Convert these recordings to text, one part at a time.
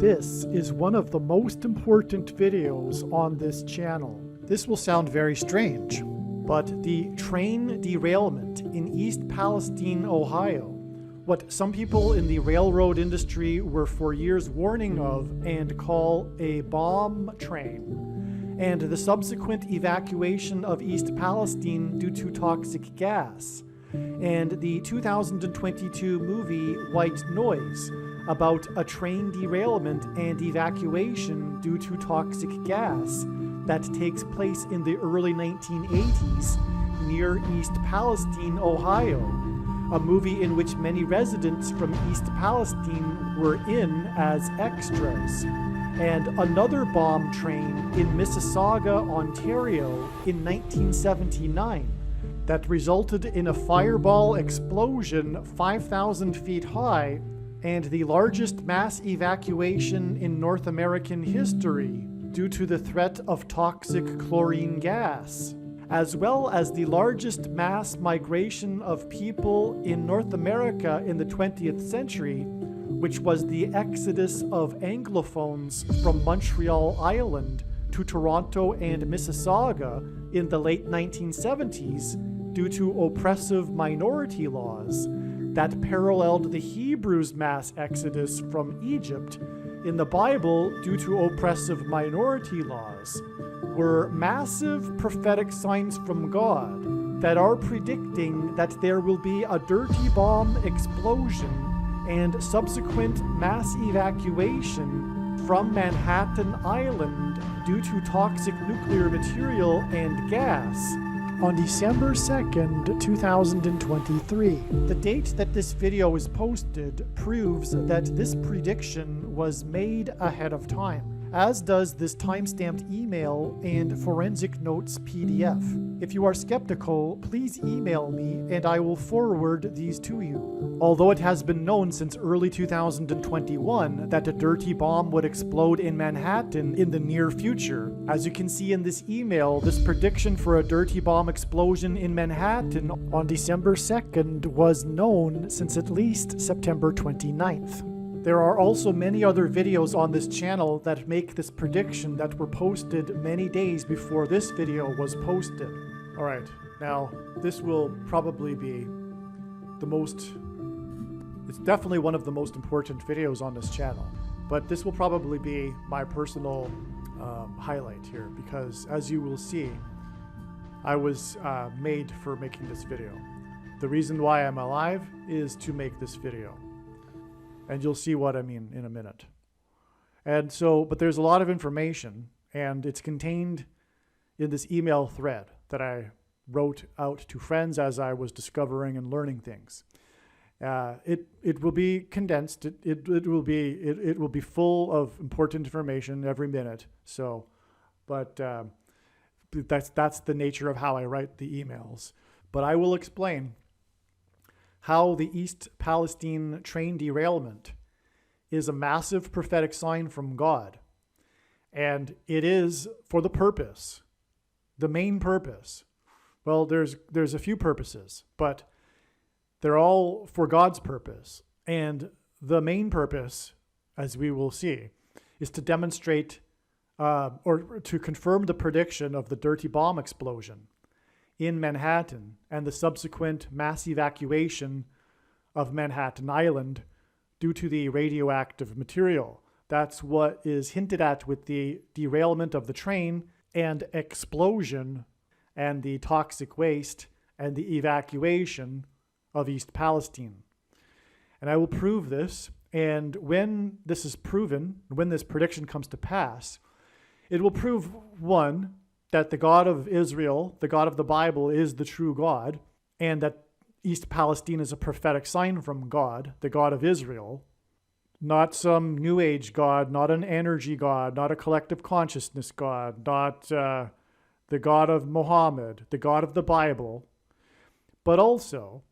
This is one of the most important videos on this channel. This will sound very strange, but the train derailment in East Palestine, Ohio, what some people in the railroad industry were for years warning of and call a bomb train, and the subsequent evacuation of East Palestine due to toxic gas, and the 2022 movie White Noise, about a train derailment and evacuation due to toxic gas that takes place in the early 1980s near East Palestine, Ohio, a movie in which many residents from East Palestine were in as extras, and another bomb train in Mississauga, Ontario in 1979 that resulted in a fireball explosion 5,000 feet high and the largest mass evacuation in North American history due to the threat of toxic chlorine gas, as well as the largest mass migration of people in North America in the 20th century, which was the exodus of Anglophones from Montreal Island to Toronto and Mississauga in the late 1970s due to oppressive minority laws that paralleled the Hebrews' mass exodus from Egypt in the Bible due to oppressive minority laws, were massive prophetic signs from God that are predicting that there will be a dirty bomb explosion and subsequent mass evacuation from Manhattan Island due to toxic nuclear material and gas on December 2nd, 2023. The date that this video is posted proves that this prediction was made ahead of time, as does this timestamped email and forensic notes PDF. If you are skeptical, please email me and I will forward these to you. Although it has been known since early 2021 that a dirty bomb would explode in Manhattan in the near future, as you can see in this email, this prediction for a dirty bomb explosion in Manhattan on December 2nd was known since at least September 29th. There are also many other videos on this channel that make this prediction that were posted many days before this video was posted. Alright, now this will probably be it's definitely one of the most important videos on this channel, but this will probably be my personal highlight here, because as you will see, I was made for making this video. The reason why I'm alive is to make this video. And you'll see what I mean in a minute. And so, but there's a lot of information, and it's contained in this email thread that I wrote out to friends as I was discovering and learning things. It will be condensed. It will be full of important information every minute. So, but that's the nature of how I write the emails. But I will explain how the East Palestine train derailment is a massive prophetic sign from God. And it is for the purpose, the main purpose. Well, there's a few purposes, but they're all for God's purpose. And the main purpose, as we will see, is to demonstrate or to confirm the prediction of the dirty bomb explosion in Manhattan and the subsequent mass evacuation of Manhattan Island due to the radioactive material. That's what is hinted at with the derailment of the train and explosion and the toxic waste and the evacuation of East Palestine. And I will prove this, and when this is proven, when this prediction comes to pass, it will prove, one, that the God of Israel, the God of the Bible, is the true God, and that East Palestine is a prophetic sign from God, the God of Israel, not some New Age God, not an energy God, not a collective consciousness God, not the God of Muhammad, the God of the Bible, but also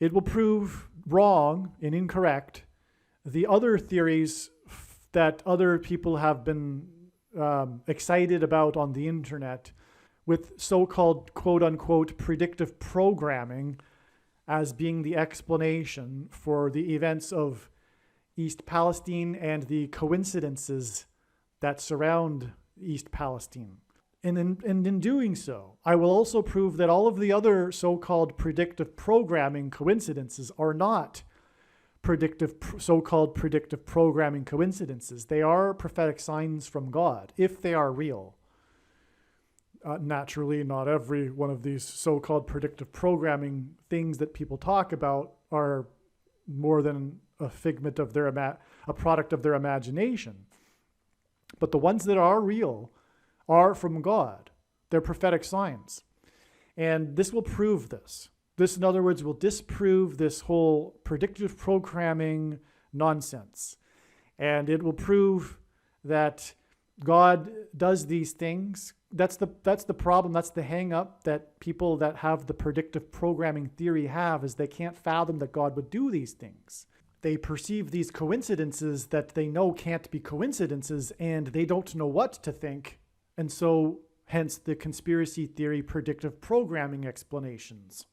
it will prove wrong and incorrect the other theories that other people have been excited about on the internet with so-called quote-unquote predictive programming as being the explanation for the events of East Palestine and the coincidences that surround East Palestine. And in doing so, I will also prove that all of the other so-called predictive programming coincidences are not so-called predictive programming coincidences. They are prophetic signs from God, if they are real. Naturally, not every one of these so-called predictive programming things that people talk about are more than a figment of a product of their imagination. But the ones that are real are from God. They're prophetic signs. And this will prove this. This, in other words, will disprove this whole predictive programming nonsense. And it will prove that God does these things. That's the problem. That's the hang up that people that have the predictive programming theory have, is they can't fathom that God would do these things. They perceive these coincidences that they know can't be coincidences, and they don't know what to think. And so, hence the conspiracy theory predictive programming explanations.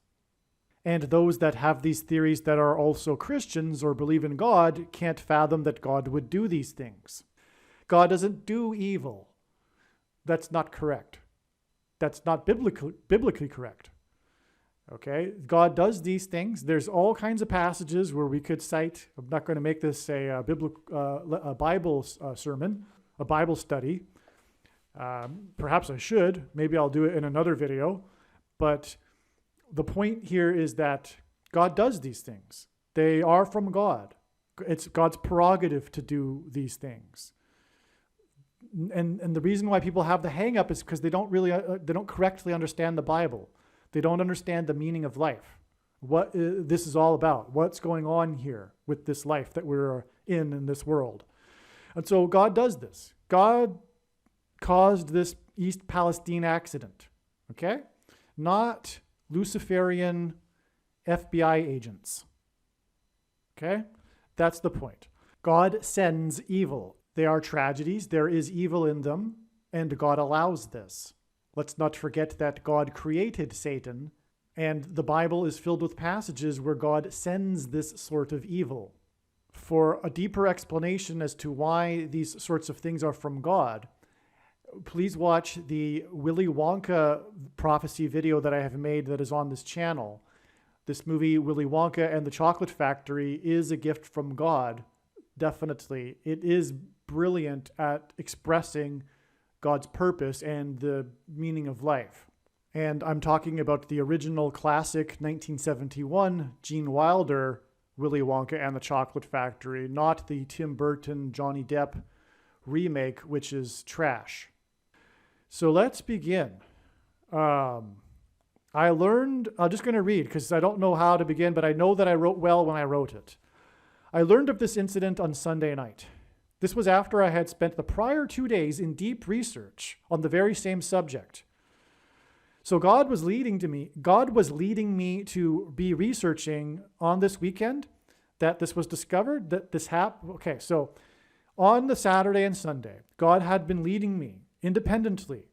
And those that have these theories that are also Christians or believe in God can't fathom that God would do these things. God doesn't do evil. That's not correct. That's not biblically correct. Okay? God does these things. There's all kinds of passages where we could cite. I'm not going to make this a Bible sermon, a Bible study. Perhaps I should. Maybe I'll do it in another video. But the point here is that God does these things. They are from God. It's God's prerogative to do these things. And the reason why people have the hang up is because they don't correctly understand the Bible. They don't understand the meaning of life. What this is all about. What's going on here with this life that we're in this world. And so God does this. God caused this East Palestine accident. Okay? Not Luciferian FBI agents. Okay? That's the point. God sends evil. They are tragedies. There is evil in them, and God allows this. Let's not forget that God created Satan, and the Bible is filled with passages where God sends this sort of evil. For a deeper explanation as to why these sorts of things are from God, please watch the Willy Wonka prophecy video that I have made that is on this channel. This movie, Willy Wonka and the Chocolate Factory, is a gift from God. Definitely. It is brilliant at expressing God's purpose and the meaning of life. And I'm talking about the original classic 1971 Gene Wilder Willy Wonka and the Chocolate Factory, not the Tim Burton Johnny Depp remake, which is trash. So let's begin. I'm just going to read because I don't know how to begin, but I know that I wrote well when I wrote it. I learned of this incident on Sunday night. This was after I had spent the prior 2 days in deep research on the very same subject. So God was leading me to be researching on this weekend that this was discovered, that this happened. Okay, so on the Saturday and Sunday, God had been leading me independently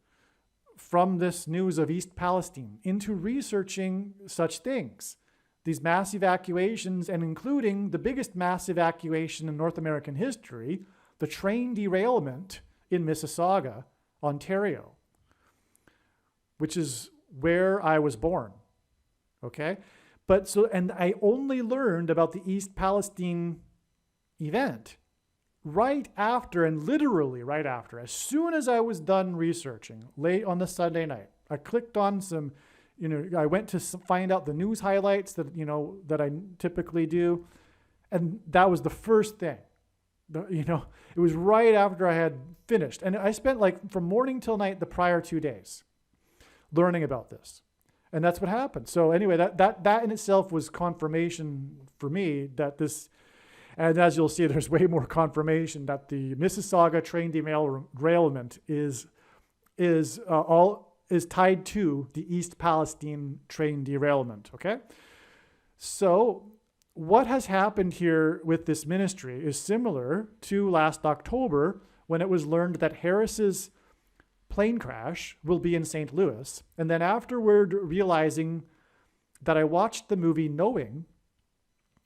from this news of East Palestine into researching such things. These mass evacuations, and including the biggest mass evacuation in North American history, the train derailment in Mississauga, Ontario, which is where I was born. Okay? And I only learned about the East Palestine event right after, and literally right after, as soon as I was done researching, late on the Sunday night. I clicked on some, I went to find out the news highlights that I typically do. And that was the first thing. It was right after I had finished. And I spent from morning till night the prior 2 days learning about this. And that's what happened. So anyway, that in itself was confirmation for me that this, and as you'll see, there's way more confirmation that the Mississauga train derailment is tied to the East Palestine train derailment, okay? So what has happened here with this ministry is similar to last October when it was learned that Harris's plane crash will be in St. Louis, and then afterward realizing that I watched the movie knowing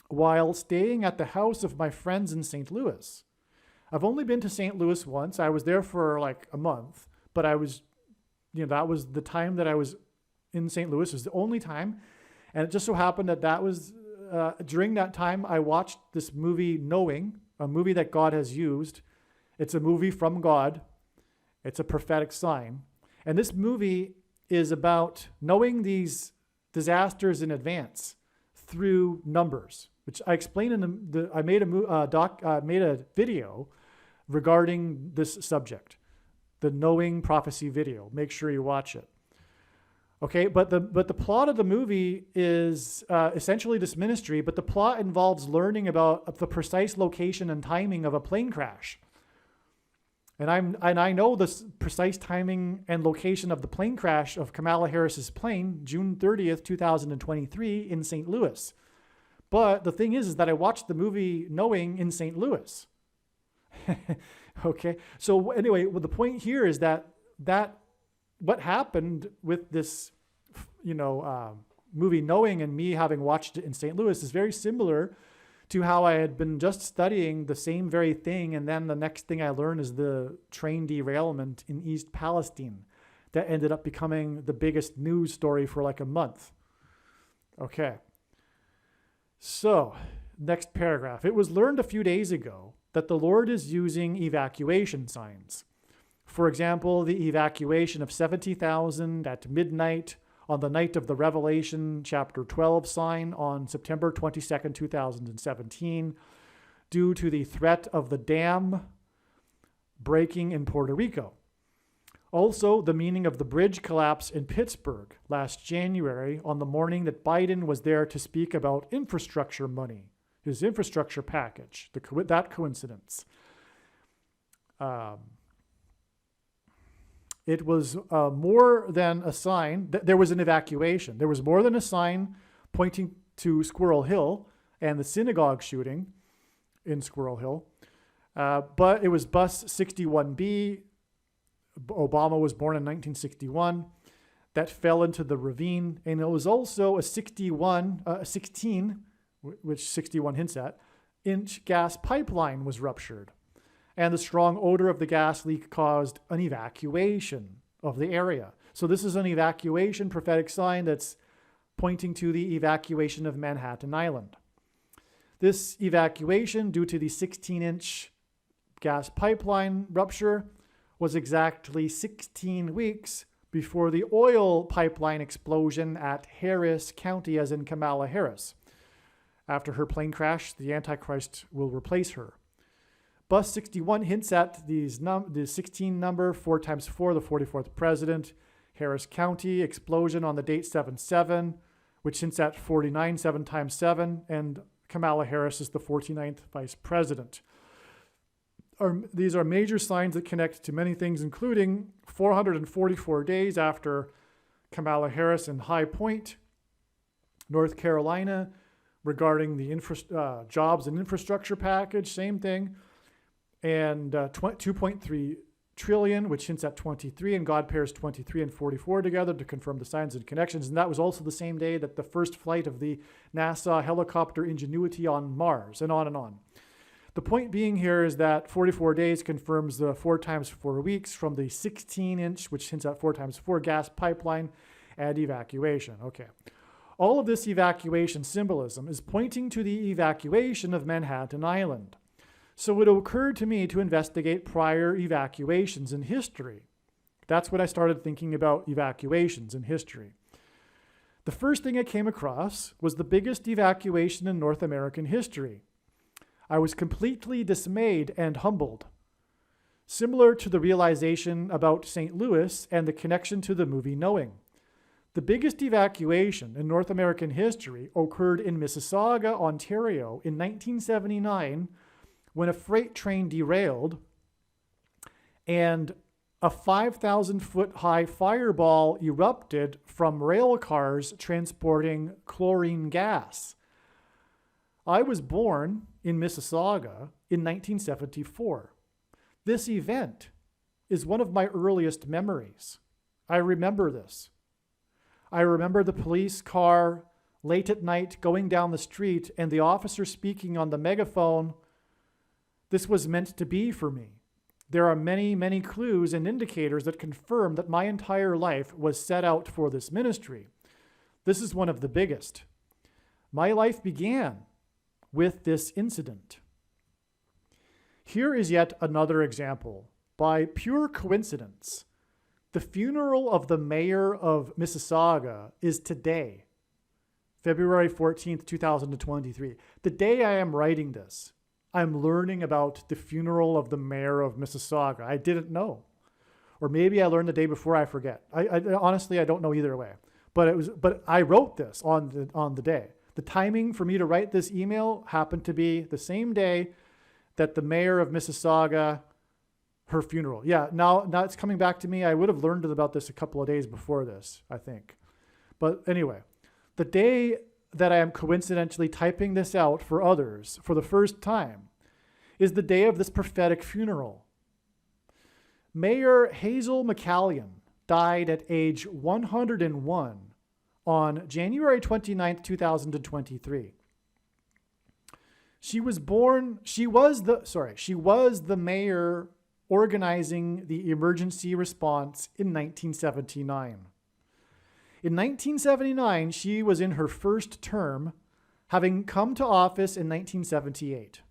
while staying at the house of my friends in St. Louis. I've only been to St. Louis once. I was there for like a month, but that was the time that I was in St. Louis. It was the only time. And it just so happened that was, during that time, I watched this movie, Knowing, a movie that God has used. It's a movie from God. It's a prophetic sign. And this movie is about knowing these disasters in advance through numbers, which I explained I made a video regarding this subject, the Knowing Prophecy video. Make sure you watch it. Okay, but the plot of the movie is essentially this ministry, but the plot involves learning about the precise location and timing of a plane crash. And I know the precise timing and location of the plane crash of Kamala Harris's plane, June 30th, 2023 in St. Louis. But the thing is that I watched the movie Knowing in St. Louis. Okay. So anyway, well, the point here is that what happened with this, movie Knowing and me having watched it in St. Louis is very similar to how I had been just studying the same very thing, and then the next thing I learned is the train derailment in East Palestine that ended up becoming the biggest news story for like a month. Okay. So, next paragraph. It was learned a few days ago that the Lord is using evacuation signs. For example, the evacuation of 70,000 at midnight on the night of the Revelation chapter 12 sign on September 22nd, 2017, due to the threat of the dam breaking in Puerto Rico. Also, the meaning of the bridge collapse in Pittsburgh last January on the morning that Biden was there to speak about infrastructure money, his infrastructure package, that coincidence. It was more than a sign. There was an evacuation. There was more than a sign pointing to Squirrel Hill and the synagogue shooting in Squirrel Hill. But it was bus 61B. Obama was born in 1961. That fell into the ravine. And it was also a 16, which 61 hints at, inch gas pipeline was ruptured. And the strong odor of the gas leak caused an evacuation of the area. So this is an evacuation prophetic sign that's pointing to the evacuation of Manhattan Island. This evacuation, due to the 16-inch gas pipeline rupture, was exactly 16 weeks before the oil pipeline explosion at Harris County, as in Kamala Harris. After her plane crash, the Antichrist will replace her. Bus 61 hints at the 16 number, 4 times 4, the 44th president. Harris County, explosion on the date 7/7, which hints at 49, 7 times 7, and Kamala Harris is the 49th vice president. These are major signs that connect to many things, including 444 days after Kamala Harris in High Point, North Carolina, regarding the jobs and infrastructure package, same thing. And 2.3 trillion, which hints at 23, and God pairs 23 and 44 together to confirm the signs and connections. And that was also the same day that the first flight of the NASA helicopter Ingenuity on Mars, and on and on. The point being here is that 44 days confirms the 4 times 4 weeks from the 16-inch, which hints at 4 times 4 gas pipeline and evacuation. Okay. All of this evacuation symbolism is pointing to the evacuation of Manhattan Island. So it occurred to me to investigate prior evacuations in history. That's when I started thinking about evacuations in history. The first thing I came across was the biggest evacuation in North American history. I was completely dismayed and humbled. Similar to the realization about St. Louis and the connection to the movie Knowing. The biggest evacuation in North American history occurred in Mississauga, Ontario in 1979, when a freight train derailed and a 5,000-foot high fireball erupted from rail cars transporting chlorine gas. I was born in Mississauga in 1974. This event is one of my earliest memories. I remember this. I remember the police car late at night, going down the street, and the officer speaking on the megaphone, this was meant to be for me. There are many, many clues and indicators that confirm that my entire life was set out for this ministry. This is one of the biggest. My life began with this incident. Here is yet another example. By pure coincidence, the funeral of the mayor of Mississauga is today, February 14th, 2023. The day I am writing this, I'm learning about the funeral of the mayor of Mississauga. I didn't know. Or maybe I learned the day before, I forget. I honestly, I don't know either way. But I wrote this on the day. The timing for me to write this email happened to be the same day that the mayor of Mississauga, her funeral. Yeah, now it's coming back to me. I would have learned about this a couple of days before this, I think. But anyway, the day that I am coincidentally typing this out for others for the first time is the day of this prophetic funeral. Mayor Hazel McCallion died at age 101 on January 29th, 2023. She was the mayor organizing the emergency response in 1979. In 1979, she was in her first term, having come to office in 1978.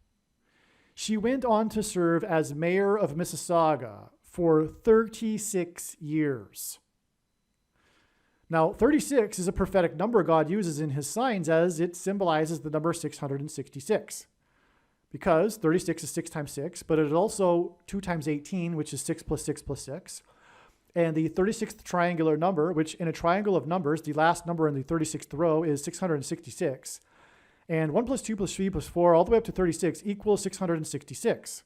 She went on to serve as mayor of Mississauga for 36 years. Now, 36 is a prophetic number God uses in his signs as it symbolizes the number 666. Because 36 is 6 times 6, but it is also 2 times 18, which is 6 plus 6 plus 6. And the 36th triangular number, which in a triangle of numbers, the last number in the 36th row is 666. And 1 plus 2 plus 3 plus 4, all the way up to 36, equals 666.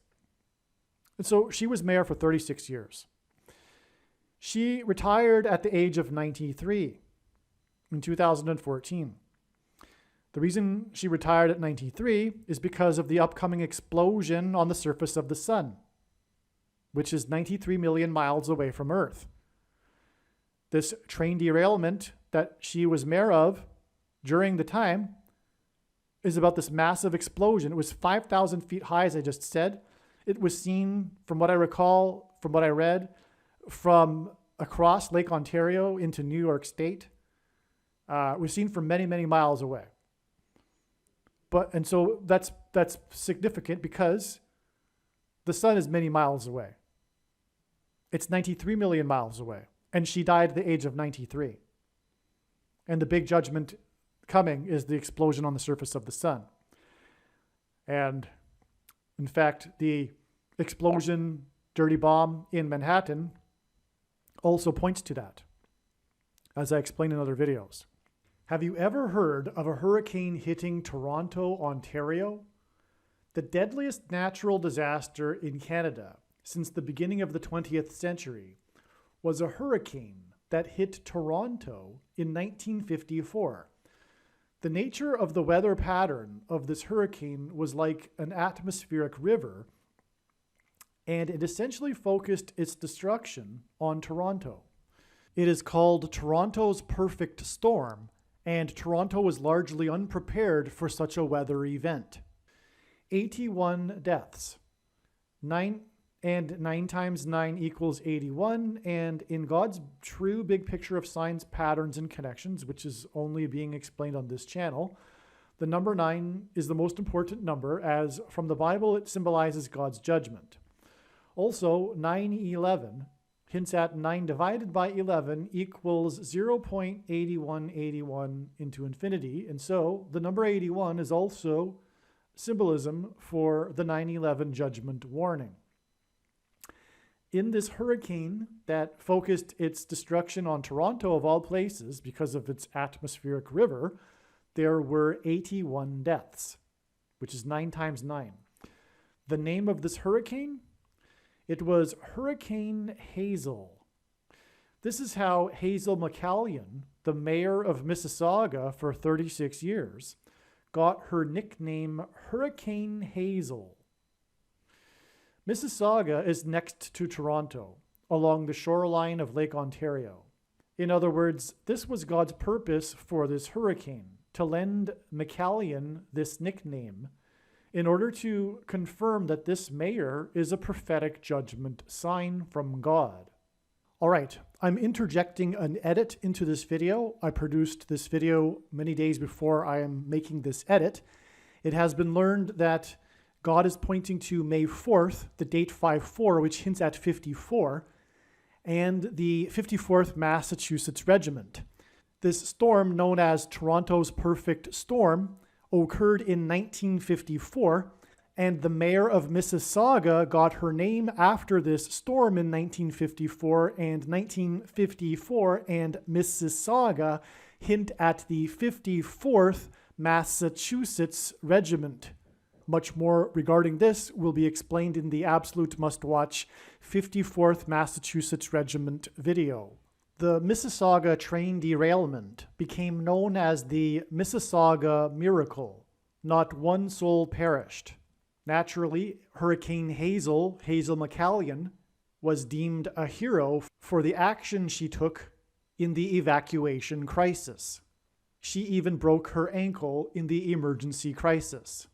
And so she was mayor for 36 years. She retired at the age of 93 in 2014. The reason she retired at 93 is because of the upcoming explosion on the surface of the sun, which is 93 million miles away from Earth. This train derailment that she was mayor of during the time is about this massive explosion. It was 5,000 feet high, as I just said. It was seen, from what I recall, from what I read, from across Lake Ontario into New York State. It was seen from many, many miles away. And so that's significant because the sun is many miles away. It's 93 million miles away. And she died at the age of 93. And the big judgment coming is the explosion on the surface of the sun. And in fact, the explosion, dirty bomb in Manhattan also points to that, as I explained in other videos. Have you ever heard of a hurricane hitting Toronto, Ontario? The deadliest natural disaster in Canada since the beginning of the 20th century was a hurricane that hit Toronto in 1954. The nature of the weather pattern of this hurricane was like an atmospheric river, and it essentially focused its destruction on Toronto. It is called Toronto's perfect storm, and Toronto was largely unprepared for such a weather event. 81 deaths. 9 times 9 equals 81, and in God's true big picture of signs, patterns, and connections, which is only being explained on this channel, the number 9 is the most important number, as from the Bible it symbolizes God's judgment. Also, 911 hints at 9 divided by 11 equals 0.8181 into infinity, and so the number 81 is also symbolism for the 9/11 judgment warning. In this hurricane that focused its destruction on Toronto, of all places, because of its atmospheric river, there were 81 deaths, which is 9 times 9. The name of this hurricane? It was Hurricane Hazel. This is how Hazel McCallion, the mayor of Mississauga for 36 years, got her nickname Hurricane Hazel. Mississauga is next to Toronto, along the shoreline of Lake Ontario. In other words, this was God's purpose for this hurricane. to lend McCallion this nickname in order to confirm that this mayor is a prophetic judgment sign from God. All right, I'm interjecting an edit into this video. I produced this video many days before I am making this edit. It has been learned that God is pointing to May 4th, the date 5-4, which hints at 54, and the 54th Massachusetts Regiment. This storm, known as Toronto's Perfect Storm, occurred in 1954, and the mayor of Mississauga got her name after this storm in 1954, and 1954 and Mississauga hint at the 54th Massachusetts Regiment. Much more regarding this will be explained in the absolute must-watch 54th Massachusetts Regiment video. The Mississauga train derailment became known as the Mississauga Miracle. Not one soul perished. Naturally, Hurricane Hazel McCallion, was deemed a hero for the action she took in the evacuation crisis. She even broke her ankle in the emergency crisis.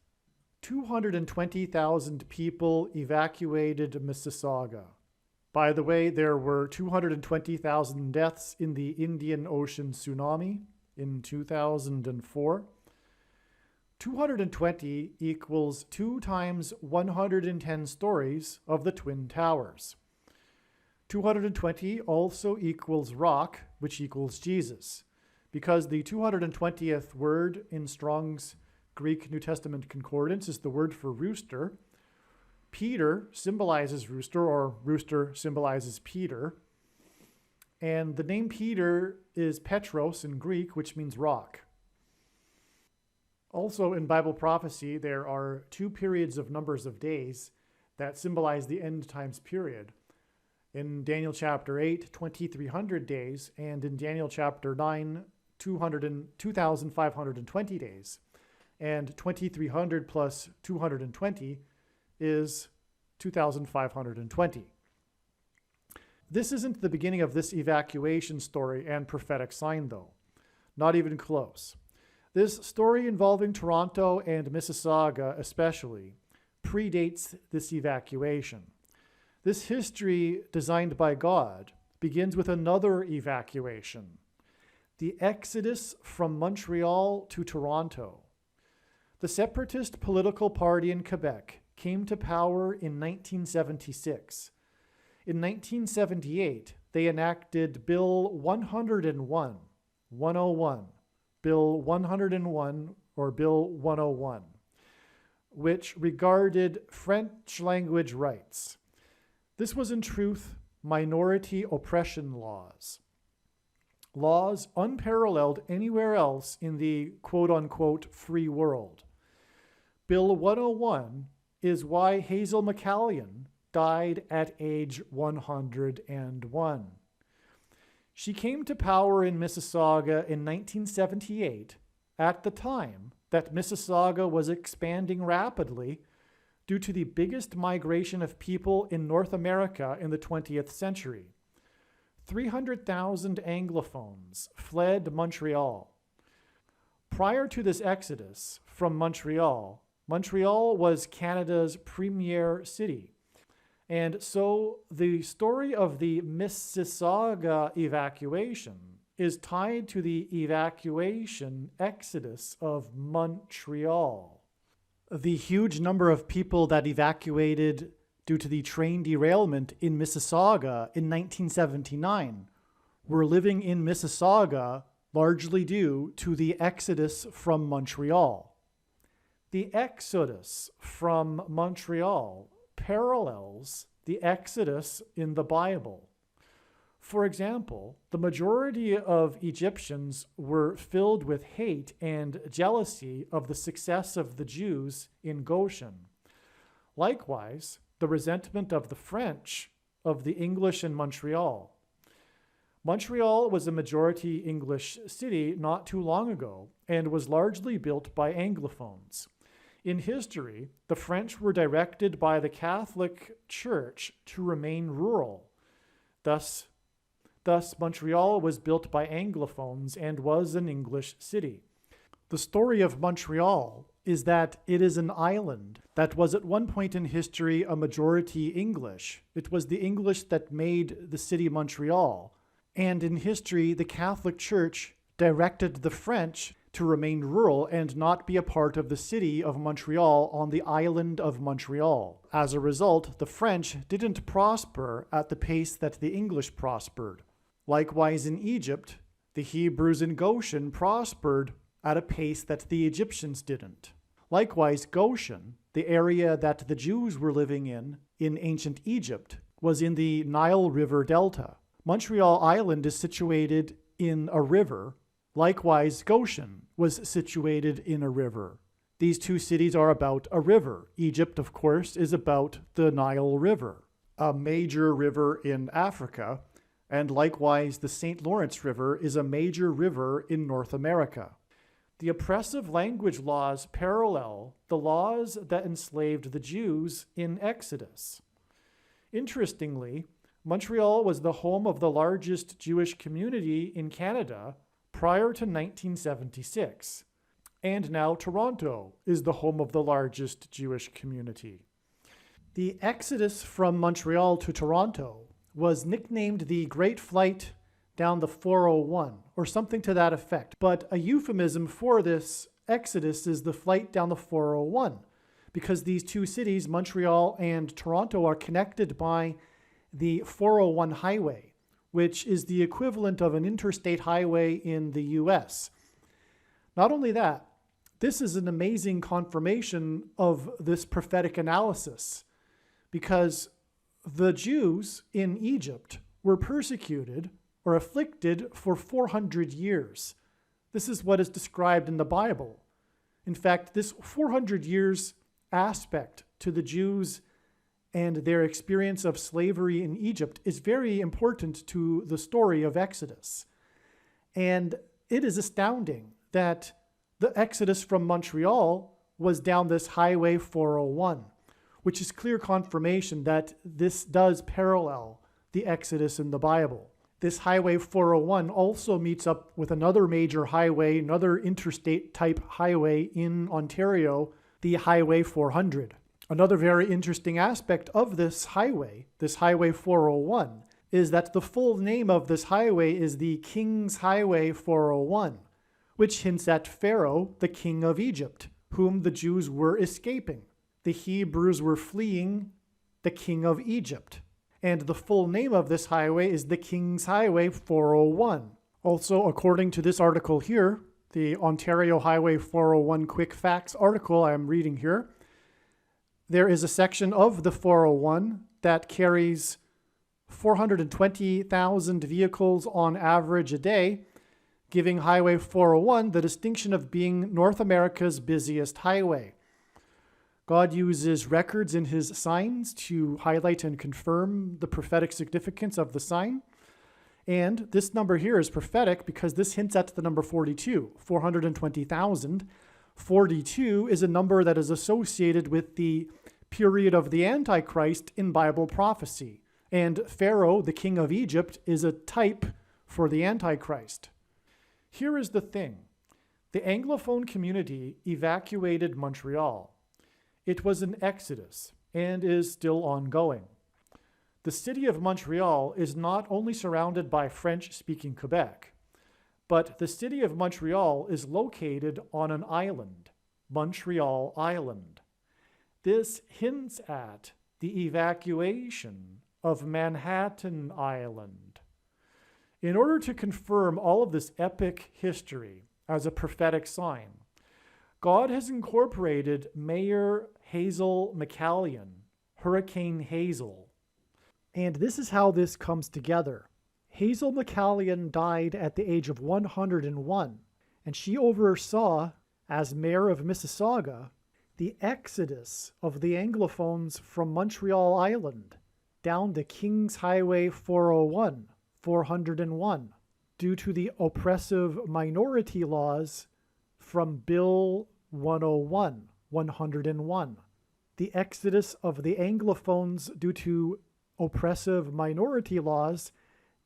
220,000 people evacuated Mississauga. By the way, there were 220,000 deaths in the Indian Ocean tsunami in 2004. 220 equals 2 times 110 stories of the Twin Towers. 220 also equals rock, which equals Jesus, because the 220th word in Strong's Greek New Testament Concordance is the word for rooster. Peter symbolizes rooster, or rooster symbolizes Peter. And the name Peter is Petros in Greek, which means rock. Also in Bible prophecy, there are 2 periods of numbers of days that symbolize the end times period. In Daniel chapter 8, 2,300 days, and in Daniel chapter 9, 2,520 days. And 2,300 plus 220 is 2,520. This isn't the beginning of this evacuation story and prophetic sign, though. Not even close. This story involving Toronto and Mississauga especially predates this evacuation. This history designed by God begins with another evacuation, the exodus from Montreal to Toronto. The separatist political party in Quebec came to power in 1976. In 1978, they enacted Bill 101, Bill 101, or Bill 101, which regarded French language rights. This was in truth minority oppression laws. Laws unparalleled anywhere else in the quote-unquote free world. Bill 101 is why Hazel McCallion died at age 101. She came to power in Mississauga in 1978 at the time that Mississauga was expanding rapidly due to the biggest migration of people in North America in the 20th century. 300,000 Anglophones fled Montreal. Prior to this exodus from Montreal, Montreal was Canada's premier city. And so the story of the Mississauga evacuation is tied to the evacuation exodus of Montreal. The huge number of people that evacuated due to the train derailment in Mississauga in 1979 were living in Mississauga largely due to the exodus from Montreal. The exodus from Montreal parallels the exodus in the Bible. For example, the majority of Egyptians were filled with hate and jealousy of the success of the Jews in Goshen. Likewise, the resentment of the French of the English in Montreal. Montreal was a majority English city not too long ago and was largely built by Anglophones. In history, the French were directed by the Catholic Church to remain rural. Thus, Montreal was built by Anglophones and was an English city. The story of Montreal is that it is an island that was at one point in history a majority English. It was the English that made the city Montreal. And in history, the Catholic Church directed the French to remain rural and not be a part of the city of Montreal on the island of Montreal. As a result, the French didn't prosper at the pace that the English prospered. Likewise, in Egypt, the Hebrews in Goshen prospered at a pace that the Egyptians didn't. Likewise, Goshen, the area that the Jews were living in ancient Egypt, was in the Nile River Delta. Montreal Island is situated in a river. Likewise, Goshen was situated in a river. These two cities are about a river. Egypt, of course, is about the Nile River, a major river in Africa, and likewise the St. Lawrence River is a major river in North America. The oppressive language laws parallel the laws that enslaved the Jews in Exodus. Interestingly, Montreal was the home of the largest Jewish community in Canada prior to 1976, and now Toronto is the home of the largest Jewish community. The exodus from Montreal to Toronto was nicknamed the Great Flight down the 401, or something to that effect, but a euphemism for this exodus is the flight down the 401, because these two cities, Montreal and Toronto, are connected by the 401 highway, which is the equivalent of an interstate highway in the US. Not only that, this is an amazing confirmation of this prophetic analysis, because the Jews in Egypt were persecuted or afflicted for 400 years. This is what is described in the Bible. In fact, this 400 years aspect to the Jews and their experience of slavery in Egypt is very important to the story of Exodus. And it is astounding that the Exodus from Montreal was down this Highway 401, which is clear confirmation that this does parallel the Exodus in the Bible. This Highway 401 also meets up with another major highway, another interstate type highway in Ontario, the Highway 400. Another very interesting aspect of this Highway 401, is that the full name of this highway is the King's Highway 401, which hints at Pharaoh, the king of Egypt, whom the Jews were escaping. The Hebrews were fleeing the king of Egypt. And the full name of this highway is the King's Highway 401. Also, according to this article here, the Ontario Highway 401 Quick Facts article I'm reading here, there is a section of the 401 that carries 420,000 vehicles on average a day, giving Highway 401 the distinction of being North America's busiest highway. God uses records in his signs to highlight and confirm the prophetic significance of the sign. And this number here is prophetic because this hints at the number 42, 420,000. 42 is a number that is associated with the period of the Antichrist in Bible prophecy. And Pharaoh, the king of Egypt, is a type for the Antichrist. Here is the thing. The Anglophone community evacuated Montreal. It was an exodus and is still ongoing. The city of Montreal is not only surrounded by French-speaking Quebec, but the city of Montreal is located on an island, Montreal Island. This hints at the evacuation of Manhattan Island. In order to confirm all of this epic history as a prophetic sign, God has incorporated Mayor Hazel McCallion, Hurricane Hazel. And this is how this comes together. Hazel McCallion died at the age of 101, and she oversaw, as mayor of Mississauga, the exodus of the Anglophones from Montreal Island down the King's Highway 401, due to the oppressive minority laws from Bill 101. The exodus of the Anglophones due to oppressive minority laws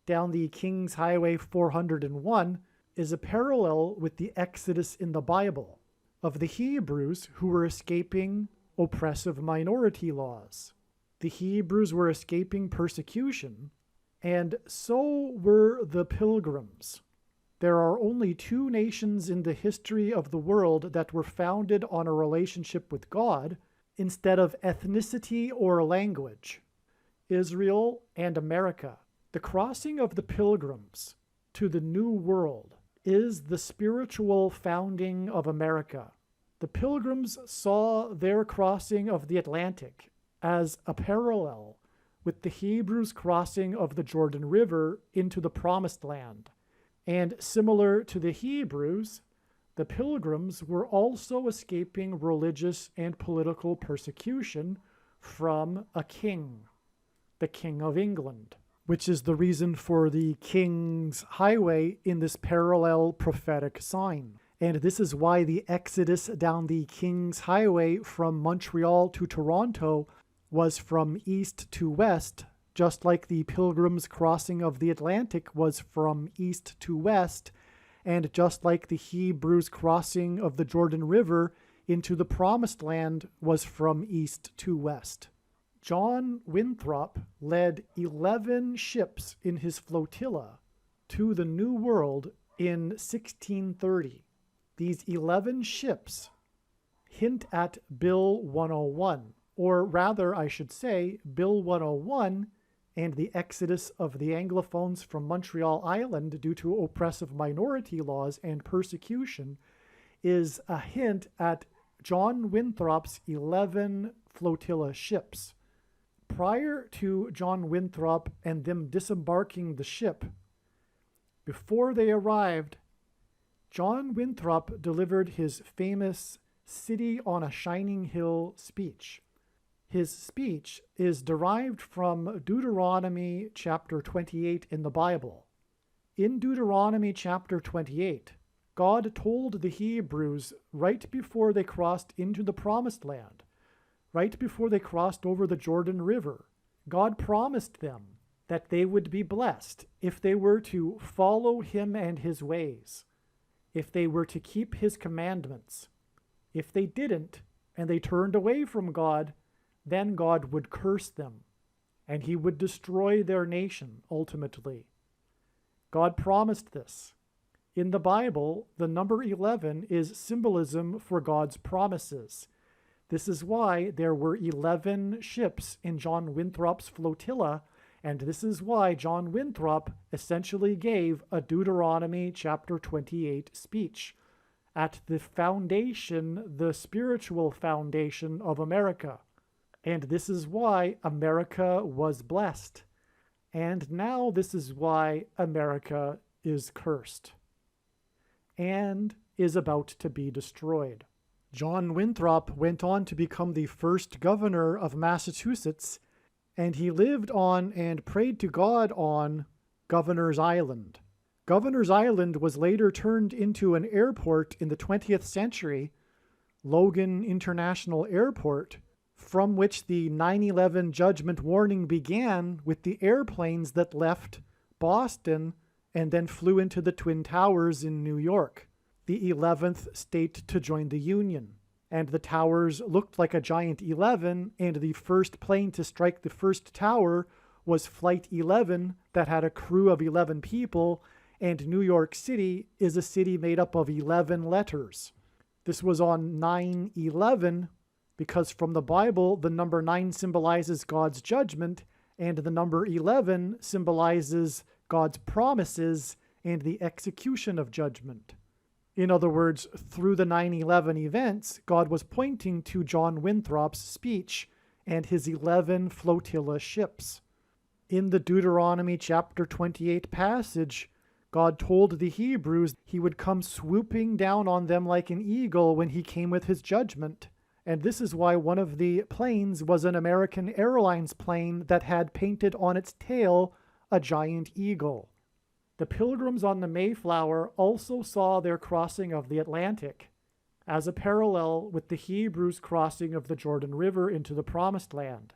down the King's Highway 401 is a parallel with the Exodus in the Bible of the Hebrews who were escaping oppressive minority laws. The Hebrews were escaping persecution, and so were the pilgrims. There are only two nations in the history of the world that were founded on a relationship with God instead of ethnicity or language: Israel and America. The crossing of the pilgrims to the New World is the spiritual founding of America. The pilgrims saw their crossing of the Atlantic as a parallel with the Hebrews' crossing of the Jordan River into the Promised Land. And similar to the Hebrews, the pilgrims were also escaping religious and political persecution from a king, the King of England, which is the reason for the King's Highway in this parallel prophetic sign. And this is why the exodus down the King's Highway from Montreal to Toronto was from east to west, just like the Pilgrims' crossing of the Atlantic was from east to west, and just like the Hebrews' crossing of the Jordan River into the Promised Land was from east to west. John Winthrop led 11 ships in his flotilla to the New World in 1630. These 11 ships hint at Bill 101, or rather, I should say, Bill 101 and the exodus of the Anglophones from Montreal Island due to oppressive minority laws and persecution is a hint at John Winthrop's 11 flotilla ships. Prior to John Winthrop and them disembarking the ship, before they arrived, John Winthrop delivered his famous City on a Shining Hill speech. His speech is derived from Deuteronomy chapter 28 in the Bible. In Deuteronomy chapter 28, God told the Hebrews right before they crossed into the Promised Land, right before they crossed over the Jordan River, God promised them that they would be blessed if they were to follow him and his ways, if they were to keep his commandments. If they didn't, and they turned away from God, then God would curse them, and he would destroy their nation ultimately. God promised this. In the Bible, the number 11 is symbolism for God's promises. This is why there were 11 ships in John Winthrop's flotilla, and this is why John Winthrop essentially gave a Deuteronomy chapter 28 speech at the foundation, the spiritual foundation of America. And this is why America was blessed. And now this is why America is cursed and is about to be destroyed. John Winthrop went on to become the first governor of Massachusetts, and he lived on and prayed to God on Governor's Island. Governor's Island was later turned into an airport in the 20th century, Logan International Airport, from which the 9/11 judgment warning began with the airplanes that left Boston and then flew into the Twin Towers in New York, the 11th state to join the Union. And the towers looked like a giant 11, and the first plane to strike the first tower was Flight 11 that had a crew of 11 people, and New York City is a city made up of 11 letters. This was on 9/11, because from the Bible, the number 9 symbolizes God's judgment, and the number 11 symbolizes God's promises and the execution of judgment. In other words, through the 9/11 events, God was pointing to John Winthrop's speech and his 11 flotilla ships. In the Deuteronomy chapter 28 passage, God told the Hebrews he would come swooping down on them like an eagle when he came with his judgment. And this is why one of the planes was an American Airlines plane that had painted on its tail a giant eagle. The Pilgrims on the Mayflower also saw their crossing of the Atlantic as a parallel with the Hebrews' crossing of the Jordan River into the Promised Land.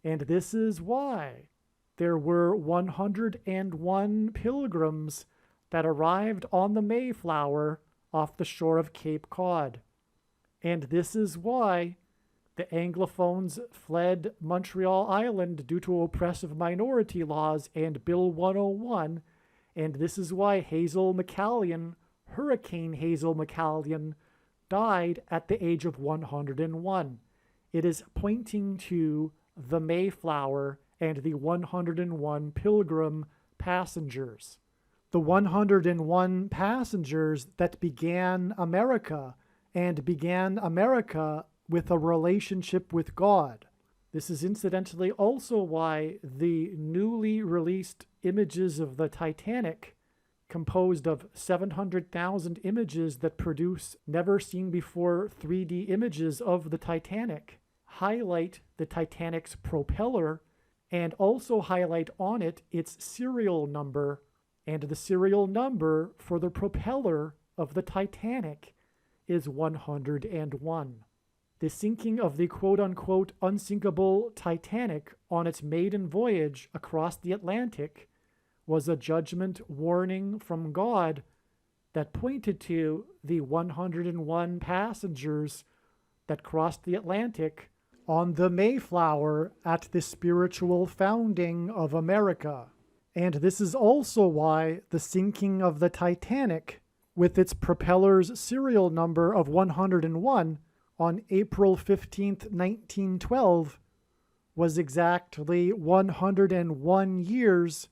And this is why there were 101 pilgrims that arrived on the Mayflower off the shore of Cape Cod. And this is why the Anglophones fled Montreal Island due to oppressive minority laws and Bill 101, and this is why Hazel McCallion, Hurricane Hazel McCallion, died at the age of 101. It is pointing to the Mayflower and the 101 Pilgrim passengers. The 101 passengers that began America, and began America with a relationship with God. This is incidentally also why the newly released images of the Titanic, composed of 700,000 images that produce never-seen-before 3D images of the Titanic, highlight the Titanic's propeller and also highlight on it its serial number, and the serial number for the propeller of the Titanic is 101. The sinking of the quote-unquote unsinkable Titanic on its maiden voyage across the Atlantic was a judgment warning from God that pointed to the 101 passengers that crossed the Atlantic on the Mayflower at the spiritual founding of America. And this is also why the sinking of the Titanic, with its propeller's serial number of 101 on April 15th, 1912, was exactly 101 years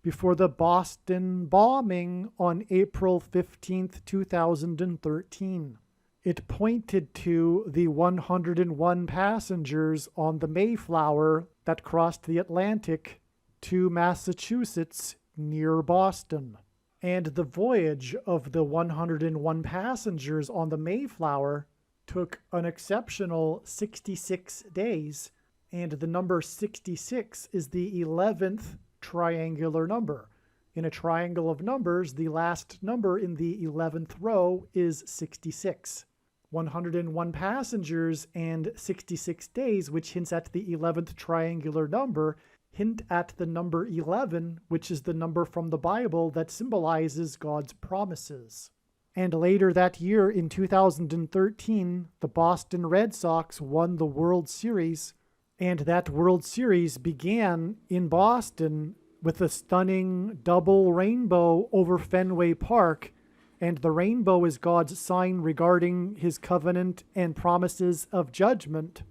before the Boston bombing on April 15th, 2013. It pointed to the 101 passengers on the Mayflower that crossed the Atlantic to Massachusetts near Boston. And the voyage of the 101 passengers on the Mayflower took an exceptional 66 days, and the number 66 is the 11th triangular number. In a triangle of numbers, the last number in the 11th row is 66. 101 passengers and 66 days, which hints at the 11th triangular number, hint at the number 11, which is the number from the Bible that symbolizes God's promises. And later that year, in 2013, the Boston Red Sox won the World Series, and that World Series began in Boston with a stunning double rainbow over Fenway Park, and the rainbow is God's sign regarding his covenant and promises of judgment.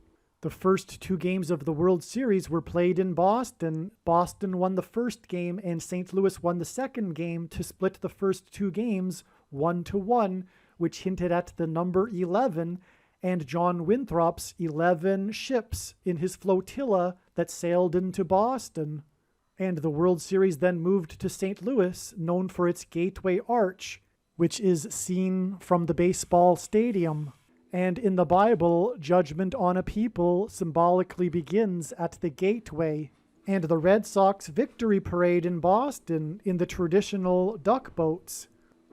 The first two games of the World Series were played in Boston. Boston won the first game, and St. Louis won the second game to split the first two games 1-1, which hinted at the number 11 and John Winthrop's 11 ships in his flotilla that sailed into Boston. And the World Series then moved to St. Louis, known for its Gateway Arch, which is seen from the baseball stadium. And in the Bible, judgment on a people symbolically begins at the gateway. And the Red Sox victory parade in Boston in the traditional duck boats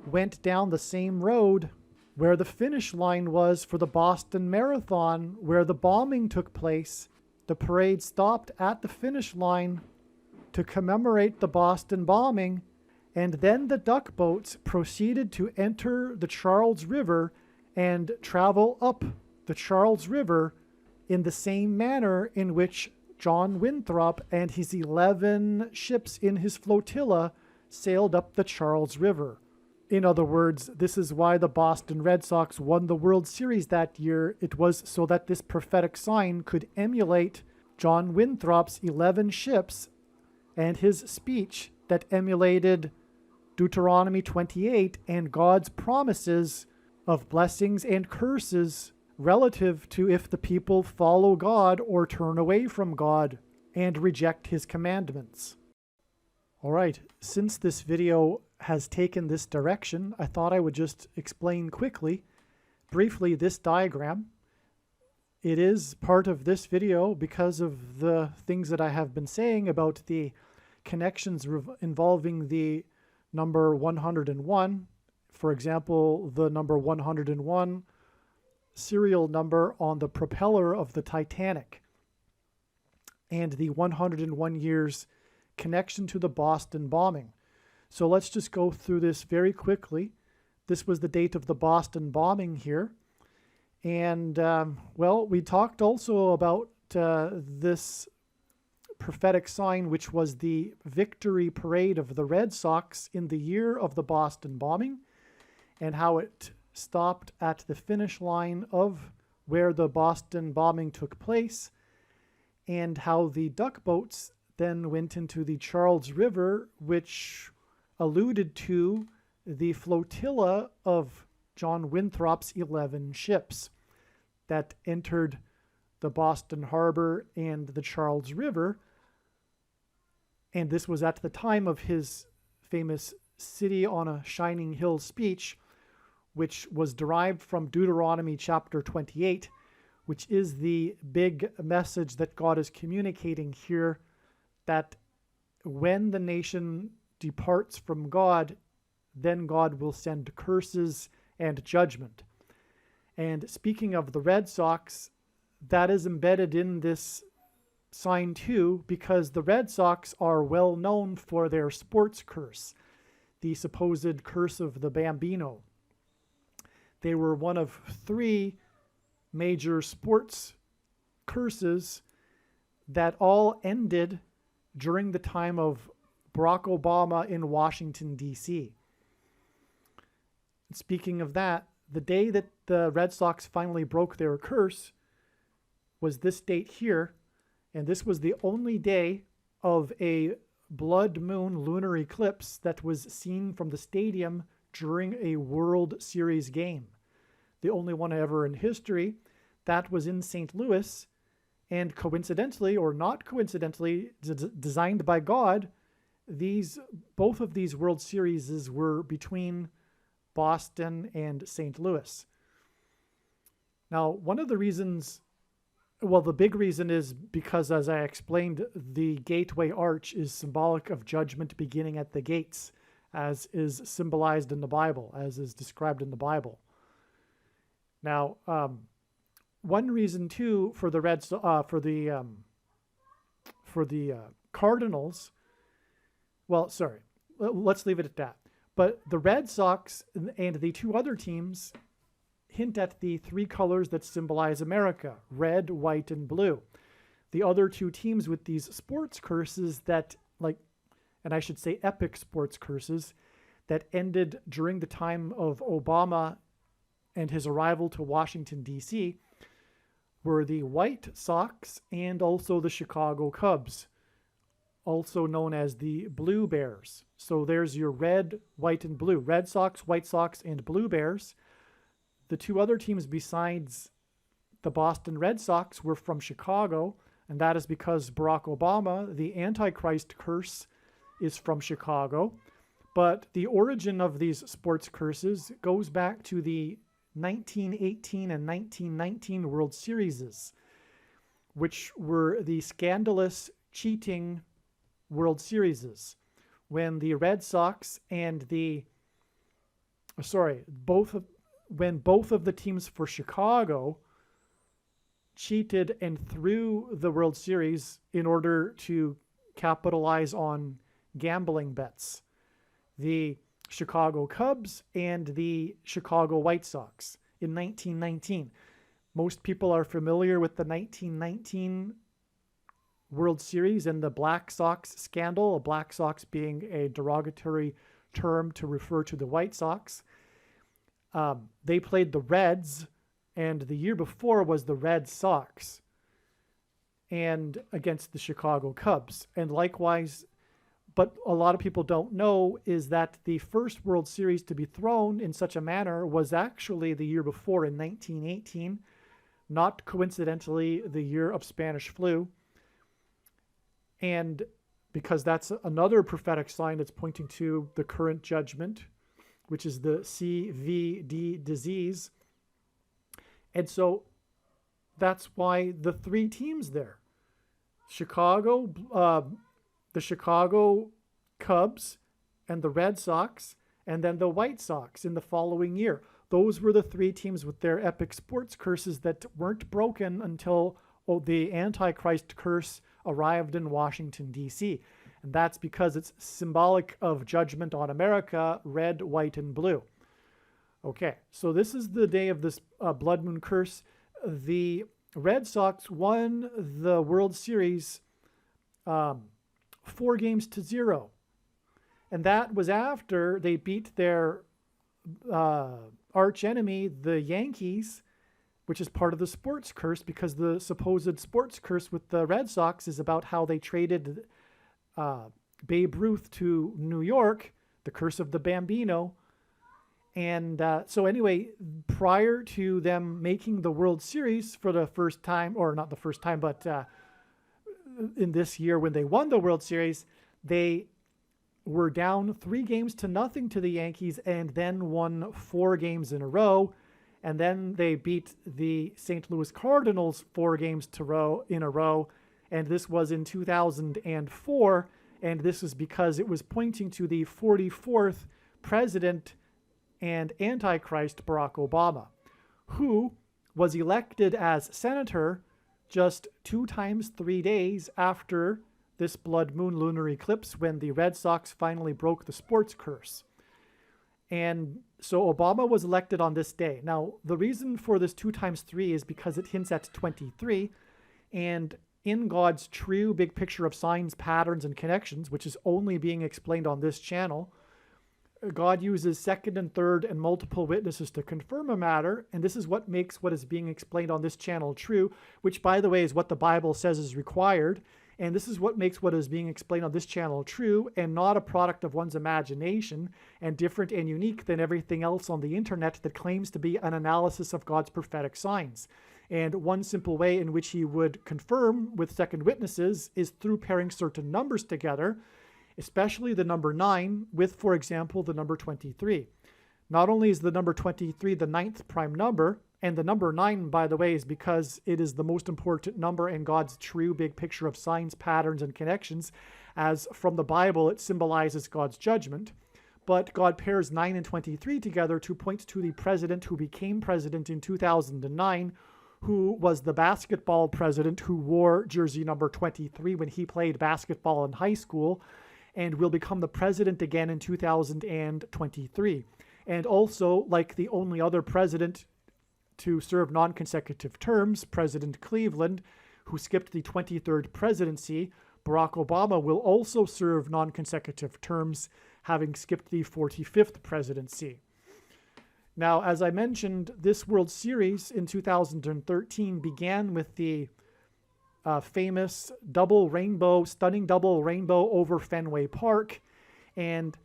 went down the same road where the finish line was for the Boston Marathon, where the bombing took place. The parade stopped at the finish line to commemorate the Boston bombing, and then the duck boats proceeded to enter the Charles River and travel up the Charles River in the same manner in which John Winthrop and his 11 ships in his flotilla sailed up the Charles River. In other words, this is why the Boston Red Sox won the World Series that year. It was so that this prophetic sign could emulate John Winthrop's 11 ships and his speech that emulated Deuteronomy 28 and God's promises of blessings and curses relative to if the people follow God or turn away from God and reject his commandments. All right, since this video has taken this direction, I thought I would just explain quickly, briefly, this diagram. It is part of this video because of the things that I have been saying about the connections involving the number 101. For example, the number 101 serial number on the propeller of the Titanic, and the 101 years connection to the Boston bombing. So let's just go through this very quickly. This was the date of the Boston bombing here. And, well, we talked also about this prophetic sign, which was the victory parade of the Red Sox in the year of the Boston bombing, and how it stopped at the finish line of where the Boston bombing took place, and how the duck boats then went into the Charles River, which alluded to the flotilla of John Winthrop's 11 ships that entered the Boston Harbor and the Charles River. And this was at the time of his famous City on a Shining Hill speech, which was derived from Deuteronomy chapter 28, which is the big message that God is communicating here, that when the nation departs from God, then God will send curses and judgment. And speaking of the Red Sox, that is embedded in this sign too, because the Red Sox are well known for their sports curse, the supposed curse of the Bambino. They were one of 3 major sports curses that all ended during the time of Barack Obama in Washington, D.C. Speaking of that, the day that the Red Sox finally broke their curse was this date here, and this was the only day of a blood moon lunar eclipse that was seen from the stadium during a World Series game. The only one ever in history. That was in St. Louis, and coincidentally, or not coincidentally, designed by God, both of these World Series were between Boston and St. Louis. Now, one of the reasons, well, the big reason is because, as I explained, the gateway arch is symbolic of judgment beginning at the gates, as is symbolized in the Bible, as is described in the Bible. Now, one reason too for the Cardinals, well, sorry, let's leave it at that. But the Red Sox and the 2 other teams hint at the 3 colors that symbolize America: red, white, and blue. The other 2 teams with these sports curses that, and I should say epic sports curses, that ended during the time of Obama and his arrival to Washington, D.C., were the White Sox and also the Chicago Cubs, also known as the Blue Bears. So there's your red, white, and blue. Red Sox, White Sox, and Blue Bears. The 2 other teams besides the Boston Red Sox were from Chicago, and that is because Barack Obama, the Antichrist curse, is from Chicago. But the origin of these sports curses goes back to the 1918 and 1919 World Series, which were the scandalous cheating World Series, when the Red Sox and when both of the teams for Chicago cheated and threw the World Series in order to capitalize on gambling bets. The Chicago Cubs and the Chicago White Sox in 1919. Most people are familiar with the 1919 World Series and the Black Sox scandal, Black Sox being a derogatory term to refer to the White Sox. They played the Reds, and the year before was the Red Sox, and against the Chicago Cubs. And likewise, but a lot of people don't know, is that the first World Series to be thrown in such a manner was actually the year before in 1918, not coincidentally the year of Spanish flu. And because that's another prophetic sign that's pointing to the current judgment, which is the CVD disease. And so that's why the 3 teams there, the Chicago Cubs and the Red Sox, and then the White Sox in the following year. Those were the 3 teams with their epic sports curses that weren't broken until the Antichrist curse arrived in Washington, D.C. And that's because it's symbolic of judgment on America, red, white, and blue. Okay, so this is the day of this blood moon curse. The Red Sox won the World Series 4-0. And that was after they beat their arch enemy, the Yankees, which is part of the sports curse, because the supposed sports curse with the Red Sox is about how they traded Babe Ruth to New York, the curse of the Bambino. And so anyway, prior to them making the World Series for the first time, or not the first time, but in this year when they won the World Series, they were down 3-0 to the Yankees and then won 4 games in a row. And then they beat the St. Louis Cardinals 4 games in a row. And this was in 2004. And this is because it was pointing to the 44th president and Antichrist, Barack Obama, who was elected as senator just 2 times 3 days after this blood moon lunar eclipse, when the Red Sox finally broke the sports curse. And so Obama was elected on this day. Now, the reason for this 2 times 3 is because it hints at 23. And in God's true big picture of signs, patterns, and connections, which is only being explained on this channel, God uses second and third and multiple witnesses to confirm a matter, and this is what makes what is being explained on this channel true, which, by the way, is what the Bible says is required, and this is what makes what is being explained on this channel true and not a product of one's imagination and different and unique than everything else on the internet that claims to be an analysis of God's prophetic signs. And one simple way in which he would confirm with second witnesses is through pairing certain numbers together, especially the number 9 with, for example, the number 23. Not only is the number 23 the 9th prime number, and the number 9, by the way, is because it is the most important number in God's true big picture of signs, patterns, and connections, as from the Bible it symbolizes God's judgment. But God pairs 9 and 23 together to point to the president who became president in 2009, who was the basketball president who wore jersey number 23 when he played basketball in high school, and will become the president again in 2023. And also, like the only other president to serve non-consecutive terms, President Cleveland, who skipped the 23rd presidency, Barack Obama will also serve non-consecutive terms, having skipped the 45th presidency. Now, as I mentioned, this World Series in 2013 began with the famous stunning double rainbow over Fenway Park. And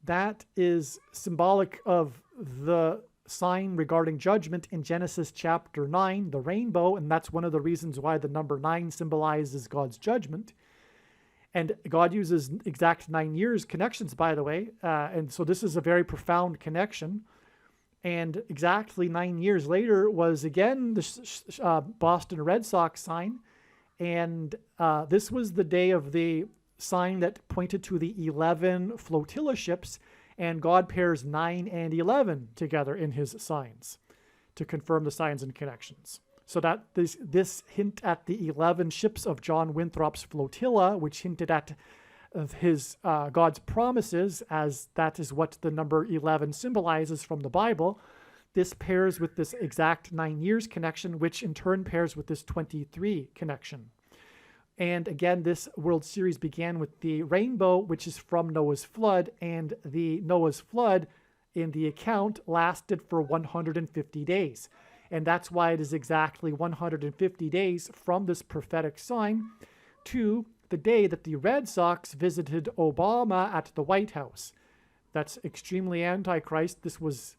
that is symbolic of the sign regarding judgment in Genesis chapter 9, the rainbow. And that's one of the reasons why the number 9 symbolizes God's judgment. And God uses exact 9 years connections, by the way. And so this is a very profound connection. And exactly 9 years later was again the Boston Red Sox sign. And this was the day of the sign that pointed to the 11 flotilla ships, and God pairs 9 and 11 together in his signs to confirm the signs and connections. So that this hint at the 11 ships of John Winthrop's flotilla, which hinted at his God's promises, as that is what the number 11 symbolizes from the Bible. This pairs with this exact 9 years connection, which in turn pairs with this 23 connection. And again, this World Series began with the rainbow, which is from Noah's flood, and the Noah's flood in the account lasted for 150 days. And that's why it is exactly 150 days from this prophetic sign to the day that the Red Sox visited Obama at the White House. That's extremely antichrist. This was,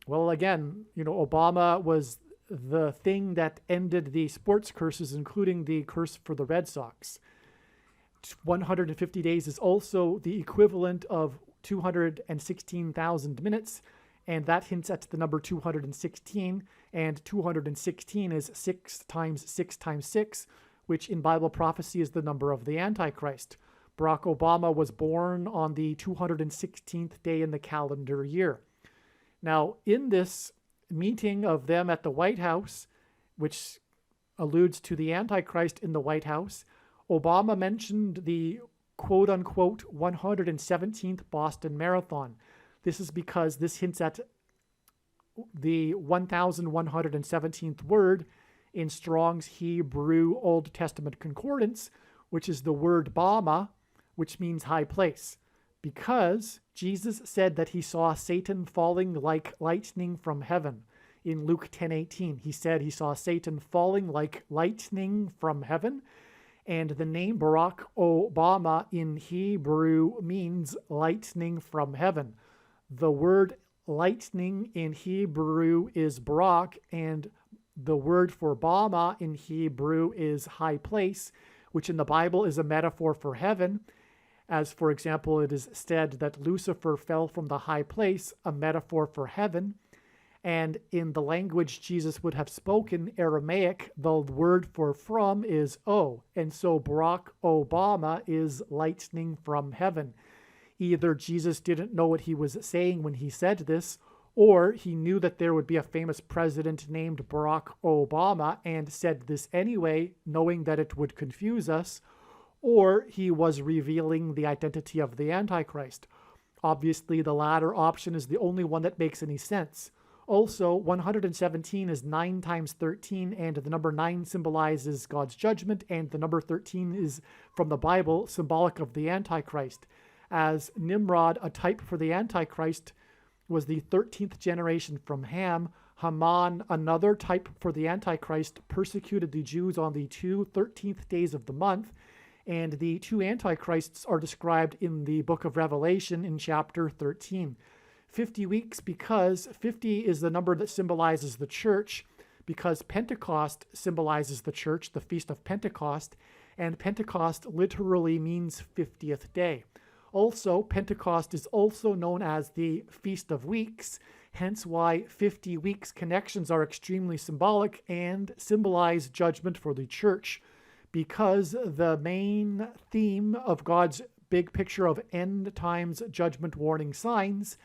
well, again, Obama was the thing that ended the sports curses, including the curse for the Red Sox. 150 days is also the equivalent of 216,000 minutes, and that hints at the number 216, and 216 is 6 times 6 times 6, which in Bible prophecy is the number of the Antichrist. Barack Obama was born on the 216th day in the calendar year. Now, in this meeting of them at the White House, which alludes to the Antichrist in the White House, Obama mentioned the quote-unquote 117th Boston Marathon. This is because this hints at the 1117th word in Strong's Hebrew Old Testament Concordance, which is the word Bama, which means high place, because Jesus said that he saw Satan falling like lightning from heaven. In Luke 10:18, he said he saw Satan falling like lightning from heaven, and the name Barack Obama in Hebrew means lightning from heaven. The word lightning in Hebrew is Barak, and the word for Bama in Hebrew is high place, which in the Bible is a metaphor for heaven. As, for example, it is said that Lucifer fell from the high place, a metaphor for heaven. And in the language Jesus would have spoken, Aramaic, the word for from is O. And so Barack Obama is lightning from heaven. Either Jesus didn't know what he was saying when he said this, or he knew that there would be a famous president named Barack Obama and said this anyway, knowing that it would confuse us, or he was revealing the identity of the Antichrist. Obviously, the latter option is the only one that makes any sense. Also, 117 is 9 times 13, and the number 9 symbolizes God's judgment, and the number 13 is, from the Bible, symbolic of the Antichrist. As Nimrod, a type for the Antichrist, was the 13th generation from Ham, Haman, another type for the Antichrist, persecuted the Jews on the 2 13th days of the month, and the 2 Antichrists are described in the book of Revelation in chapter 13. 50 weeks because 50 is the number that symbolizes the church, because Pentecost symbolizes the church, the Feast of Pentecost, and Pentecost literally means 50th day. Also, Pentecost is also known as the Feast of Weeks, hence why 50 weeks connections are extremely symbolic and symbolize judgment for the church, because the main theme of God's big picture of end times judgment warning signs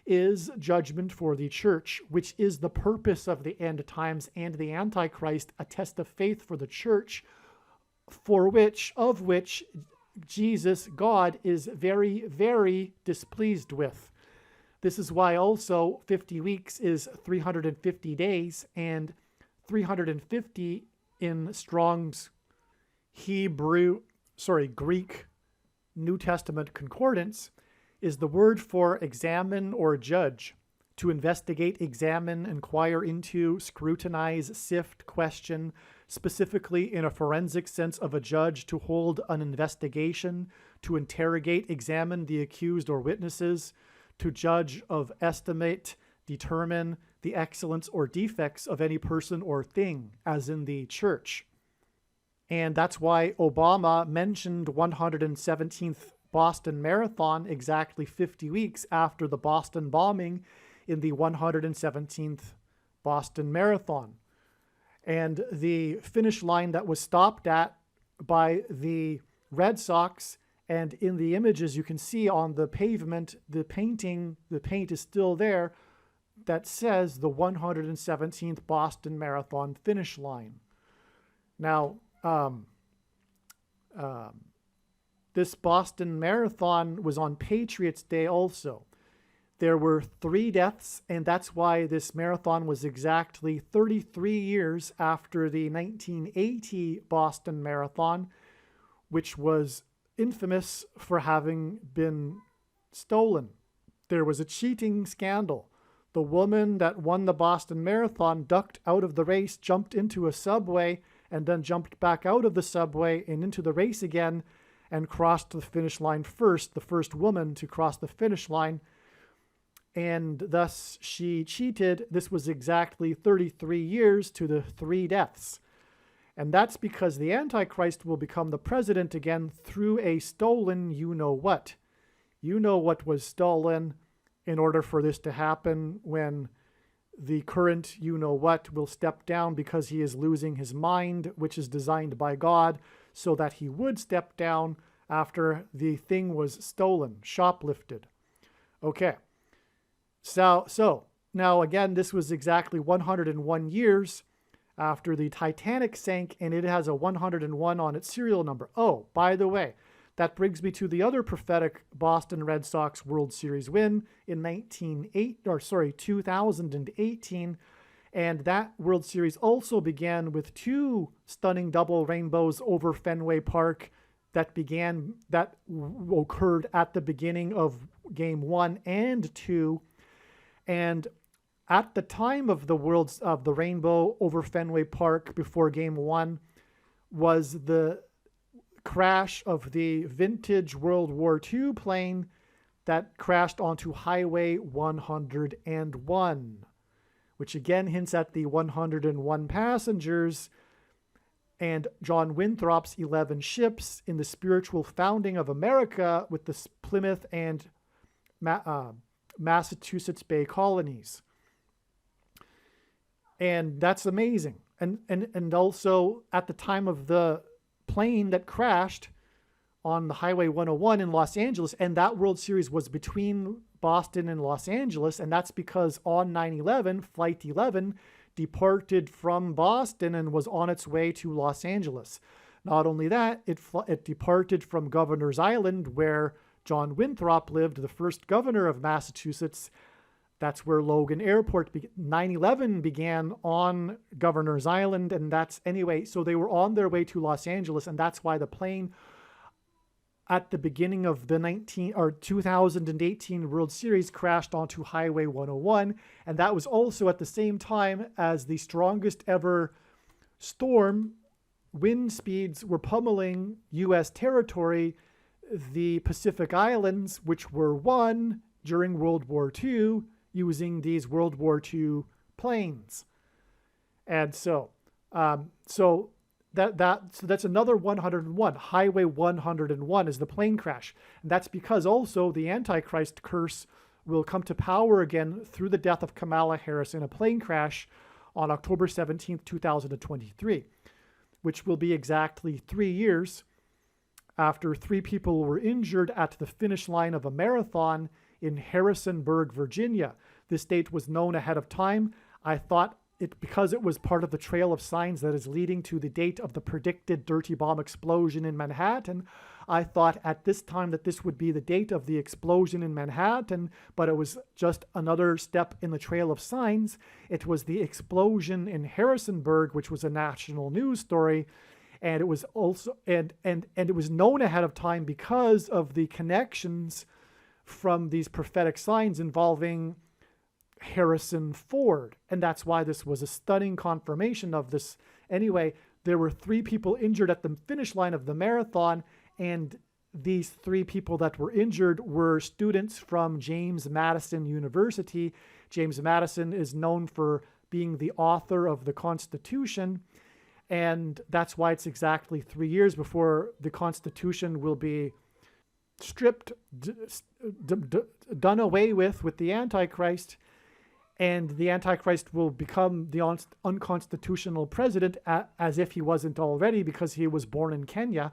is judgment for the church, which is the purpose of the end times and the Antichrist, a test of faith for the church, of which Jesus, God, is very, very displeased with. This is why also 50 weeks is 350 days, and 350 in Strong's Greek New Testament concordance is the word for examine or judge, to investigate, examine, inquire into, scrutinize, sift, question, specifically in a forensic sense of a judge, to hold an investigation, to interrogate, examine the accused or witnesses, to judge of, estimate, determine the excellence or defects of any person or thing, as in the church. And that's why Obama mentioned 117th Boston Marathon exactly 50 weeks after the Boston bombing in the 117th Boston Marathon. And the finish line that was stopped at by the Red Sox, and in the images you can see on the pavement, the paint is still there, that says the 117th Boston Marathon finish line. Now, this Boston Marathon was on Patriots Day also. There were 3 deaths, and that's why this marathon was exactly 33 years after the 1980 Boston Marathon, which was infamous for having been stolen. There was a cheating scandal. The woman that won the Boston Marathon ducked out of the race, jumped into a subway, and then jumped back out of the subway and into the race again, and crossed the finish line first, the first woman to cross the finish line, and thus she cheated. This was exactly 33 years to the 3 deaths. And that's because the Antichrist will become the president again through a stolen you-know-what. You know what was stolen in order for this to happen, when the current you-know-what will step down because he is losing his mind, which is designed by God, so that he would step down after the thing was stolen, shoplifted. Okay. So now again, this was exactly 101 years after the Titanic sank, and it has a 101 on its serial number. Oh, by the way, that brings me to the other prophetic Boston Red Sox World Series win in 2018, and that World Series also began with two stunning double rainbows over Fenway Park that occurred at the beginning of Game 1 and 2, and at the time of the rainbow over Fenway Park before Game 1 was the crash of the vintage World War II plane that crashed onto Highway 101, which again hints at the 101 passengers and John Winthrop's 11 ships in the spiritual founding of America with the Plymouth and Massachusetts Bay colonies. And that's amazing. And also at the time of the plane that crashed on the Highway 101 in Los Angeles, and that World Series was between Boston and Los Angeles, and that's because on 9/11, Flight 11 departed from Boston and was on its way to Los Angeles. Not only that, it departed from Governor's Island, where John Winthrop lived, the first governor of Massachusetts. That's where Logan Airport 9/11 began on Governor's Island, and so they were on their way to Los Angeles, and that's why the plane at the beginning of the 2018 World Series crashed onto Highway 101, and that was also at the same time as the strongest ever storm. Wind speeds were pummeling U.S. territory, the Pacific Islands, which were won during World War II, using these World War II planes. And so that's another 101. Highway 101 is the plane crash. And that's because also the Antichrist curse will come to power again through the death of Kamala Harris in a plane crash on October 17th, 2023, which will be exactly 3 years after 3 people were injured at the finish line of a marathon in Harrisonburg, Virginia. This date was known ahead of time. I thought because it was part of the trail of signs that is leading to the date of the predicted dirty bomb explosion in Manhattan, I thought at this time that this would be the date of the explosion in Manhattan, but it was just another step in the trail of signs. It was the explosion in Harrisonburg, which was a national news story, and it was also and it was known ahead of time because of the connections from these prophetic signs involving Harrison Ford. And that's why this was a stunning confirmation of this. Anyway, there were 3 people injured at the finish line of the marathon, and these 3 people that were injured were students from James Madison University. James Madison is known for being the author of the Constitution, and that's why it's exactly 3 years before the Constitution will be stripped, done away with the Antichrist, and the Antichrist will become the unconstitutional president, as if he wasn't already, because he was born in Kenya.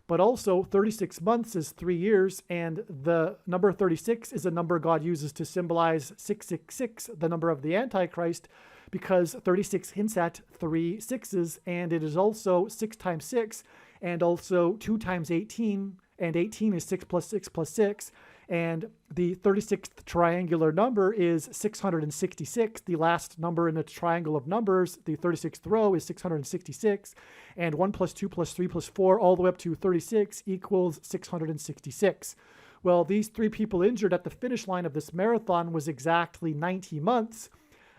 But also 36 months is 3 years, and the number 36 is a number God uses to symbolize 666, the number of the Antichrist, because 36 hints at 3 sixes, and it is also 6 times 6, and also 2 times 18, and 18 is 6 plus 6 plus 6, and the 36th triangular number is 666. The last number in the triangle of numbers, the 36th row, is 666, and 1 plus 2 plus 3 plus 4 all the way up to 36 equals 666. Well, these 3 people injured at the finish line of this marathon was exactly 90 months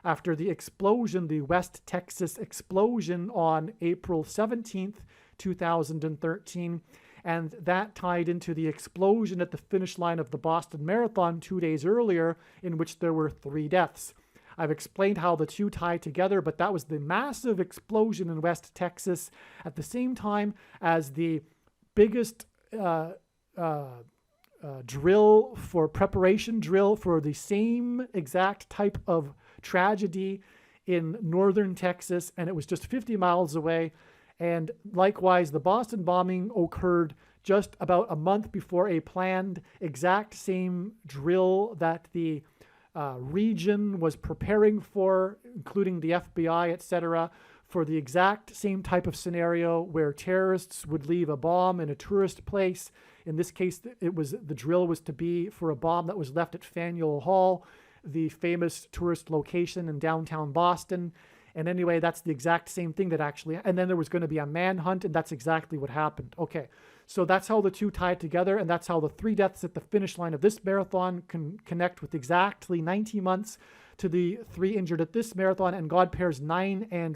after the explosion, the West Texas explosion on April 17th, 2013. And that tied into the explosion at the finish line of the Boston Marathon 2 days earlier, in which there were 3 deaths. I've explained how the two tie together, but that was the massive explosion in West Texas at the same time as the biggest preparation drill for the same exact type of tragedy in northern Texas, and it was just 50 miles away. And likewise, the Boston bombing occurred just about a month before a planned exact same drill that the region was preparing for, including the FBI, etc., for the exact same type of scenario where terrorists would leave a bomb in a tourist place. In this case, the drill was to be for a bomb that was left at Faneuil Hall, the famous tourist location in downtown Boston. And anyway, that's the exact same thing that actually, and then there was going to be a manhunt, and that's exactly what happened. Okay, so that's how the two tie together, and that's how the 3 deaths at the finish line of this marathon can connect with exactly 90 months to the 3 injured at this marathon, and God pairs 9 and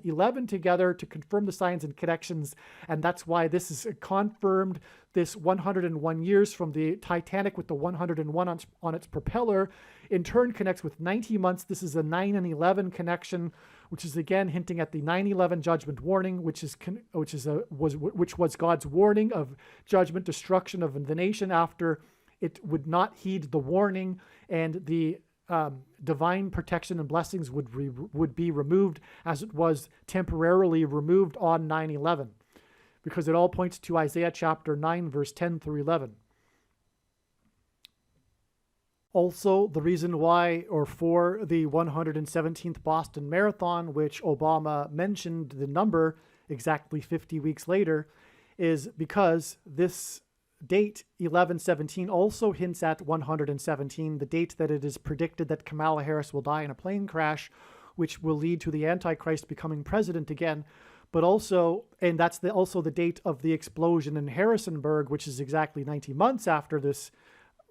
11 together to confirm the signs and connections, and that's why this is confirmed. This 101 years from the Titanic with the 101 on its propeller, in turn connects with 90 months. This is a 9 and 11 connection, which is again hinting at the 9/11 judgment warning, which was God's warning of judgment, destruction of the nation after it would not heed the warning, and the divine protection and blessings would be removed as it was temporarily removed on 9/11, because it all points to Isaiah chapter 9, verse 10 through 11. Also, the reason why, or for the 117th Boston Marathon, which Obama mentioned the number exactly 50 weeks later, is because this date 11/17 also hints at 117, the date that it is predicted that Kamala Harris will die in a plane crash, which will lead to the Antichrist becoming president again. But also, and that's also the date of the explosion in Harrisonburg, which is exactly 90 months after this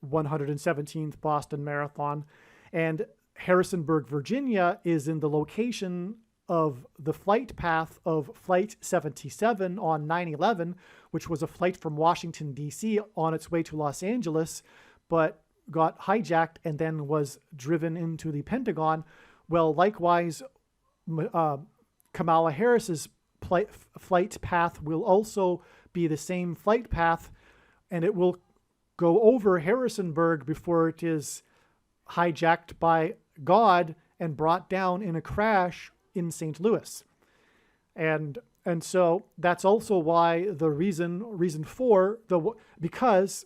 117th Boston Marathon. And Harrisonburg, Virginia is in the location of the flight path of Flight 77 on 9/11, which was a flight from Washington, D.C. on its way to Los Angeles, but got hijacked and then was driven into the Pentagon. Well, likewise, Kamala Harris's flight path will also be the same flight path, and it will go over Harrisonburg before it is hijacked by God and brought down in a crash in St. Louis. And so that's also why the reason for because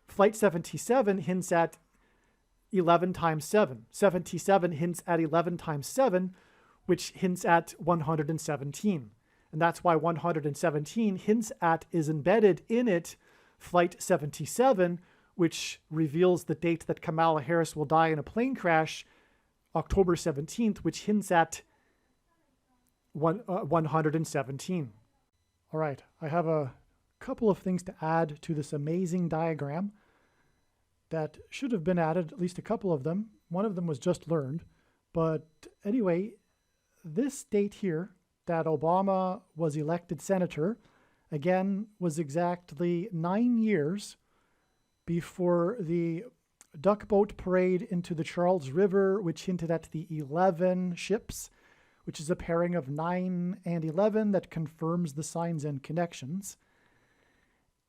Flight 77 hints at 11 times 7. 77 hints at 11 times 7, which hints at 117. And that's why 117 hints at, is embedded in it, Flight 77, which reveals the date that Kamala Harris will die in a plane crash, October 17th, which hints at 117. All right, I have a couple of things to add to this amazing diagram that should have been added, at least a couple of them. One of them was just learned. But anyway, this date here, that Obama was elected senator, again, was exactly 9 years before the duck boat parade into the Charles River, which hinted at the 11 ships, which is a pairing of 9 and 11 that confirms the signs and connections.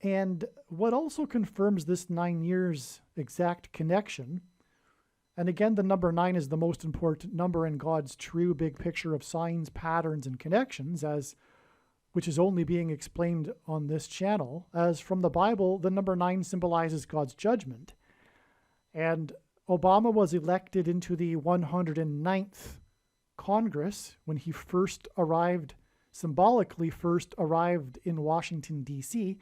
And what also confirms this 9 years exact connection, and again, the number 9 is the most important number in God's true big picture of signs, patterns, and connections, which is only being explained on this channel. As from the Bible, the number 9 symbolizes God's judgment. And Obama was elected into the 109th Congress when he symbolically first arrived in Washington, D.C.,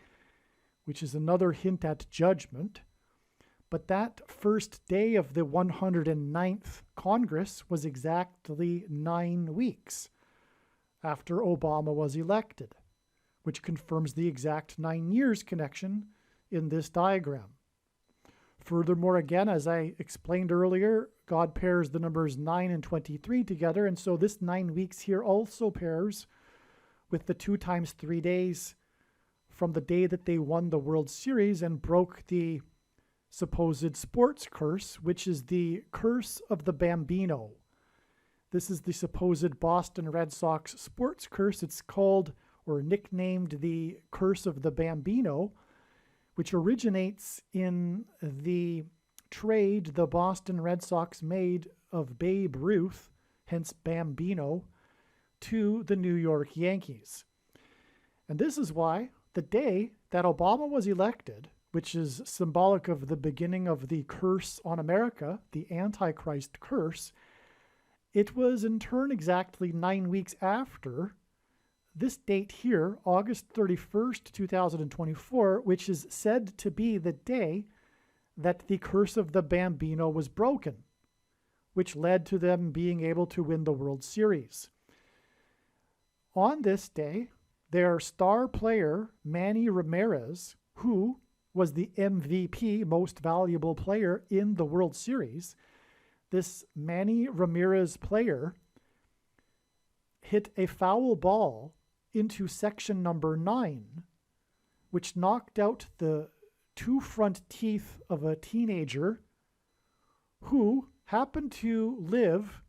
which is another hint at judgment. But that first day of the 109th Congress was exactly 9 weeks after Obama was elected, which confirms the exact 9 years connection in this diagram. Furthermore, again, as I explained earlier, God pairs the numbers 9 and 23 together, and so this 9 weeks here also pairs with the 2 times 3 days from the day that they won the World Series and broke the supposed sports curse, which is the curse of the Bambino. This is the supposed Boston Red Sox sports curse. It's called, or nicknamed, the curse of the Bambino, which originates in the trade the Boston Red Sox made of Babe Ruth, hence Bambino, to the New York Yankees. And this is why the day that Obama was elected, which is symbolic of the beginning of the curse on America, the Antichrist curse, It was in turn exactly 9 weeks after this date here, August 31st, 2024, which is said to be the day that the curse of the Bambino was broken, which led to them being able to win the World Series. On this day, their star player, Manny Ramirez, who was the MVP, most valuable player in the World Series, this Manny Ramirez player hit a foul ball into section number 9, which knocked out the 2 front teeth of a teenager who happened to live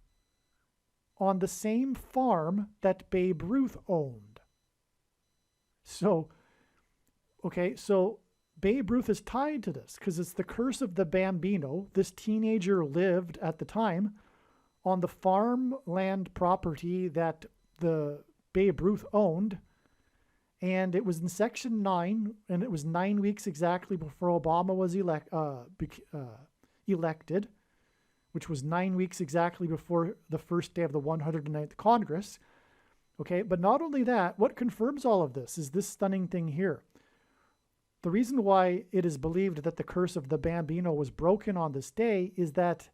on the same farm that Babe Ruth owned. So Babe Ruth is tied to this because it's the curse of the Bambino. This teenager lived at the time on the farmland property that the Babe Ruth owned, and it was in Section 9, and it was 9 weeks exactly before Obama was elected, which was 9 weeks exactly before the first day of the 109th Congress. Okay, but not only that, what confirms all of this is this stunning thing here. The reason why it is believed that the curse of the Bambino was broken on this day is that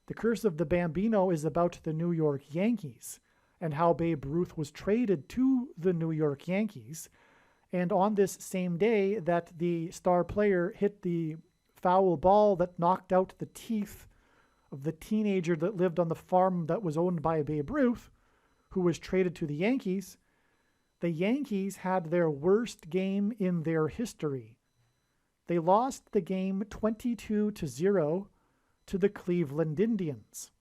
the curse of the Bambino is about the New York Yankees and how Babe Ruth was traded to the New York Yankees. And on this same day that the star player hit the foul ball that knocked out the teeth of the teenager that lived on the farm that was owned by Babe Ruth, who was traded to the Yankees had their worst game in their history. They lost the game 22-0 to the Cleveland Indians.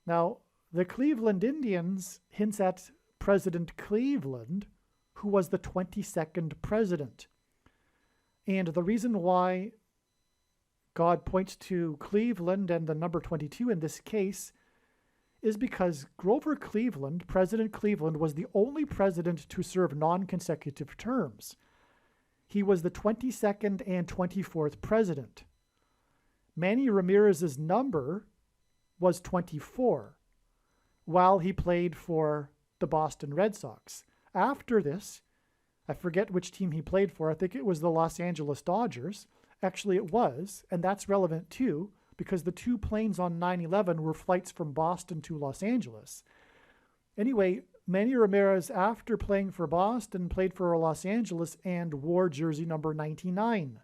Now, the Cleveland Indians hints at President Cleveland, who was the 22nd president. And the reason why God points to Cleveland and the number 22 in this case is because Grover Cleveland, President Cleveland, was the only president to serve non-consecutive terms. He was the 22nd and 24th president. Manny Ramirez's number was 24, while he played for the Boston Red Sox. After this, I forget which team he played for. I think it was the Los Angeles Dodgers. Actually, it was, and that's relevant too, because the 2 planes on 9/11 were flights from Boston to Los Angeles. Anyway, Manny Ramirez, after playing for Boston, played for Los Angeles and wore jersey number 99,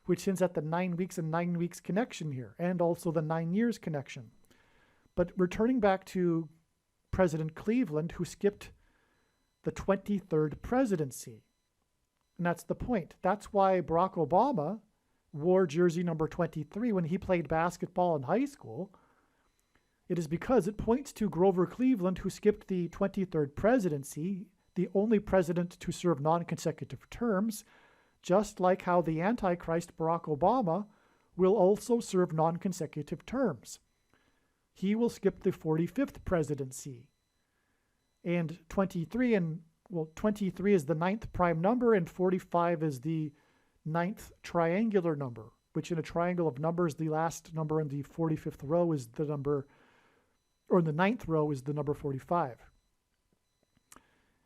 which hints at the 9 weeks and 9 weeks connection here, and also the 9 years connection. But returning back to President Cleveland, who skipped the 23rd presidency. And that's the point. That's why Barack Obama wore jersey number 23 when he played basketball in high school. It is because it points to Grover Cleveland, who skipped the 23rd presidency, the only president to serve non-consecutive terms, just like how the Antichrist, Barack Obama, will also serve non-consecutive terms. He will skip the 45th presidency. And 23 is the 9th prime number, and 45 is the 9th triangular number, which in a triangle of numbers, the last number in the 45th row is the number, or in the 9th row is the number 45.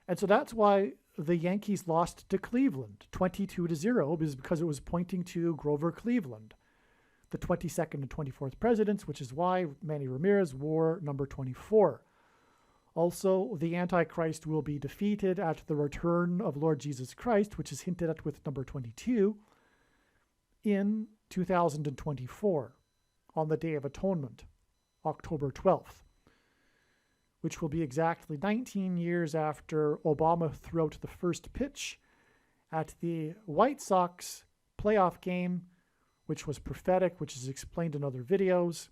And so that's why the Yankees lost to Cleveland 22-0, is because it was pointing to Grover Cleveland, the 22nd and 24th presidents, which is why Manny Ramirez wore number 24. Also, the Antichrist will be defeated at the return of Lord Jesus Christ, which is hinted at with number 22, in 2024, on the Day of Atonement, October 12th, which will be exactly 19 years after Obama threw out the first pitch at the White Sox playoff game, which was prophetic, which is explained in other videos.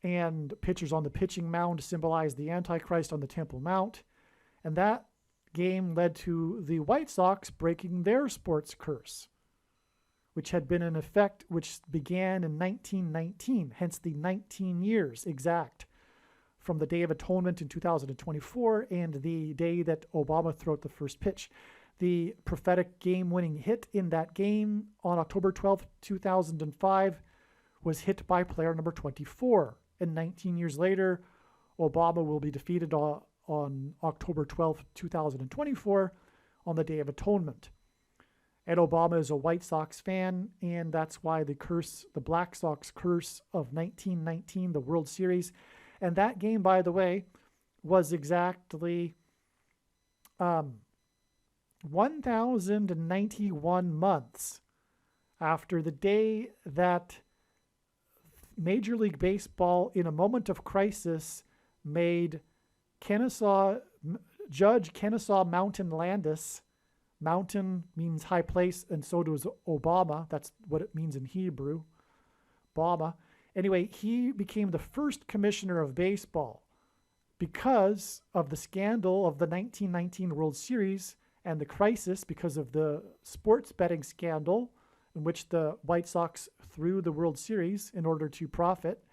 And pitchers on the pitching mound symbolized the Antichrist on the Temple Mount. And that game led to the White Sox breaking their sports curse, which had been in effect, which began in 1919, hence the 19 years exact from the Day of Atonement in 2024 and the day that Obama threw out the first pitch. The prophetic game-winning hit in that game on October 12th, 2005 was hit by player number 24, and 19 years later, Obama will be defeated on October 12th, 2024, on the Day of Atonement. And Obama is a White Sox fan, and that's why the Black Sox curse of 1919, the World Series. And that game, by the way, was exactly 1,091 months after the day that Major League Baseball, in a moment of crisis, made Judge Kennesaw Mountain Landis. Mountain means high place, and so does Obama. That's what it means in Hebrew. Obama. Anyway, he became the first commissioner of baseball because of the scandal of the 1919 World Series and the crisis because of the sports betting scandal in which the White Sox threw the World Series in order to profit.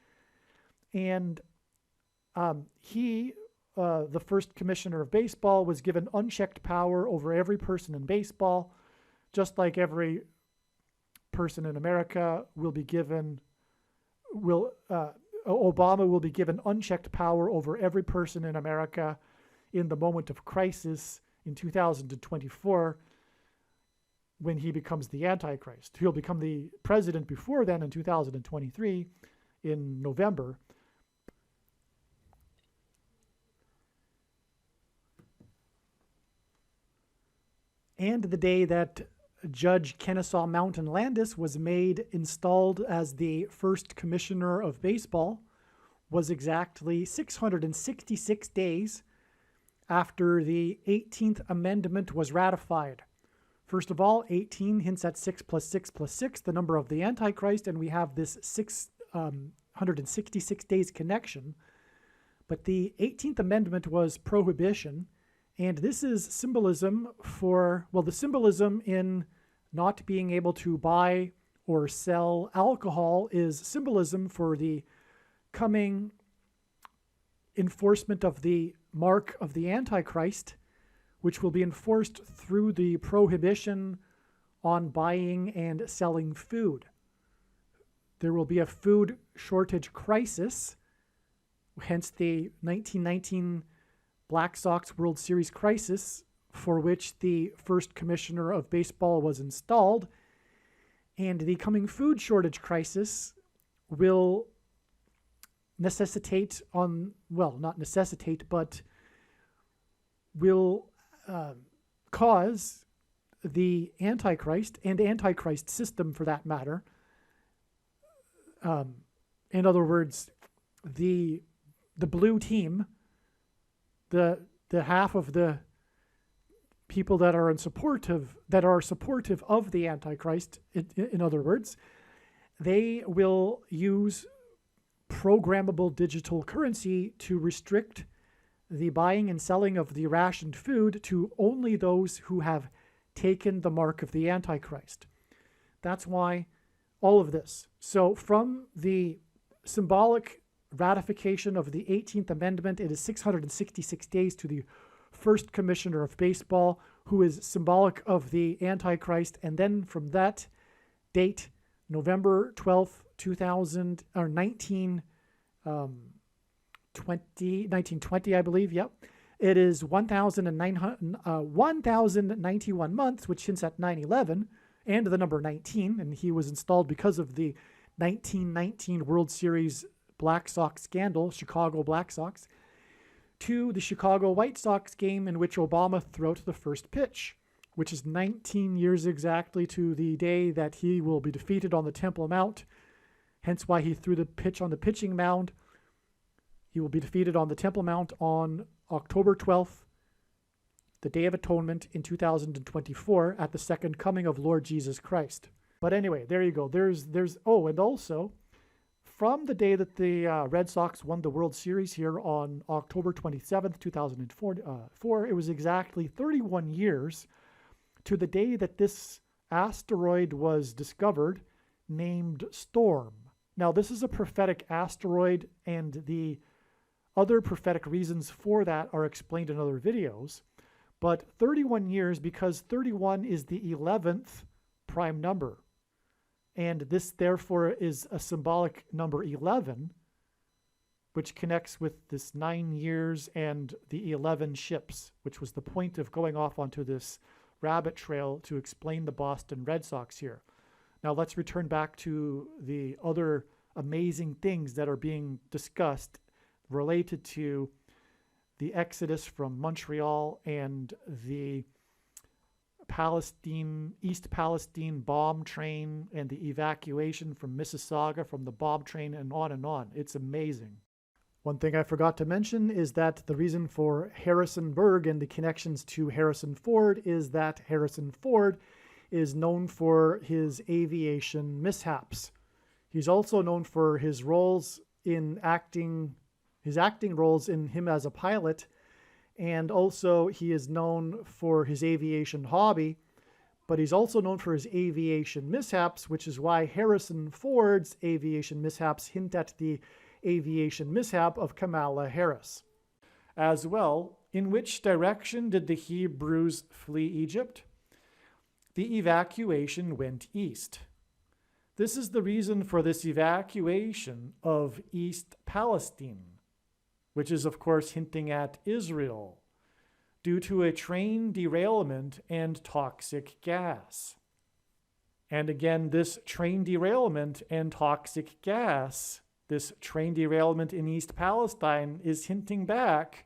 And he, the first commissioner of baseball, was given unchecked power over every person in baseball, just like every person in America will be given, Obama will be given unchecked power over every person in America in the moment of crisis in 2024 when he becomes the Antichrist. He'll become the president before then in 2023 in November. And the day that Judge Kennesaw Mountain Landis was installed as the first commissioner of baseball was exactly 666 days after the 18th Amendment was ratified. First of all, 18 hints at 6 plus 6 plus 6, the number of the Antichrist, and we have this 666 days connection. But the 18th Amendment was prohibition. And this is symbolism the symbolism in not being able to buy or sell alcohol is symbolism for the coming enforcement of the mark of the Antichrist, which will be enforced through the prohibition on buying and selling food. There will be a food shortage crisis, hence the 1919 Black Sox World Series crisis, for which the first commissioner of baseball was installed. And the coming food shortage crisis will will cause the Antichrist and Antichrist system, for that matter. In other words, the blue team, the half of the people that are supportive of the Antichrist, in other words, they will use programmable digital currency to restrict the buying and selling of the rationed food to only those who have taken the mark of the Antichrist. That's why all of this. So from the symbolic ratification of the 18th Amendment, it is 666 days to the first commissioner of baseball, who is symbolic of the Antichrist. And then from that date, November 12th, 1920, I believe. Yep. It is 1,091 months, which hints at 9/11 and the number 19. And he was installed because of the 1919 World Series Black Sox scandal, Chicago Black Sox, to the Chicago White Sox game in which Obama threw out the first pitch, which is 19 years exactly to the day that he will be defeated on the Temple Mount, hence why he threw the pitch on the pitching mound. He will be defeated on the Temple Mount on October 12th, the Day of Atonement in 2024, at the second coming of Lord Jesus Christ. But anyway, there you go. And also, from the day that the Red Sox won the World Series here on October 27th, 2004, it was exactly 31 years to the day that this asteroid was discovered, named Storm. Now, this is a prophetic asteroid, and the other prophetic reasons for that are explained in other videos. But 31 years, because 31 is the 11th prime number. And this, therefore, is a symbolic number 11. which connects with this 9 years and the 11 ships, which was the point of going off onto this rabbit trail to explain the Boston Red Sox here. Now let's return back to the other amazing things that are being discussed related to the exodus from Montreal and the East Palestine bomb train and the evacuation from Mississauga from the bomb train and on and on. It's amazing. One thing I forgot to mention is that the reason for Harrisonburg and the connections to Harrison Ford is that Harrison Ford is known for his aviation mishaps. He's also known for his roles in acting roles in him as a pilot, and also he is known for his aviation hobby, but he's also known for his aviation mishaps, which is why Harrison Ford's aviation mishaps hint at the aviation mishap of Kamala Harris. As well, in which direction did the Hebrews flee Egypt? The evacuation went east. This is the reason for this evacuation of East Palestine, which is of course hinting at Israel, due to a train derailment and toxic gas. And again, this train derailment and toxic gas, this train derailment in East Palestine is hinting back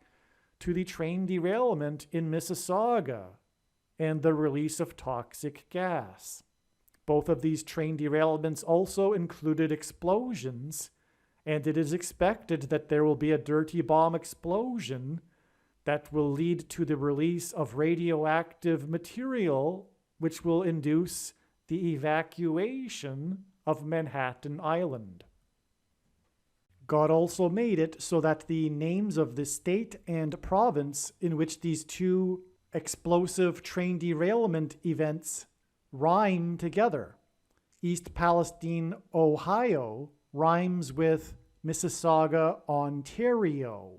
to the train derailment in Mississauga and the release of toxic gas. Both of these train derailments also included explosions, and it is expected that there will be a dirty bomb explosion that will lead to the release of radioactive material, which will induce the evacuation of Manhattan Island. God also made it so that the names of the state and province in which these two explosive train derailment events rhyme together. East Palestine, Ohio rhymes with Mississauga, Ontario.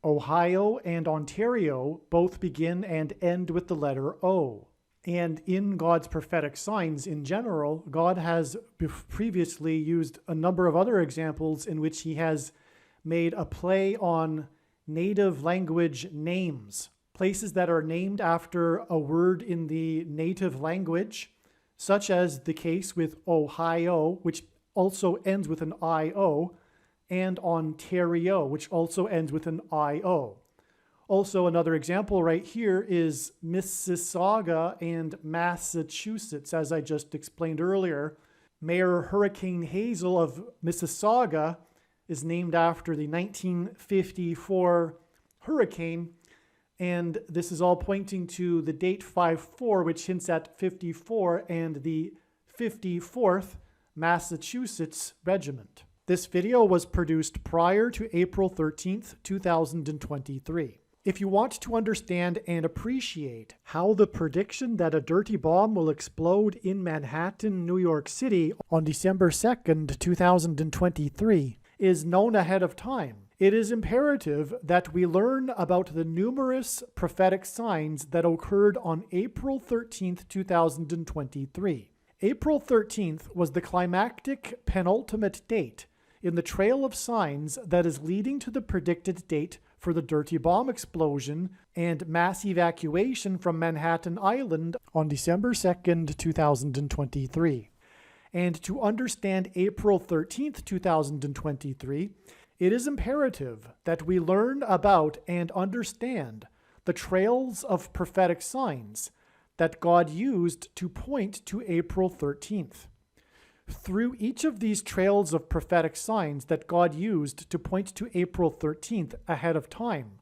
Ohio and Ontario both begin and end with the letter O. And in God's prophetic signs in general, God has previously used a number of other examples in which he has made a play on native language names, places that are named after a word in the native language, such as the case with Ohio, which also ends with an I-O, and Ontario, which also ends with an I-O. Also, another example right here is Mississauga and Massachusetts, as I just explained earlier. Mayor Hurricane Hazel of Mississauga is named after the 1954 hurricane, and this is all pointing to the date 5-4, which hints at 54 and the 54th Massachusetts Regiment. This video was produced prior to April 13th, 2023. If you want to understand and appreciate how the prediction that a dirty bomb will explode in Manhattan, New York City on December 2nd, 2023 is known ahead of time, it is imperative that we learn about the numerous prophetic signs that occurred on April 13th, 2023. April 13th was the climactic penultimate date in the trail of signs that is leading to the predicted date for the dirty bomb explosion and mass evacuation from Manhattan Island on December 2nd, 2023. And to understand April 13th, 2023, it is imperative that we learn about and understand the trails of prophetic signs that God used to point to April 13th. Through each of these trails of prophetic signs that God used to point to April 13th ahead of time,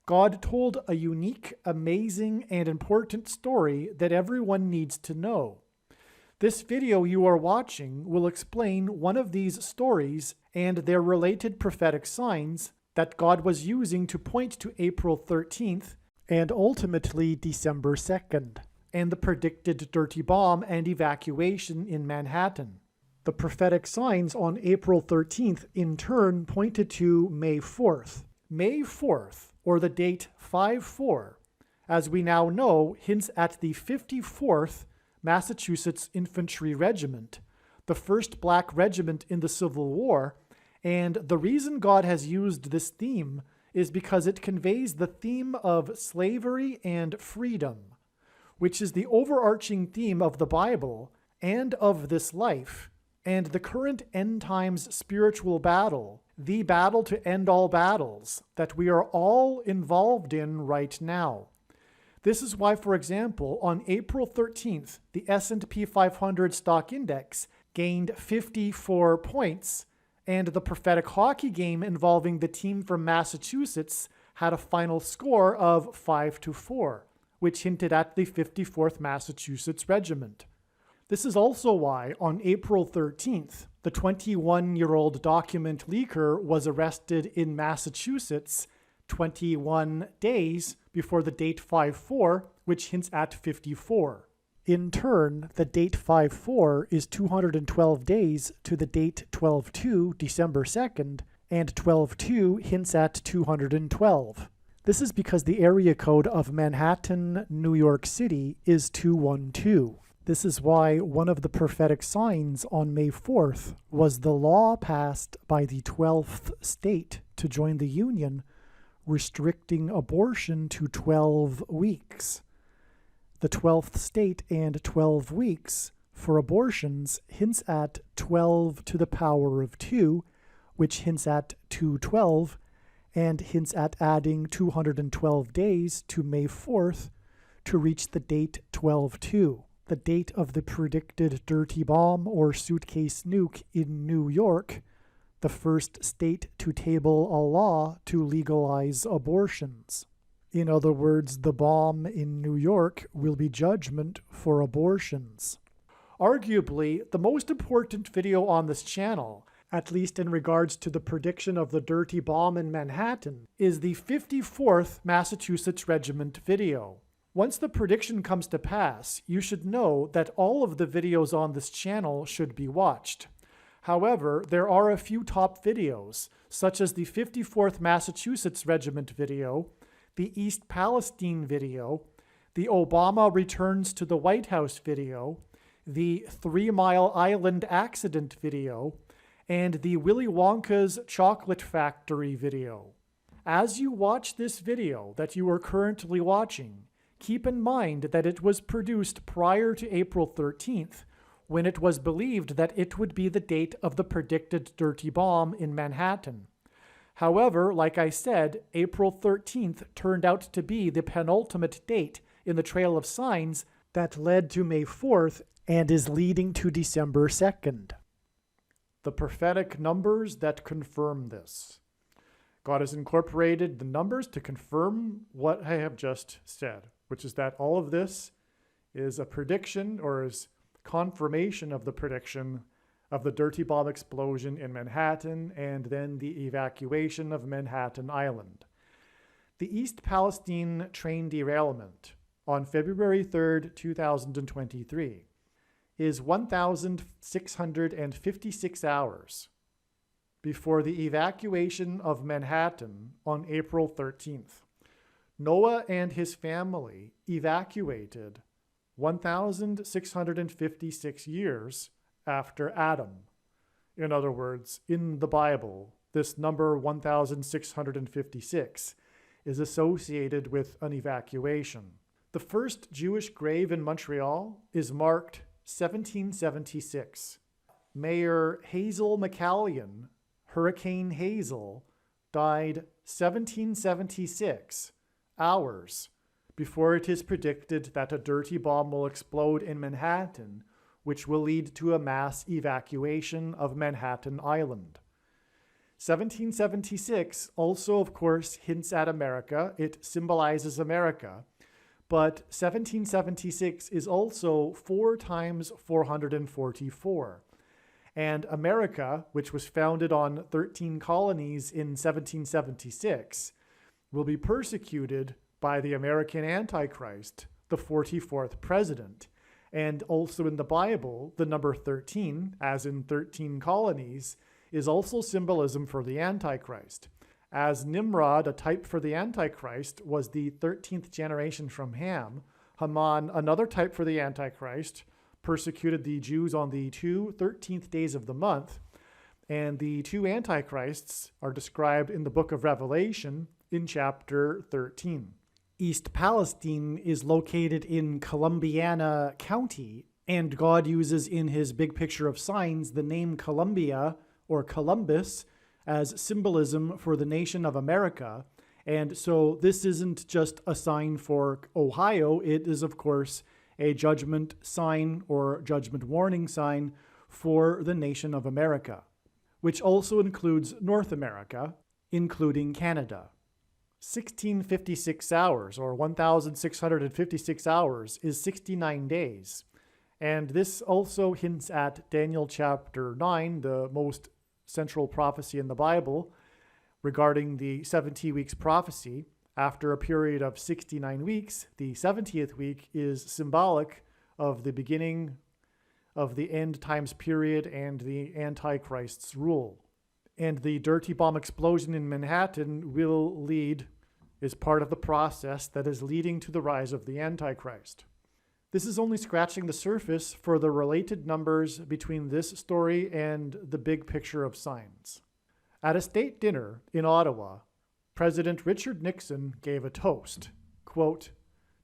God told a unique, amazing, and important story that everyone needs to know. This video you are watching will explain one of these stories and their related prophetic signs that God was using to point to April 13th and ultimately December 2nd, and the predicted dirty bomb and evacuation in Manhattan. The prophetic signs on April 13th in turn pointed to May 4th. May 4th, or the date 5-4, as we now know, hints at the 54th Massachusetts Infantry Regiment, the first black regiment in the Civil War, And the reason God has used this theme is because it conveys the theme of slavery and freedom, which is the overarching theme of the Bible and of this life, and the current end times spiritual battle, the battle to end all battles that we are all involved in right now. This is why, for example, on April 13th, the S&P 500 stock index gained 54 points, and the prophetic hockey game involving the team from Massachusetts had a final score of 5-4, which hinted at the 54th Massachusetts Regiment. This is also why, on April 13th, the 21-year-old document leaker was arrested in Massachusetts 21 days before the date 5-4, which hints at 54. In turn, the date 5-4 is 212 days to the date 12-2, December 2nd, and 12-2 hints at 212. This is because the area code of Manhattan, New York City is 212. This is why one of the prophetic signs on May 4th was the law passed by the 12th state to join the Union, restricting abortion to 12 weeks. The 12th state and 12 weeks for abortions hints at 12 to the power of 2, which hints at 212, and hints at adding 212 days to May 4th to reach the date 12-2, the date of the predicted dirty bomb or suitcase nuke in New York, the first state to table a law to legalize abortions. In other words, the bomb in New York will be judgment for abortions. Arguably, the most important video on this channel, at least in regards to the prediction of the dirty bomb in Manhattan, is the 54th Massachusetts Regiment video. Once the prediction comes to pass, you should know that all of the videos on this channel should be watched. However, there are a few top videos, such as the 54th Massachusetts Regiment video, the East Palestine video, the Obama Returns to the White House video, the 3 Mile Island accident video, and the Willy Wonka's Chocolate Factory video. As you watch this video that you are currently watching, keep in mind that it was produced prior to April 13th, when it was believed that it would be the date of the predicted dirty bomb in Manhattan. However, like I said, April 13th turned out to be the penultimate date in the trail of signs that led to May 4th and is leading to December 2nd. The prophetic numbers that confirm this. God has incorporated the numbers to confirm what I have just said, which is that all of this is a prediction or is confirmation of the prediction of the dirty bomb explosion in Manhattan and then the evacuation of Manhattan Island. The East Palestine train derailment on February 3rd, 2023 is 1,656 hours before the evacuation of Manhattan on April 13th. Noah and his family evacuated 1,656 years after Adam. In other words, in the Bible, this number 1,656 is associated with an evacuation. The first Jewish grave in Montreal is marked 1776. Mayor Hazel McCallion, Hurricane Hazel, died 1776 hours before it is predicted that a dirty bomb will explode in Manhattan, which will lead to a mass evacuation of Manhattan Island. 1776 also, of course, hints at America. It symbolizes America. But 1776 is also 4 times 444. And America, which was founded on 13 colonies in 1776, will be persecuted by the American Antichrist, the 44th president. And also in the Bible, the number 13, as in 13 colonies, is also symbolism for the Antichrist. As Nimrod, a type for the Antichrist, was the 13th generation from Ham, Haman, another type for the Antichrist, persecuted the Jews on the 2 13th days of the month. and the two antichrists are described in the book of Revelation in chapter 13. East Palestine is located in Columbiana County, and God uses in his big picture of signs the name Columbia or Columbus as symbolism for the nation of America. And so this isn't just a sign for Ohio, it is of course a judgment sign or judgment warning sign for the nation of America, which also includes North America, including Canada. 1656 hours, or 1,656 hours, is 69 days. And this also hints at Daniel chapter 9, the most central prophecy in the Bible, regarding the 70 weeks prophecy. After a period of 69 weeks, the 70th week is symbolic of the beginning of the end times period and the Antichrist's rule. And the dirty bomb explosion in Manhattan is part of the process that is leading to the rise of the Antichrist. This is only scratching the surface for the related numbers between this story and the big picture of signs. At a state dinner in Ottawa, President Richard Nixon gave a toast, quote,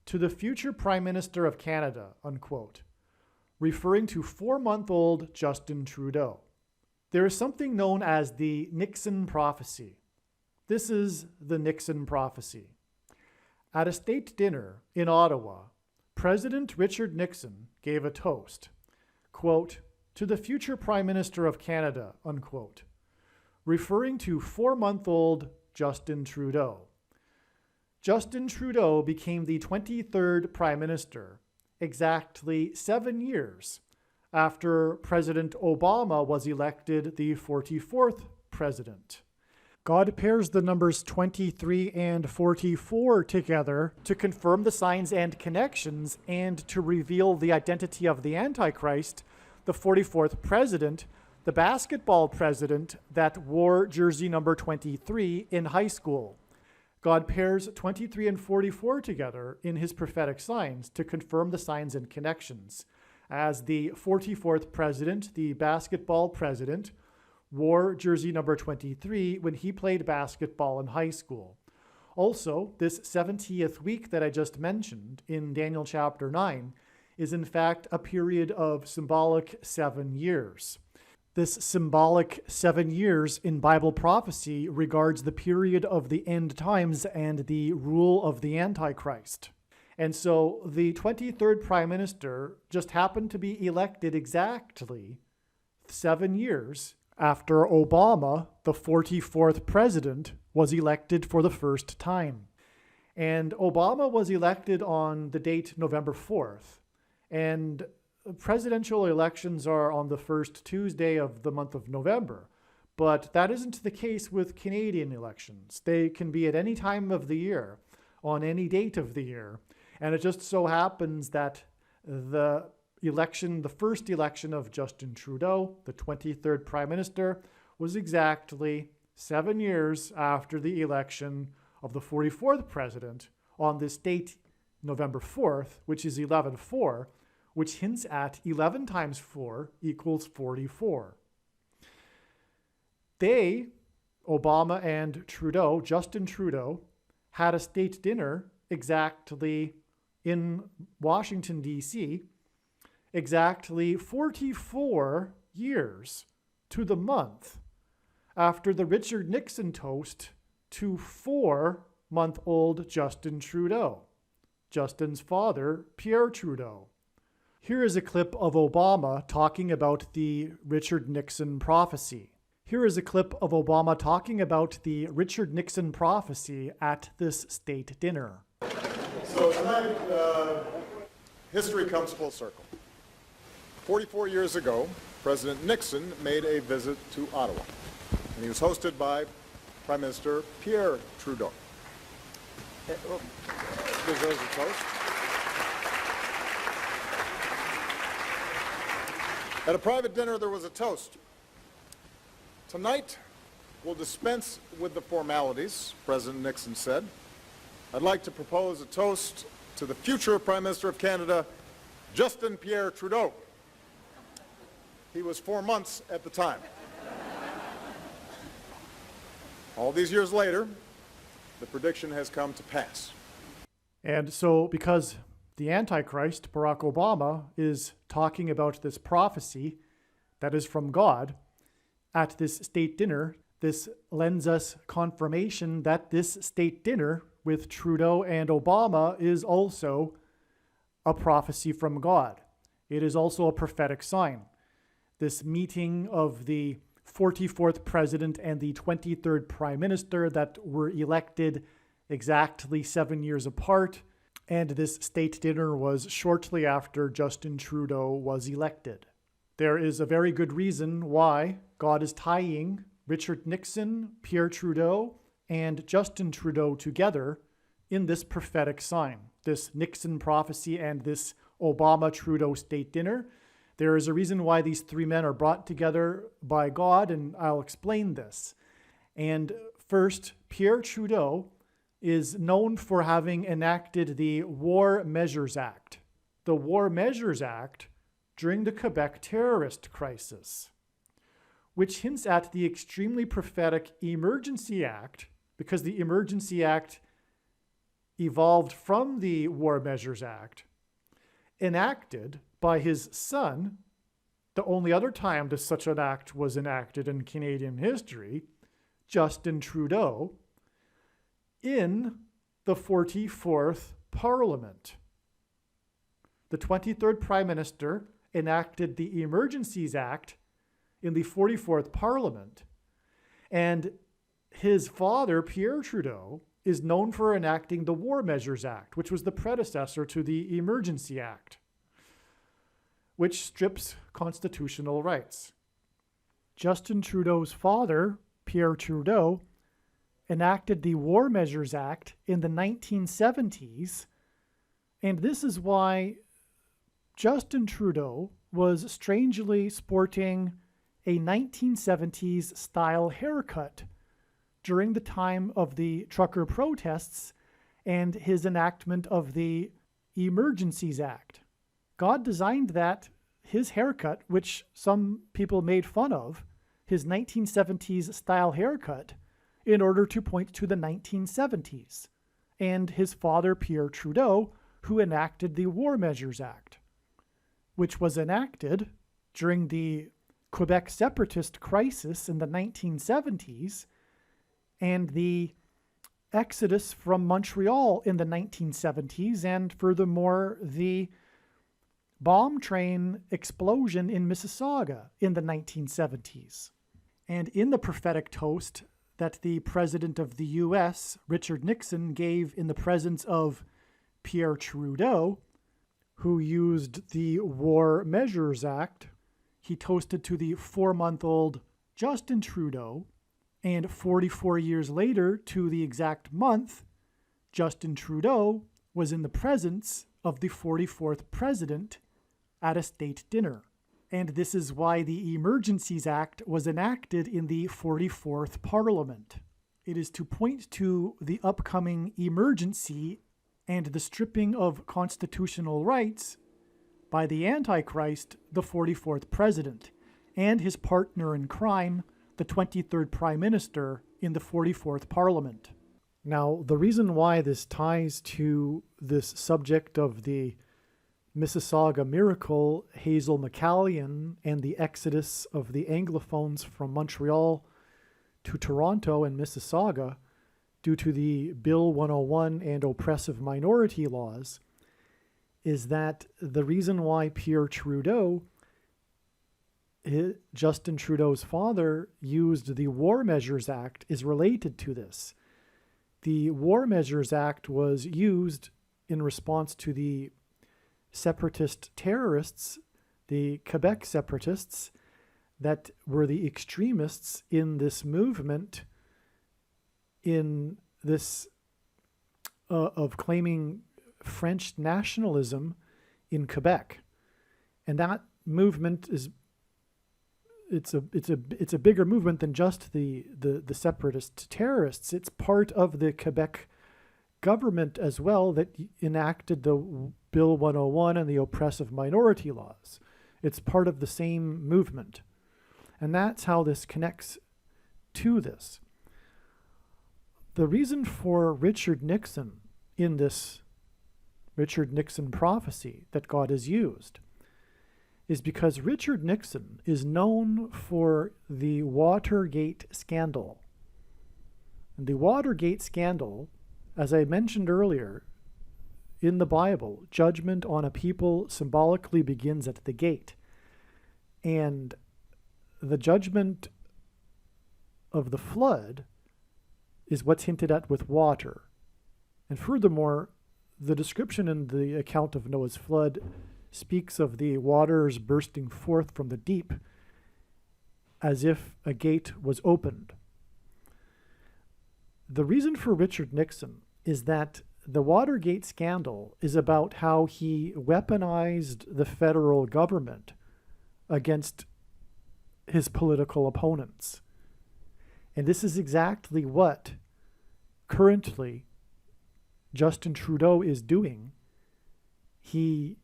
"To the future Prime Minister of Canada," unquote, referring to 4-month-old Justin Trudeau. There is something known as the Nixon prophecy. This is the Nixon prophecy. At a state dinner in Ottawa, President Richard Nixon gave a toast, quote, "To the future Prime Minister of Canada," unquote, referring to 4-month-old Justin Trudeau. Justin Trudeau became the 23rd Prime Minister exactly 7 years after President Obama was elected the 44th president. God pairs the numbers 23 and 44 together to confirm the signs and connections and to reveal the identity of the Antichrist, the 44th president, the basketball president that wore jersey number 23 in high school. God pairs 23 and 44 together in his prophetic signs to confirm the signs and connections, as the 44th president, the basketball president, wore jersey number 23 when he played basketball in high school. Also, this 70th week that I just mentioned in Daniel chapter 9 is in fact a period of symbolic 7 years. This symbolic 7 years in Bible prophecy regards the period of the end times and the rule of the Antichrist. And so the 23rd Prime Minister just happened to be elected exactly 7 years after Obama, the 44th president, was elected for the first time. And Obama was elected on the date November 4th. And presidential elections are on the first Tuesday of the month of November. But that isn't the case with Canadian elections. They can be at any time of the year, on any date of the year. And it just so happens that the first election of Justin Trudeau, the 23rd Prime Minister, was exactly 7 years after the election of the 44th president on this date, November 4th, which is 11-4, which hints at 11 times 4 equals 44. They, Obama and Trudeau, Justin Trudeau, had a state dinner exactly in Washington, D.C., exactly 44 years to the month after the Richard Nixon toast to 4-month-old Justin Trudeau, Justin's father, Pierre Trudeau. Here is a clip of Obama talking about the Richard Nixon prophecy. Here is a clip of Obama talking about the Richard Nixon prophecy at this state dinner. So tonight, history comes full circle. 44 years ago, President Nixon made a visit to Ottawa, and he was hosted by Prime Minister Pierre Trudeau. There's a toast. At a private dinner, there was a toast. Tonight, we'll dispense with the formalities, President Nixon said. I'd like to propose a toast to the future Prime Minister of Canada, Justin Pierre Trudeau. He was 4 months at the time. All these years later, the prediction has come to pass. And so, because the Antichrist, Barack Obama, is talking about this prophecy that is from God at this state dinner, this lends us confirmation that this state dinner with Trudeau and Obama is also a prophecy from God. It is also a prophetic sign. This meeting of the 44th president and the 23rd prime minister that were elected exactly 7 years apart, and this state dinner was shortly after Justin Trudeau was elected. There is a very good reason why God is tying Richard Nixon, Pierre Trudeau, and Justin Trudeau together in this prophetic sign, this Nixon prophecy and this Obama-Trudeau state dinner. There is a reason why these three men are brought together by God, and I'll explain this. And first, Pierre Trudeau is known for having enacted the War Measures Act. The War Measures Act during the Quebec terrorist crisis, which hints at the extremely prophetic Emergency Act, because the Emergency Act evolved from the War Measures Act, enacted by his son, the only other time that such an act was enacted in Canadian history, Justin Trudeau, in the 44th Parliament. The 23rd Prime Minister enacted the Emergencies Act in the 44th Parliament, and his father, Pierre Trudeau, is known for enacting the War Measures Act, which was the predecessor to the Emergency Act, which strips constitutional rights. Justin Trudeau's father, Pierre Trudeau, enacted the War Measures Act in the 1970s, and this is why Justin Trudeau was strangely sporting a 1970s style haircut during the time of the trucker protests and his enactment of the Emergencies Act. God designed that, his haircut, which some people made fun of, his 1970s style haircut, in order to point to the 1970s, and his father, Pierre Trudeau, who enacted the War Measures Act, which was enacted during the Quebec separatist crisis in the 1970s and the exodus from Montreal in the 1970s, and furthermore, the bomb train explosion in Mississauga in the 1970s. And in the prophetic toast that the President of the U.S., Richard Nixon, gave in the presence of Pierre Trudeau, who used the War Measures Act, he toasted to the 4-month-old Justin Trudeau, and 44 years later, to the exact month, Justin Trudeau was in the presence of the 44th president at a state dinner. And this is why the Emergencies Act was enacted in the 44th Parliament. It is to point to the upcoming emergency and the stripping of constitutional rights by the Antichrist, the 44th president, and his partner in crime, the 23rd Prime Minister in the 44th Parliament. Now, the reason why this ties to this subject of the Mississauga Miracle, Hazel McCallion, and the exodus of the Anglophones from Montreal to Toronto and Mississauga due to the Bill 101 and oppressive minority laws is that the reason why Pierre Trudeau, Justin Trudeau's father, used the War Measures Act is related to this. The War Measures Act was used in response to the separatist terrorists, the Quebec separatists, that were the extremists in this movement, in this of claiming French nationalism in Quebec. And that movement is it's a bigger movement than just the separatist terrorists. It's part of the Quebec government as well that enacted the Bill 101 and the oppressive minority laws. It's part of the same movement. And that's how this connects to this. the reason for Richard Nixon in this Richard Nixon prophecy that God has used is because Richard Nixon is known for the Watergate scandal. And the Watergate scandal, as I mentioned earlier, in the Bible, judgment on a people symbolically begins at the gate. And the judgment of the flood is what's hinted at with water. And furthermore, the description in the account of Noah's flood speaks of the waters bursting forth from the deep as if a gate was opened. The reason for Richard Nixon is that the Watergate scandal is about how he weaponized the federal government against his political opponents. And this is exactly what currently Justin Trudeau is doing. He,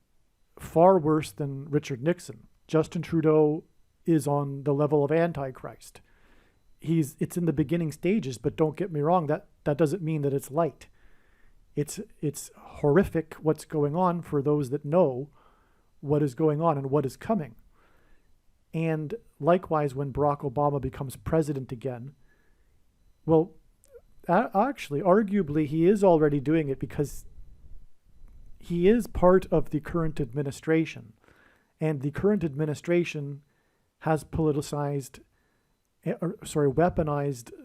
far worse than Richard Nixon. Justin Trudeau is on the level of Antichrist. It's in the beginning stages, but don't get me wrong, that doesn't mean that it's light. It's horrific what's going on for those that know what is going on and what is coming. And likewise, when Barack Obama becomes president again, well, actually, arguably, he is already doing it because he is part of the current administration. And the current administration has weaponized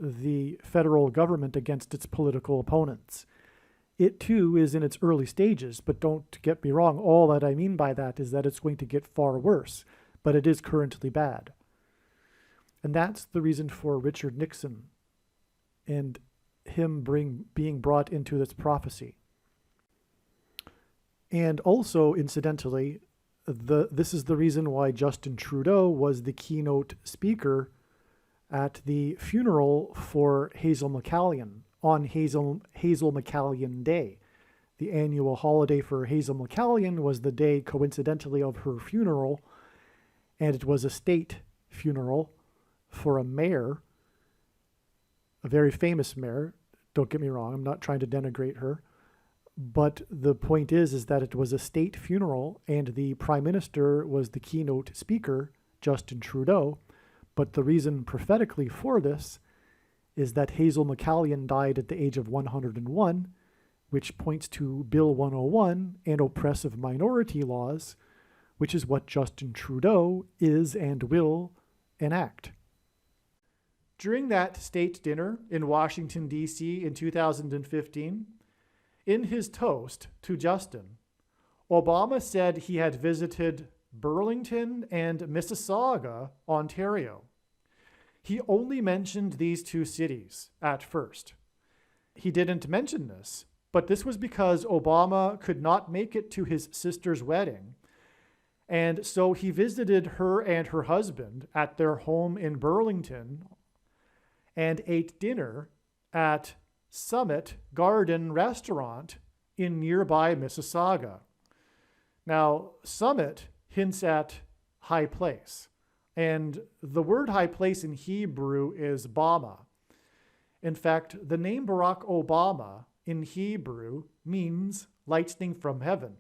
the federal government against its political opponents. It too is in its early stages, but don't get me wrong, all that I mean by that is that it's going to get far worse, but it is currently bad. And that's the reason for Richard Nixon and him being brought into this prophecy. And also, incidentally, this is the reason why Justin Trudeau was the keynote speaker at the funeral for Hazel McCallion on Hazel McCallion Day. The annual holiday for Hazel McCallion was the day, coincidentally, of her funeral, and it was a state funeral for a mayor, a very famous mayor. Don't get me wrong, I'm not trying to denigrate her. But the point is that it was a state funeral, and the Prime Minister was the keynote speaker, Justin Trudeau. But the reason prophetically for this is that Hazel McCallion died at the age of 101, which points to Bill 101 and oppressive minority laws, which is what Justin Trudeau is and will enact. During that state dinner in Washington, D.C. in 2015, in his toast to Justin, Obama said he had visited Burlington and Mississauga, Ontario. He only mentioned these two cities at first. He didn't mention this, but this was because Obama could not make it to his sister's wedding, and so he visited her and her husband at their home in Burlington and ate dinner at Summit Garden Restaurant in nearby Mississauga. Now, Summit hints at high place, and the word high place in Hebrew is Bama. In fact, the name Barack Obama in Hebrew means lightning from heaven.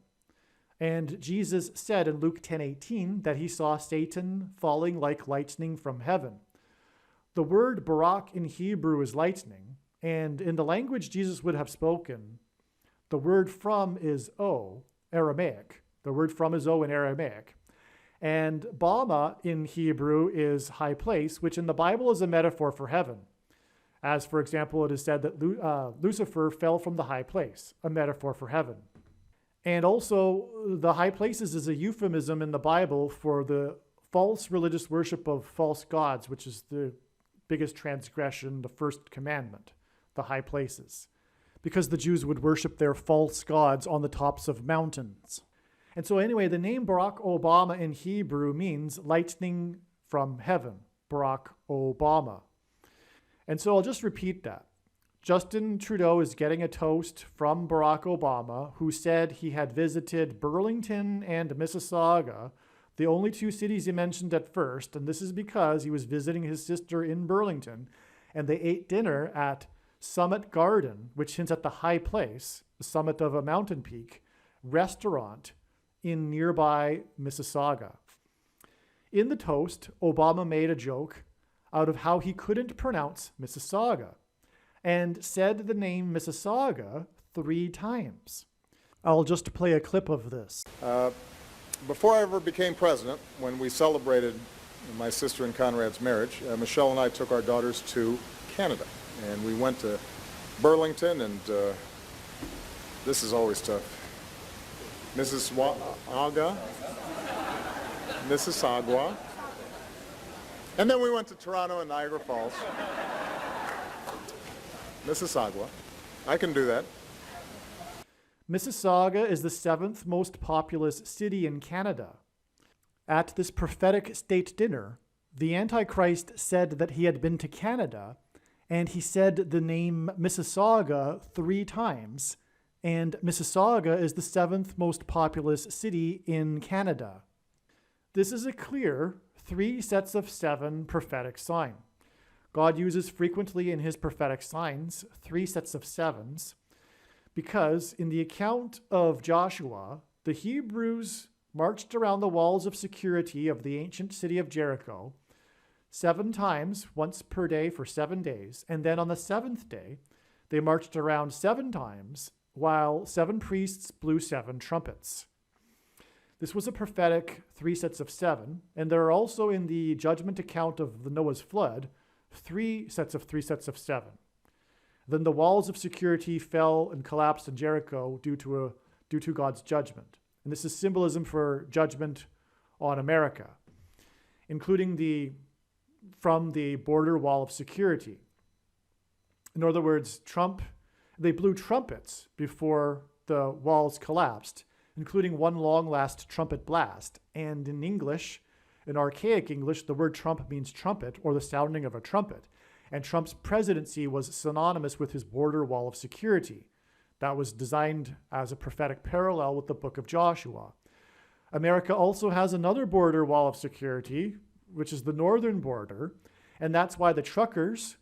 And Jesus said in Luke 10:18 that he saw Satan falling like lightning from heaven. The word Barak in Hebrew is lightning, and in the language Jesus would have spoken, the word from is O, Aramaic. The word from is O in Aramaic. And Bama in Hebrew is high place, which in the Bible is a metaphor for heaven. As, for example, it is said that Lucifer fell from the high place, a metaphor for heaven. And also, the high places is a euphemism in the Bible for the false religious worship of false gods, which is the biggest transgression, the first commandment, the high places, because the Jews would worship their false gods on the tops of mountains. And so anyway, the name Barack Obama in Hebrew means lightning from heaven, Barack Obama. And so I'll just repeat that. Justin Trudeau is getting a toast from Barack Obama, who said he had visited Burlington and Mississauga, the only two cities he mentioned at first, and this is because he was visiting his sister in Burlington, and they ate dinner at Summit Garden, which hints at the high place, the summit of a mountain peak, restaurant in nearby Mississauga. In the toast, Obama made a joke out of how he couldn't pronounce Mississauga and said the name Mississauga 3 times. I'll just play a clip of this. Before I ever became president, when we celebrated my sister and Conrad's marriage, Michelle and I took our daughters to Canada. And we went to Burlington, and this is always tough. Mississauga. And then we went to Toronto and Niagara Falls. Mississauga. I can do that. Mississauga is the 7th most populous city in Canada. At this prophetic state dinner, the Antichrist said that he had been to Canada, and he said the name Mississauga 3 times, and Mississauga is the 7th most populous city in Canada. This is a clear 3 sets of 7 prophetic sign. God uses frequently in his prophetic signs 3 sets of 7s, because in the account of Joshua, the Hebrews marched around the walls of security of the ancient city of Jericho 7 times, once per day for 7 days, and then on the 7th day, they marched around 7 times, while 7 priests blew 7 trumpets. This was a prophetic 3 sets of 7, and there are also in the judgment account of the Noah's flood 3 sets of 7. Then the walls of security fell and collapsed in Jericho due to God's judgment. And this is symbolism for judgment on America, including from the border wall of security. In other words, they blew trumpets before the walls collapsed, including one long-last trumpet blast. And in English, in archaic English, the word trump means trumpet or the sounding of a trumpet. And Trump's presidency was synonymous with his border wall of security. That was designed as a prophetic parallel with the book of Joshua. America also has another border wall of security, which is the northern border, and that's why the truckers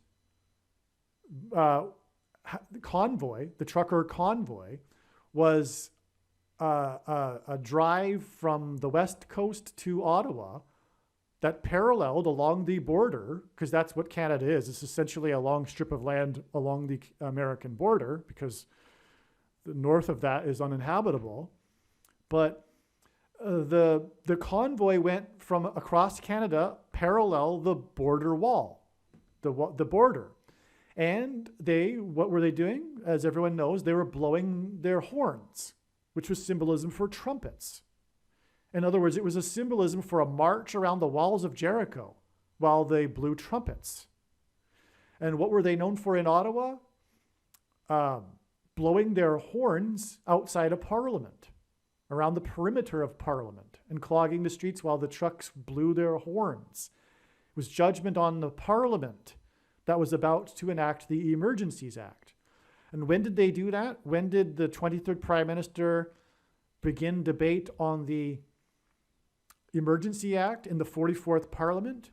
the trucker convoy was a drive from the west coast to Ottawa that paralleled along the border, because that's what Canada is. It's essentially a long strip of land along the American border, because the north of that is uninhabitable. But the convoy went from across Canada parallel the border wall, the border. And what were they doing? As everyone knows, they were blowing their horns, which was symbolism for trumpets. In other words, it was a symbolism for a march around the walls of Jericho while they blew trumpets. And what were they known for in Ottawa? Blowing their horns outside of Parliament, around the perimeter of Parliament, and clogging the streets while the trucks blew their horns. It was judgment on the Parliament that was about to enact the Emergencies Act. And when did they do that? When did the 23rd Prime Minister begin debate on the Emergency Act in the 44th Parliament?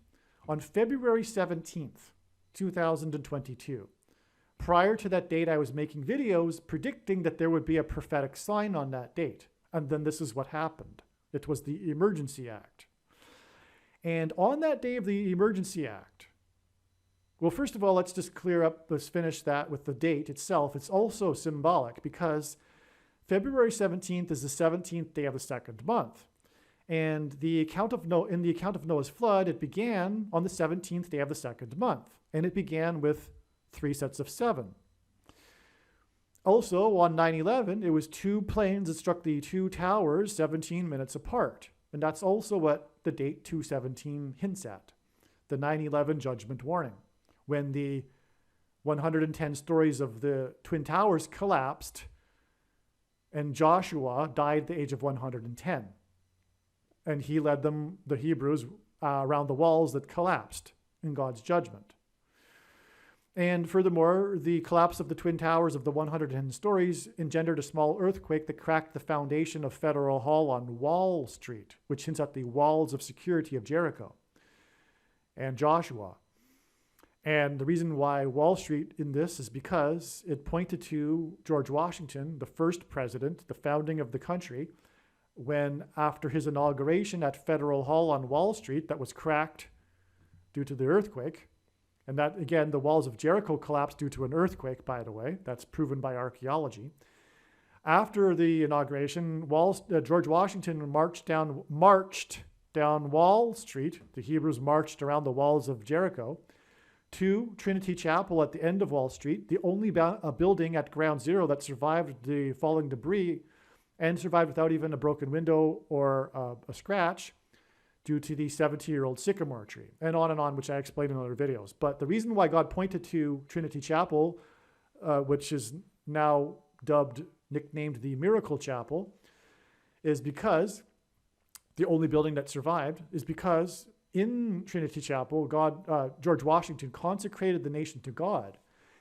On February 17th, 2022. Prior to that date, I was making videos predicting that there would be a prophetic sign on that date. And then this is what happened. It was the Emergency Act. And on that day of the Emergency Act, well, first of all, let's finish that with the date itself. It's also symbolic because February 17th is the 17th day of the 2nd month. And in the account of Noah's flood, it began on the 17th day of the 2nd month. And it began with 3 sets of 7. Also, on 9/11, it was 2 planes that struck the 2 towers 17 minutes apart. And that's also what the date 2/17 hints at, the 9/11 judgment warning, when the 110 stories of the Twin Towers collapsed and Joshua died at the age of 110. And he led the Hebrews, around the walls that collapsed in God's judgment. And furthermore, the collapse of the Twin Towers of the 110 stories engendered a small earthquake that cracked the foundation of Federal Hall on Wall Street, which hints at the walls of security of Jericho and Joshua. And the reason why Wall Street in this is because it pointed to George Washington, the first president, the founding of the country, when after his inauguration at Federal Hall on Wall Street that was cracked due to the earthquake, and that, again, the walls of Jericho collapsed due to an earthquake, by the way. That's proven by archaeology. After the inauguration, George Washington marched down Wall Street. The Hebrews marched around the walls of Jericho to Trinity Chapel at the end of Wall Street, the only building at Ground Zero that survived the falling debris and survived without even a broken window or a scratch due to the 70-year-old sycamore tree, and on, which I explained in other videos. But the reason why God pointed to Trinity Chapel, which is now nicknamed the Miracle Chapel, is because the only building that survived is because in Trinity Chapel, George Washington consecrated the nation to God,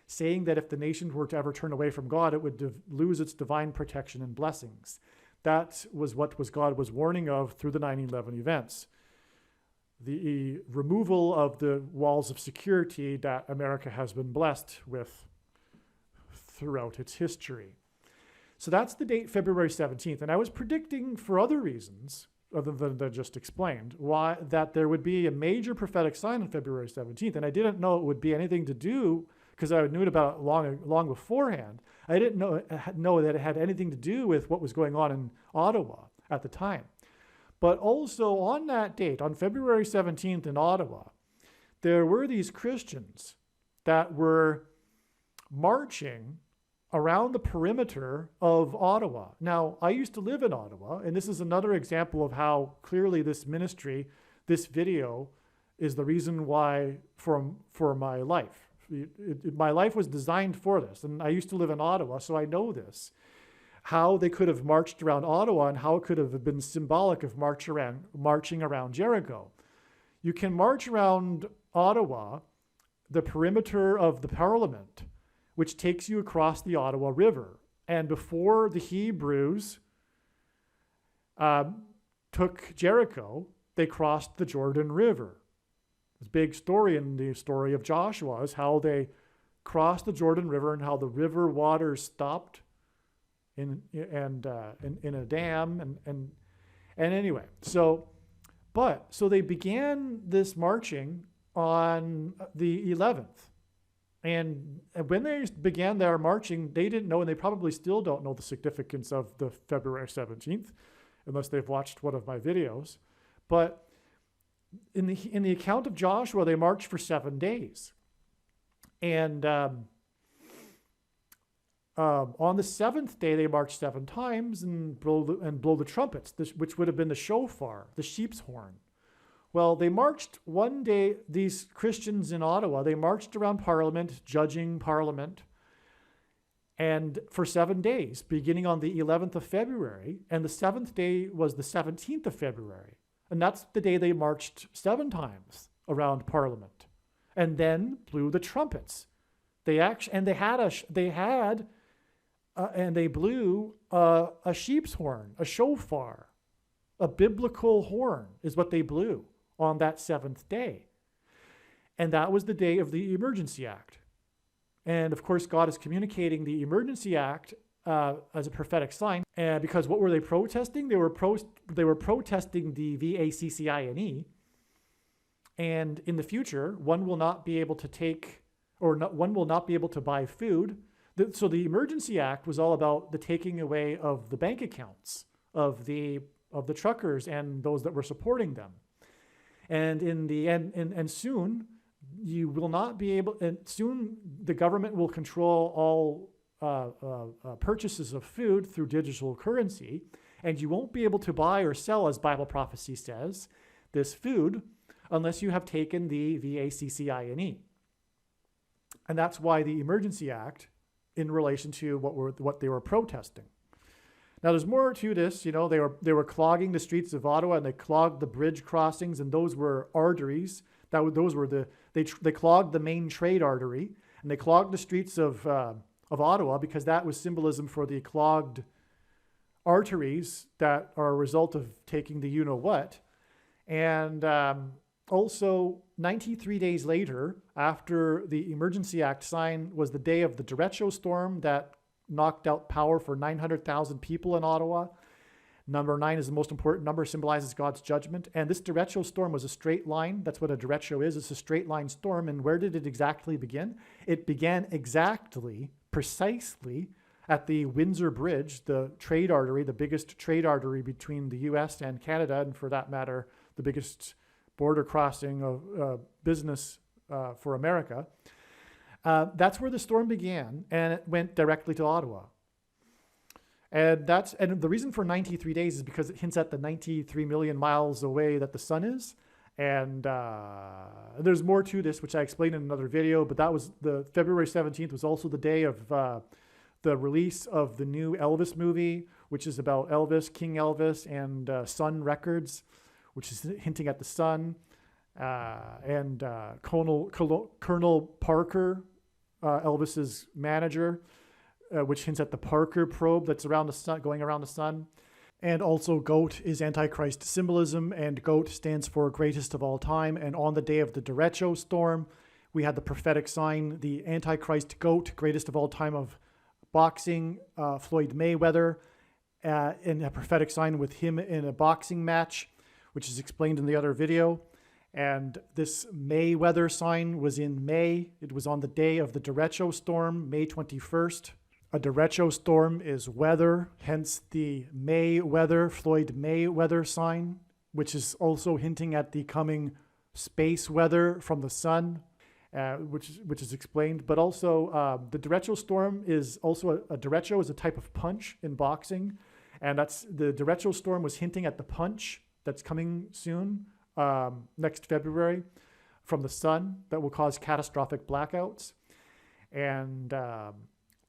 saying that if the nation were to ever turn away from God, it would lose its divine protection and blessings. That was what God was warning of through the 9/11 events. The removal of the walls of security that America has been blessed with throughout its history. So that's the date, February 17th. And I was predicting, for other reasons, other than I just explained, that there would be a major prophetic sign on February 17th. And I didn't know it would be anything to do, because I knew about it long beforehand. I didn't know that it had anything to do with what was going on in Ottawa at the time. But also on that date, on February 17th in Ottawa, there were these Christians that were marching around the perimeter of Ottawa. Now, I used to live in Ottawa, and this is another example of how clearly this ministry, this video, is the reason why for my life. My life was designed for this, and I used to live in Ottawa, so I know this. How they could have marched around Ottawa and how it could have been symbolic of marching around Jericho. You can march around Ottawa, the perimeter of the Parliament, which takes you across the Ottawa River. And before the Hebrews took Jericho, they crossed the Jordan River. This big story in the story of Joshua is how they crossed the Jordan River and how the river waters stopped in a dam and anyway. So they began this marching on the 11th. And when they began their marching, they didn't know, and they probably still don't know the significance of the February 17th, unless they've watched one of my videos. But in the account of Joshua, they marched for 7 days. And on the 7th day, they marched 7 times and blow the trumpets, which would have been the shofar, the sheep's horn. Well, they marched one day, these Christians in Ottawa, they marched around Parliament, judging Parliament, and for 7 days, beginning on the 11th of February, and the 7th day was the 17th of February. And that's the day they marched 7 times around Parliament, and then blew the trumpets. They blew a sheep's horn, a shofar, a biblical horn is what they blew on that 7th day. And that was the day of the Emergency Act. And of course, God is communicating the Emergency Act as a prophetic sign. And because what were they protesting? They were protesting the VACCINE. And in the future, one will not be able to buy food. So the Emergency Act was all about the taking away of the bank accounts of the truckers and those that were supporting them. And in the end, and soon you will not be able, and soon the government will control all purchases of food through digital currency, and you won't be able to buy or sell, as Bible prophecy says, this food unless you have taken the VACCINE. And that's why the Emergency Act in relation to what they were protesting. Now, there's more to this. You know, they were clogging the streets of Ottawa, and they clogged the bridge crossings, and those were arteries. They clogged the main trade artery, and they clogged the streets of Ottawa because that was symbolism for the clogged arteries that are a result of taking the you know what. And Also, 93 days later, after the Emergency Act signed, was the day of the derecho storm that knocked out power for 900,000 people in Ottawa. Number 9 is the most important number, symbolizes God's judgment. And this derecho storm was a straight line. That's what a derecho is. It's a straight line storm. And where did it exactly begin? It began precisely at the Windsor Bridge, the trade artery, the biggest trade artery between the US and Canada, and for that matter, the biggest border crossing of business for America. That's where the storm began, and it went directly to Ottawa. And the reason for 93 days is because it hints at the 93 million miles away that the sun is. And there's more to this, which I explained in another video, but that was the February 17th was also the day of the release of the new Elvis movie, which is about Elvis, King Elvis, and Sun Records, which is hinting at the sun. And Colonel Parker, Elvis's manager, which hints at the Parker probe that's around the sun, going around the sun. And also goat is Antichrist symbolism, and goat stands for greatest of all time. And on the day of the derecho storm, we had the prophetic sign, the Antichrist goat, greatest of all time of boxing, Floyd Mayweather, in a prophetic sign with him in a boxing match, which is explained in the other video. And this Mayweather sign was in May. It was on the day of the derecho storm, May 21st. A derecho storm is weather, hence the Mayweather, Floyd Mayweather sign, which is also hinting at the coming space weather from the sun, which is explained. But also the derecho storm is also a derecho is a type of punch in boxing. And that's the derecho storm was hinting at the punch that's coming soon, next February, from the sun that will cause catastrophic blackouts. And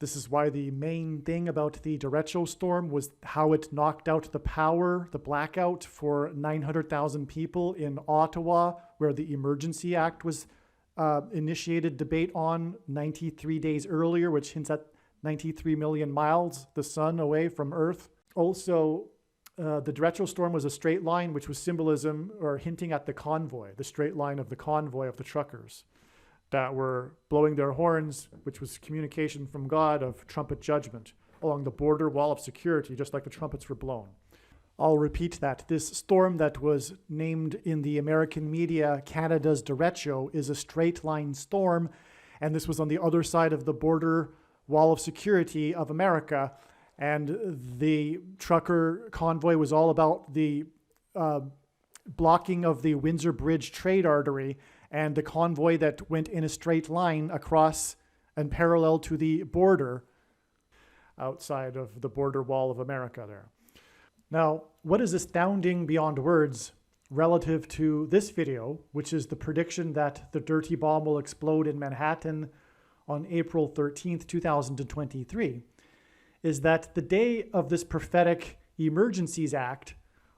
this is why the main thing about the derecho storm was how it knocked out the power, the blackout for 900,000 people in Ottawa, where the Emergency Act was initiated debate on 93 days earlier, which hints at 93 million miles, the sun away from Earth. Also, the derecho storm was a straight line, which was symbolism or hinting at the convoy, the straight line of the convoy of the truckers that were blowing their horns, which was communication from God of trumpet judgment along the border wall of security, just like the trumpets were blown. I'll repeat that. This storm that was named in the American media Canada's derecho is a straight line storm, and this was on the other side of the border wall of security of America. And the trucker convoy was all about the blocking of the Windsor Bridge trade artery and the convoy that went in a straight line across and parallel to the border outside of the border wall of America there. Now, what is astounding beyond words relative to this video, which is the prediction that the dirty bomb will explode in Manhattan on April 13th, 2023, is that the day of this prophetic Emergencies Act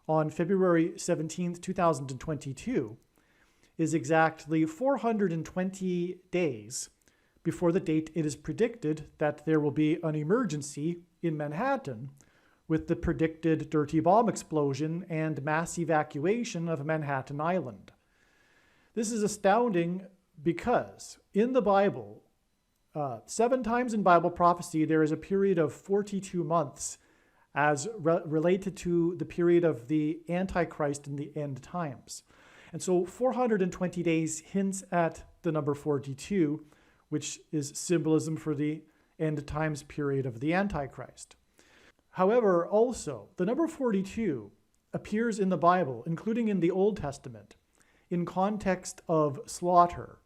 on February 17th, 2022 is exactly 420 days before the date it is predicted that there will be an emergency in Manhattan with the predicted dirty bomb explosion and mass evacuation of Manhattan Island. This is astounding because in the Bible, 7 times in Bible prophecy, there is a period of 42 months as related to the period of the Antichrist in the end times. And so 420 days hints at the number 42, which is symbolism for the end times period of the Antichrist. However, also, the number 42 appears in the Bible, including in the Old Testament, in context of slaughter.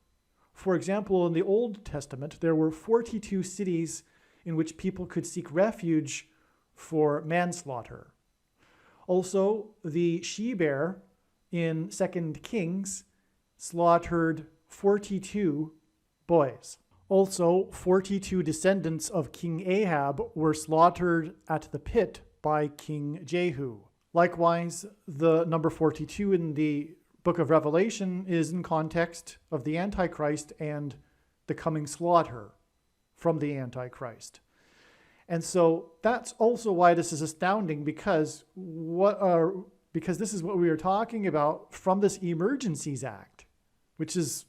For example, in the Old Testament, there were 42 cities in which people could seek refuge for manslaughter. Also, the she-bear in 2 Kings slaughtered 42 boys. Also, 42 descendants of King Ahab were slaughtered at the pit by King Jehu. Likewise, the number 42 in the book of Revelation is in context of the Antichrist and the coming slaughter from the Antichrist. And so that's also why this is astounding, because what because this is what we are talking about from this Emergencies Act, which is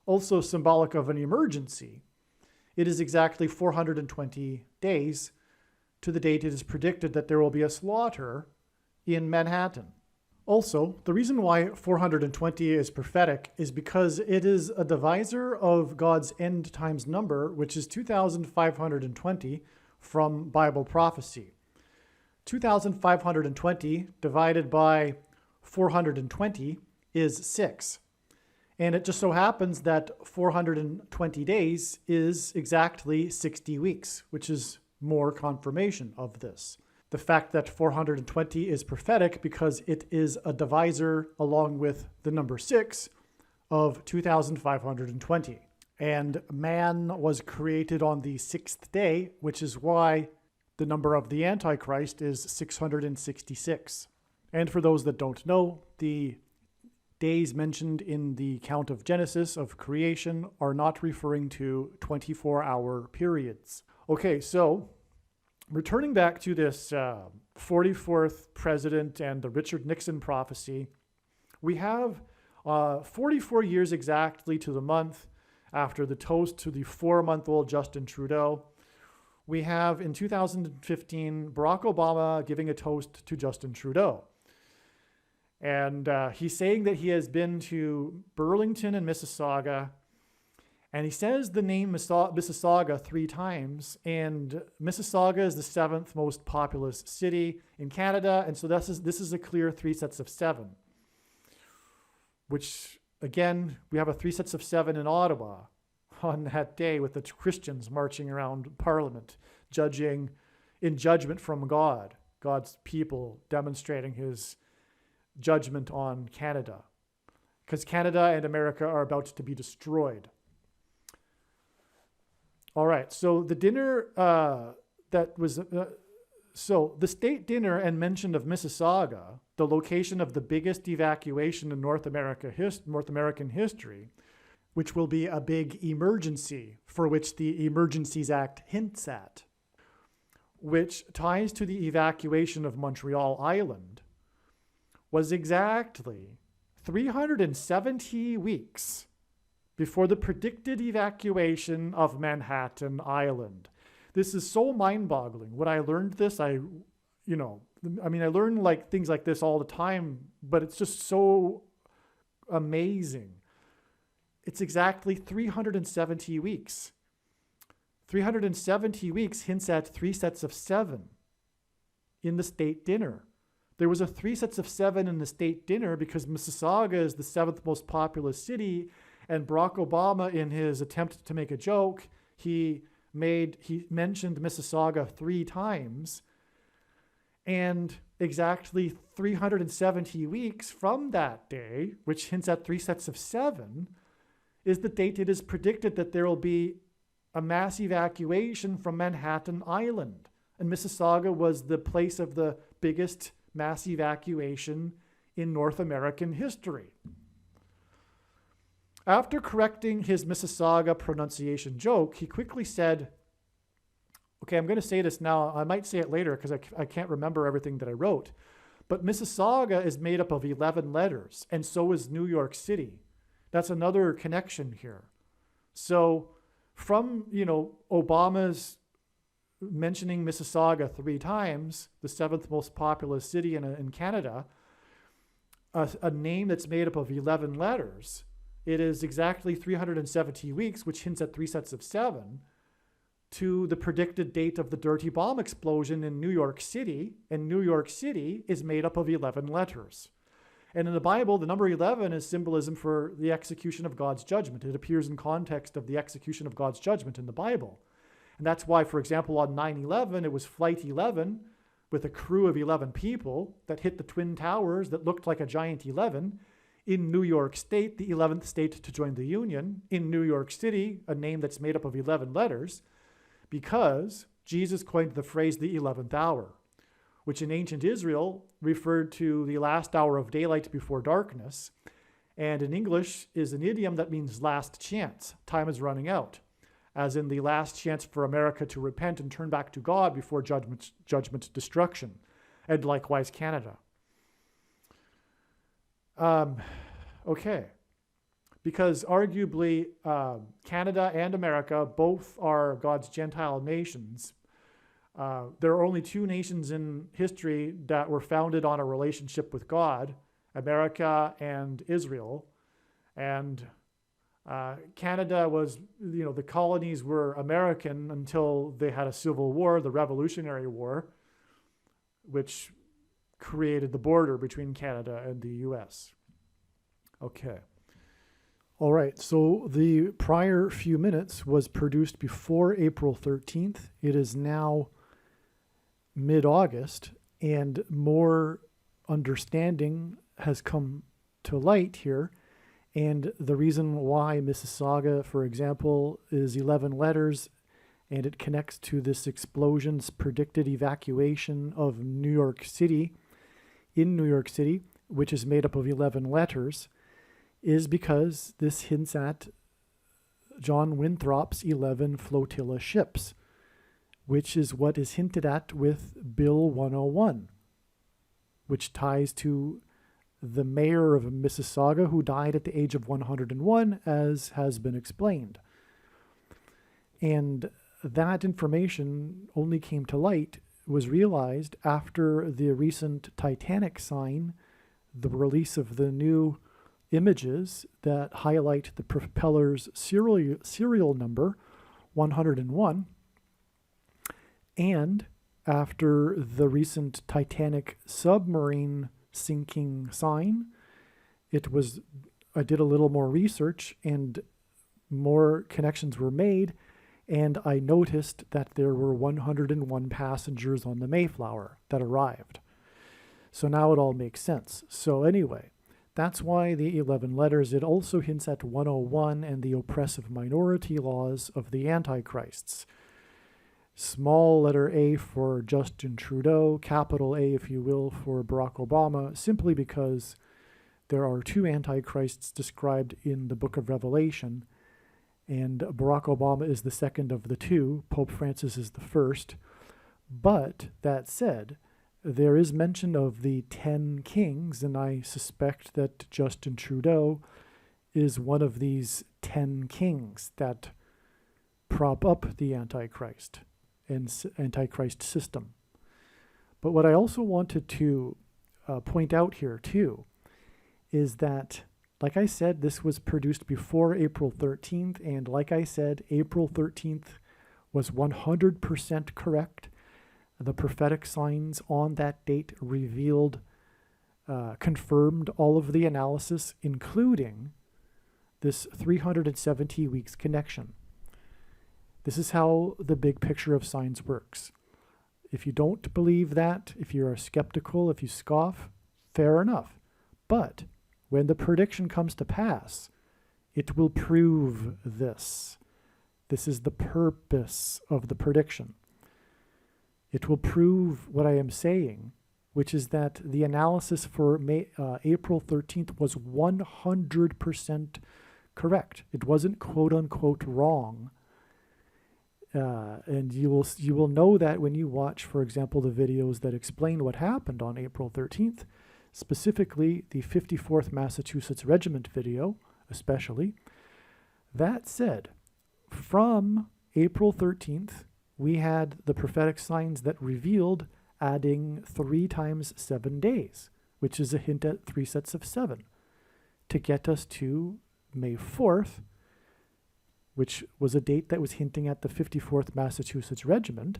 also symbolic of an emergency. It is exactly 420 days to the date it is predicted that there will be a slaughter in Manhattan. Also, the reason why 420 is prophetic is because it is a divisor of God's end times number, which is 2,520 from Bible prophecy. 2,520 divided by 420 is 6. And it just so happens that 420 days is exactly 60 weeks, which is more confirmation of this. The fact that 420 is prophetic because it is a divisor along with the number 6 of 2,520. And man was created on the 6th day, which is why the number of the Antichrist is 666. And for those that don't know, the days mentioned in the account of Genesis of creation are not referring to 24-hour periods. Okay, so returning back to this 44th president and the Richard Nixon prophecy, we have 44 years exactly to the month after the toast to the 4-month-old Justin Trudeau. We have in 2015 Barack Obama giving a toast to Justin Trudeau. And he's saying that he has been to Burlington and Mississauga. And he says the name Mississauga 3 times. And Mississauga is the 7th most populous city in Canada. And so this is a clear 3 sets of 7. Which, again, we have a 3 sets of 7 in Ottawa on that day with the Christians marching around Parliament, judging in judgment from God, God's people demonstrating his judgment on Canada. Because Canada and America are about to be destroyed. All right, so the dinner so the state dinner and mention of Mississauga, the location of the biggest evacuation in North American history, which will be a big emergency for which the Emergencies Act hints at, which ties to the evacuation of Montreal Island, was exactly 370 weeks before the predicted evacuation of Manhattan Island. This is so mind-boggling. When I learned this, I learn like things like this all the time, but it's just so amazing. It's exactly 370 weeks. 370 weeks hints at 3 sets of 7 in the state dinner. There was a 3 sets of 7 in the state dinner because Mississauga is the 7th most populous city, and Barack Obama, in his attempt to make a joke, he mentioned Mississauga 3 times, and exactly 370 weeks from that day, which hints at 3 sets of 7, is the date it is predicted that there will be a mass evacuation from Manhattan Island. And Mississauga was the place of the biggest mass evacuation in North American history. After correcting his Mississauga pronunciation joke, he quickly said, okay, I'm going to say this now. I might say it later because I can't remember everything that I wrote. But Mississauga is made up of 11 letters, and so is New York City. That's another connection here. So from, Obama's mentioning Mississauga 3 times, the 7th most populous city in Canada, a name that's made up of 11 letters, it is exactly 370 weeks, which hints at 3 sets of 7, to the predicted date of the dirty bomb explosion in New York City. And New York City is made up of 11 letters. And in the Bible, the number 11 is symbolism for the execution of God's judgment. It appears in context of the execution of God's judgment in the Bible. And that's why, for example, on 9/11, it was Flight 11 with a crew of 11 people that hit the Twin Towers that looked like a giant 11 in New York State, the 11th state to join the Union, in New York City, a name that's made up of 11 letters, because Jesus coined the phrase the 11th hour, which in ancient Israel referred to the last hour of daylight before darkness, and in English is an idiom that means last chance. Time is running out, as in the last chance for America to repent and turn back to God before judgment, destruction, and likewise Canada. Okay. Because arguably Canada and America both are God's Gentile nations. There are only two nations in history that were founded on a relationship with God, America and Israel. And Canada was, the colonies were American until they had a civil war, the Revolutionary War, which created the border between Canada and the US. Okay. All right, so the prior few minutes was produced before April 13th. It is now mid-August, and more understanding has come to light here. And the reason why Mississauga, for example, is 11 letters, and it connects to this explosion's predicted evacuation of New York City, which is made up of 11 letters, is because this hints at John Winthrop's 11 flotilla ships, which is what is hinted at with Bill 101, which ties to the mayor of Mississauga, who died at the age of 101, as has been explained. And that information only came to light, was realized after the recent Titanic sign, the release of the new images that highlight the propeller's serial number, 101, and after the recent Titanic submarine sinking sign, I did a little more research and more connections were made, and I noticed that there were 101 passengers on the Mayflower that arrived. So now it all makes sense. So anyway, that's why the 11 letters. It also hints at 101 and the oppressive minority laws of the Antichrists. Small letter A for Justin Trudeau, capital A, if you will, for Barack Obama, simply because there are two Antichrists described in the book of Revelation, and Barack Obama is the second of the two. Pope Francis is the first. But that said, there is mention of the 10 kings, and I suspect that Justin Trudeau is one of these 10 kings that prop up the Antichrist and Antichrist system. But what I also wanted to point out here too is that, like I said, this was produced before April 13th, and like I said, April 13th was 100% correct. The prophetic signs on that date revealed, confirmed all of the analysis, including this 370 weeks connection. This is how the big picture of signs works. If you don't believe that, if you're skeptical, if you scoff, fair enough. But when the prediction comes to pass, it will prove this. This is the purpose of the prediction. It will prove what I am saying, which is that the analysis for April 13th was 100% correct. It wasn't quote-unquote wrong. And you will know that when you watch, for example, the videos that explain what happened on April 13th, specifically the 54th Massachusetts Regiment video, especially. That said, from April 13th, we had the prophetic signs that revealed adding 3 times 7 days, which is a hint at 3 sets of 7, to get us to May 4th, which was a date that was hinting at the 54th Massachusetts Regiment.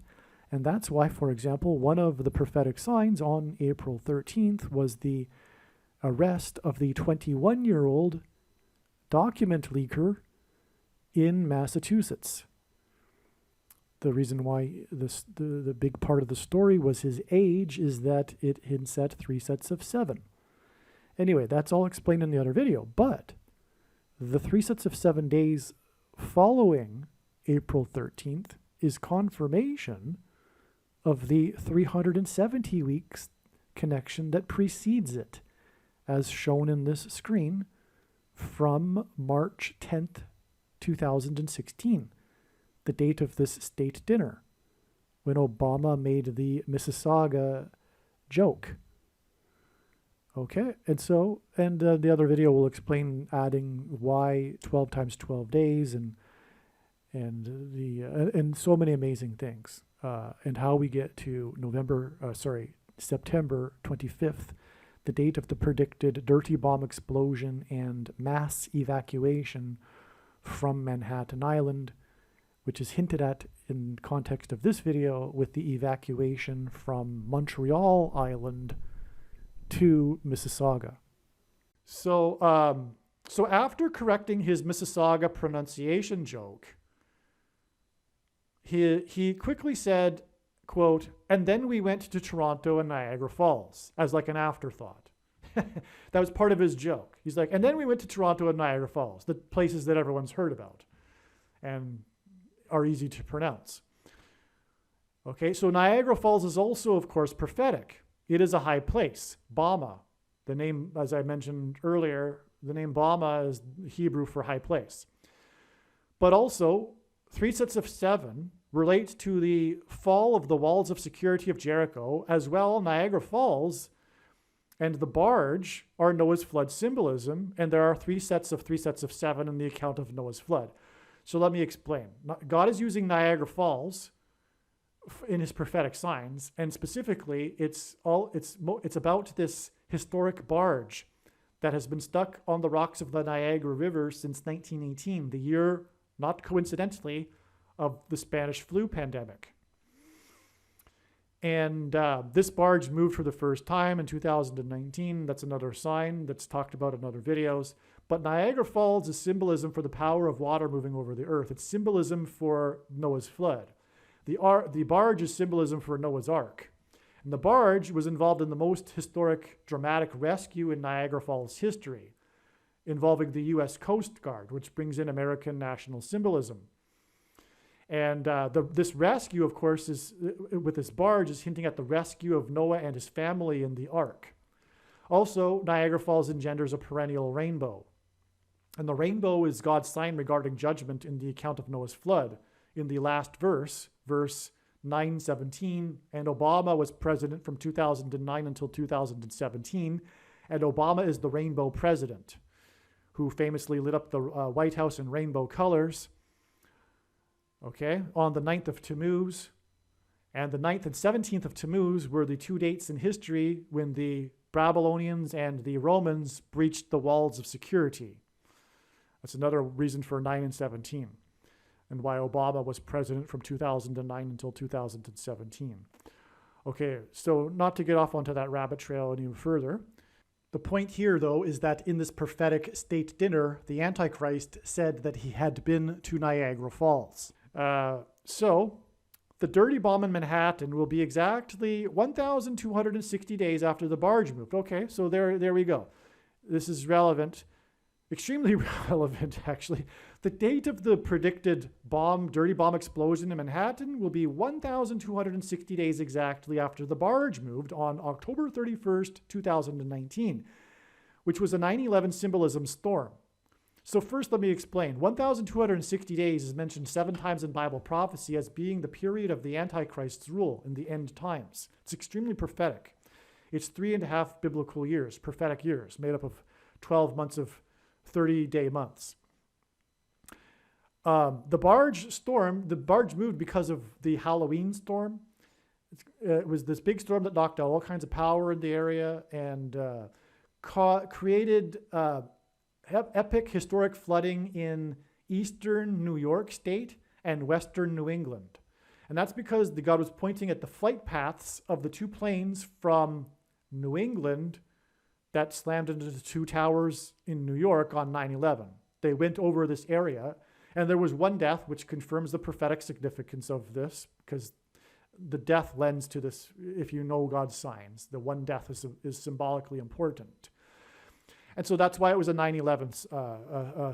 And that's why, for example, one of the prophetic signs on April 13th was the arrest of the 21-year-old document leaker in Massachusetts. The reason why the big part of the story was his age is that it hints at 3 sets of 7. Anyway, that's all explained in the other video. But the 3 sets of 7 days following April 13th is confirmation of the 370 weeks connection that precedes it, as shown in this screen from March 10th, 2016, the date of this state dinner, when Obama made the Mississauga joke. Okay, and so, and the other video will explain adding why 12 times 12 days and so many amazing things, and how we get to September 25th, the date of the predicted dirty bomb explosion and mass evacuation from Manhattan Island, which is hinted at in context of this video with the evacuation from Montreal Island to Mississauga. So, so after correcting his Mississauga pronunciation joke, he quickly said, quote, "And then we went to Toronto and Niagara Falls," as like an afterthought. That was part of his joke. He's like, "And then we went to Toronto and Niagara Falls," the places that everyone's heard about and are easy to pronounce. Okay, so Niagara Falls is also, of course, prophetic. It is a high place. Bama, the name, as I mentioned earlier, the name Bama is Hebrew for high place. But also, 3 sets of 7 relate to the fall of the walls of security of Jericho, as well Niagara Falls and the barge are Noah's flood symbolism, and there are 3 sets of 7 in the account of Noah's flood. So let me explain. God is using Niagara Falls in his prophetic signs, and specifically it's about this historic barge that has been stuck on the rocks of the Niagara River since 1918, the year, not coincidentally, of the Spanish flu pandemic. And this barge moved for the first time in 2019. That's another sign that's talked about in other videos. But Niagara Falls is symbolism for the power of water moving over the earth. It's symbolism for Noah's flood. The barge is symbolism for Noah's Ark. And the barge was involved in the most historic, dramatic rescue in Niagara Falls history, involving the U.S. Coast Guard, which brings in American national symbolism. And this rescue, of course, with this barge is hinting at the rescue of Noah and his family in the Ark. Also, Niagara Falls engenders a perennial rainbow. And the rainbow is God's sign regarding judgment in the account of Noah's flood. In the last verse 9:17, and Obama was president from 2009 until 2017, and Obama is the rainbow president, who famously lit up the White House in rainbow colors, okay, on the 9th of Tammuz. And the 9th and 17th of Tammuz were the 2 dates in history when the Babylonians and the Romans breached the walls of security. That's another reason for 9 and 17, and why Obama was president from 2009 until 2017. Okay, so not to get off onto that rabbit trail any further, the point here, though, is that in this prophetic state dinner, the Antichrist said that he had been to Niagara Falls. So the dirty bomb in Manhattan will be exactly 1,260 days after the barge moved. Okay, so there we go. This is relevant. Extremely relevant, actually. The date of the predicted dirty bomb explosion in Manhattan will be 1,260 days exactly after the barge moved on October 31st, 2019, which was a 9/11 symbolism storm. So first, let me explain. 1,260 days is mentioned 7 times in Bible prophecy as being the period of the Antichrist's rule in the end times. It's extremely prophetic. It's 3.5 biblical years, prophetic years, made up of 12 months of 30-day months. The barge moved because of the Halloween storm. It was this big storm that knocked out all kinds of power in the area and created epic historic flooding in eastern New York State and western New England. And that's because God was pointing at the flight paths of the 2 planes from New England that slammed into the 2 towers in New York on 9/11. They went over this area, and there was 1 death, which confirms the prophetic significance of this, because the death lends to this, if you know God's signs. The 1 death is symbolically important. And so that's why it was a 9/11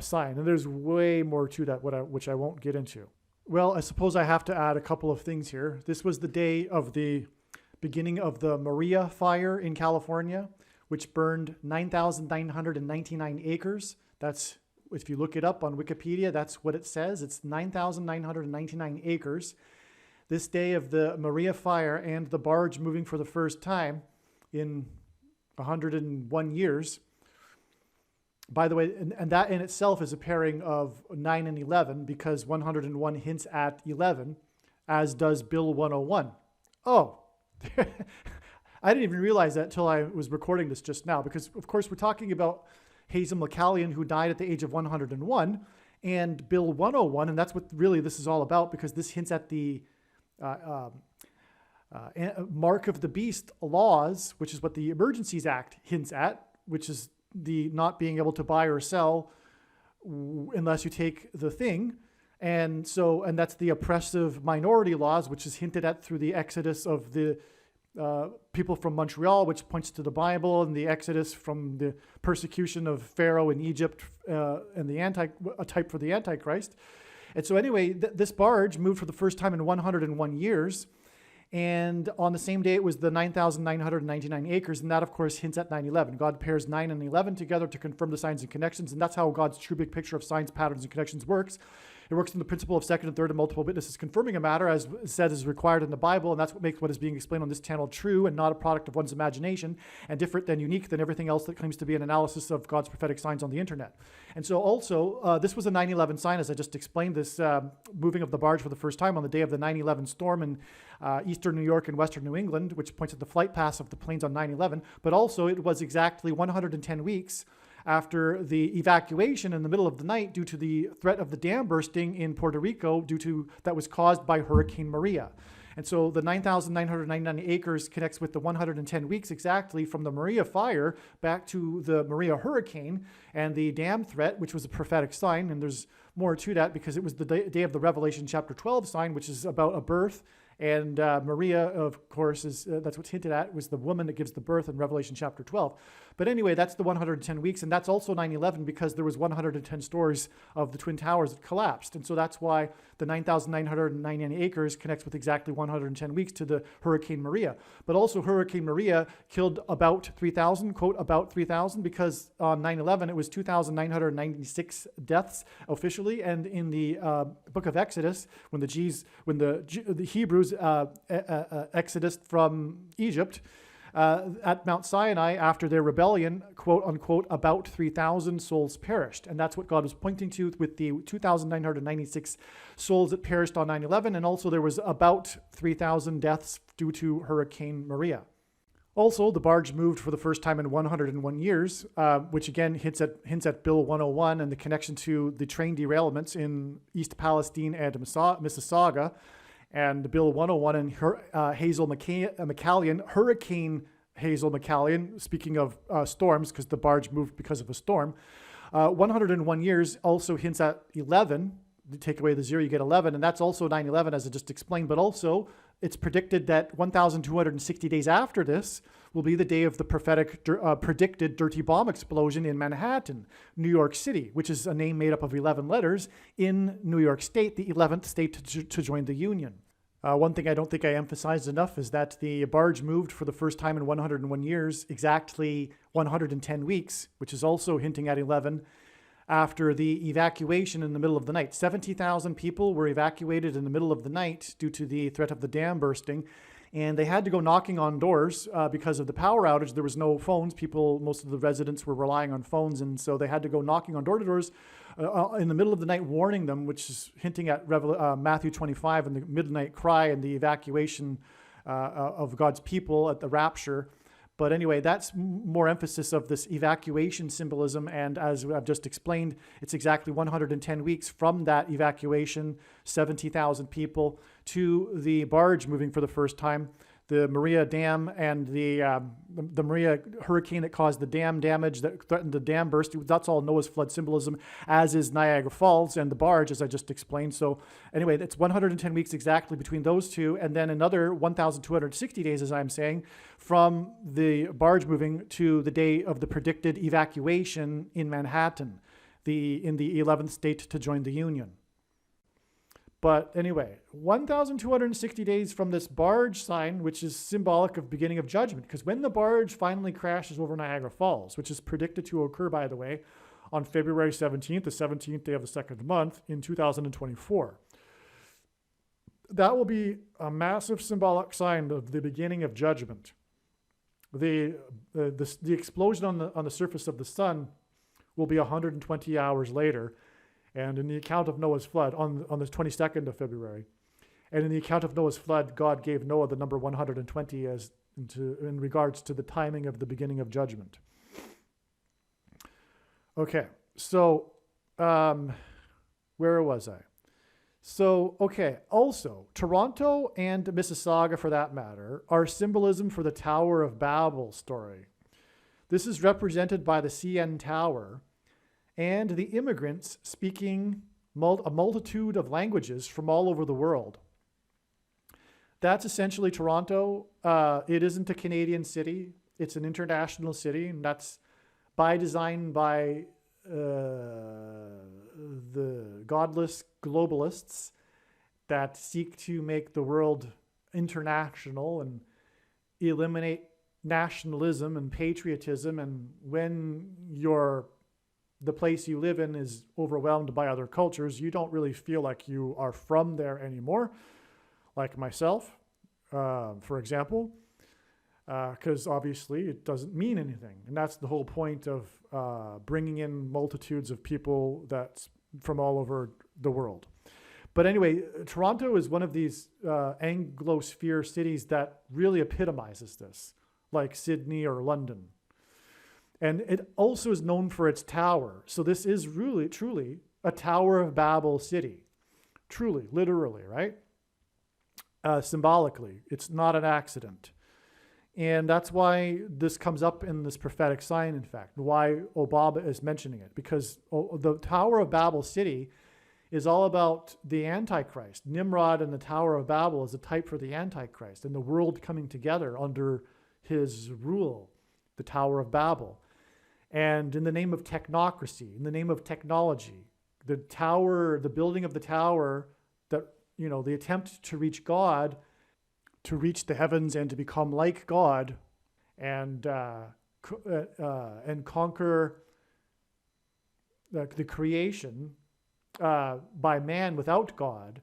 sign. And there's way more to that, which I won't get into. Well, I suppose I have to add a couple of things here. This was the day of the beginning of the Maria fire in California, which burned 9,999 acres. That's, if you look it up on Wikipedia, that's what it says. It's 9,999 acres. This day of the Maria fire and the barge moving for the first time in 101 years. By the way, and that in itself is a pairing of 9 and 11 because 101 hints at 11, as does Bill 101. Oh, I didn't even realize that until I was recording this just now because, of course, we're talking about Hazel McCallion, who died at the age of 101, and Bill 101, and that's what really this is all about because this hints at the Mark of the Beast laws, which is what the Emergencies Act hints at, which is the not being able to buy or sell unless you take the thing. And that's the oppressive minority laws, which is hinted at through the exodus of the people from Montreal, which points to the Bible, and the exodus from the persecution of Pharaoh in Egypt and a type for the Antichrist. And so anyway, this barge moved for the first time in 101 years. And on the same day, it was the 9,999 acres. And that, of course, hints at 9/11. God pairs 9 and 11 together to confirm the signs and connections. And that's how God's true big picture of signs, patterns, and connections works. It works on the principle of second and third and multiple witnesses confirming a matter, as said is required in the Bible. And that's what makes what is being explained on this channel true and not a product of one's imagination, and different than unique than everything else that claims to be an analysis of God's prophetic signs on the internet. And so also, this was a 9/11 sign, as I just explained, this moving of the barge for the first time on the day of the 9/11 storm in eastern New York and western New England, which points at the flight paths of the planes on 9/11. But also, it was exactly 110 weeks after the evacuation in the middle of the night due to the threat of the dam bursting in Puerto Rico that was caused by Hurricane Maria. And so the 9,999 acres connects with the 110 weeks exactly from the Maria fire back to the Maria hurricane and the dam threat, which was a prophetic sign. And there's more to that because it was the day of the Revelation chapter 12 sign, which is about a birth. And Maria, of course, that's what's hinted at, was the woman that gives the birth in Revelation chapter 12. But anyway, that's the 110 weeks, and that's also 9/11 because there was 110 stories of the Twin Towers that collapsed. And so that's why the 9,999 acres connects with exactly 110 weeks to the Hurricane Maria. But also Hurricane Maria killed about 3,000, quote, about 3,000, because on 9/11 it was 2,996 deaths officially. And in the book of Exodus, when the Hebrews exodus from Egypt, at Mount Sinai after their rebellion, quote unquote, about 3,000 souls perished. And that's what God was pointing to with the 2,996 souls that perished on 9/11. And also there was about 3,000 deaths due to Hurricane Maria. Also, the barge moved for the first time in 101 years, which again hints at Bill 101 and the connection to the train derailments in East Palestine and Mississauga. And Bill 101 and Hazel McCallion, Hurricane Hazel McCallion, speaking of storms, because the barge moved because of a storm. 101 years also hints at 11. You take away the 0, you get 11. And that's also 9/11, as I just explained. But also, it's predicted that 1,260 days after this will be the day of the predicted dirty bomb explosion in Manhattan, New York City, which is a name made up of 11 letters in New York State, the 11th state to join the Union. One thing I don't think I emphasized enough is that the barge moved for the first time in 101 years, exactly 110 weeks, which is also hinting at 11, after the evacuation in the middle of the night. 70,000 people were evacuated in the middle of the night due to the threat of the dam bursting. And they had to go knocking on doors because of the power outage. There was no phones. Most of the residents were relying on phones. And so they had to go knocking on doors in the middle of the night, warning them, which is hinting at Matthew 25 and the midnight cry and the evacuation of God's people at the rapture. But anyway, that's more emphasis of this evacuation symbolism. And as I've just explained, it's exactly 110 weeks from that evacuation, 70,000 people, to the barge moving for the first time. The Maria Dam and the Maria hurricane that caused the dam damage, that threatened the dam burst. That's all Noah's flood symbolism, as is Niagara Falls and the barge, as I just explained. So anyway, it's 110 weeks exactly between those two, and then another 1,260 days, as I'm saying, from the barge moving to the day of the predicted evacuation in Manhattan, in the 11th state to join the Union. But anyway, 1,260 days from this barge sign, which is symbolic of beginning of judgment, because when the barge finally crashes over Niagara Falls, which is predicted to occur, by the way, on February 17th, the 17th day of the second month in 2024, that will be a massive symbolic sign of the beginning of judgment. The explosion on the surface of the sun will be 120 hours later, and in the account of Noah's flood on the 22nd of February, and in the account of Noah's flood, God gave Noah the number 120 in regards to the timing of the beginning of judgment. Okay, so where was I? So, okay, also, Toronto and Mississauga, for that matter, are symbolism for the Tower of Babel story. This is represented by the CN Tower and the immigrants speaking a multitude of languages from all over the world. That's essentially Toronto. It isn't a Canadian city. It's an international city, and that's by design by the godless globalists that seek to make the world international and eliminate nationalism and patriotism. And when the place you live in is overwhelmed by other cultures, you don't really feel like you are from there anymore, like myself, for example, because obviously it doesn't mean anything. And that's the whole point of bringing in multitudes of people that's from all over the world. But anyway, Toronto is one of these Anglosphere cities that really epitomizes this, like Sydney or London. And it also is known for its tower. So this is really, truly a Tower of Babel city. Truly, literally, right? Symbolically. It's not an accident. And that's why this comes up in this prophetic sign, in fact, why Obama is mentioning it. Because the Tower of Babel city is all about the Antichrist. Nimrod and the Tower of Babel is a type for the Antichrist and the world coming together under his rule, the Tower of Babel. And in the name of technocracy, in the name of technology, the building of the tower, the attempt to reach God, to reach the heavens and to become like God and conquer the creation by man without God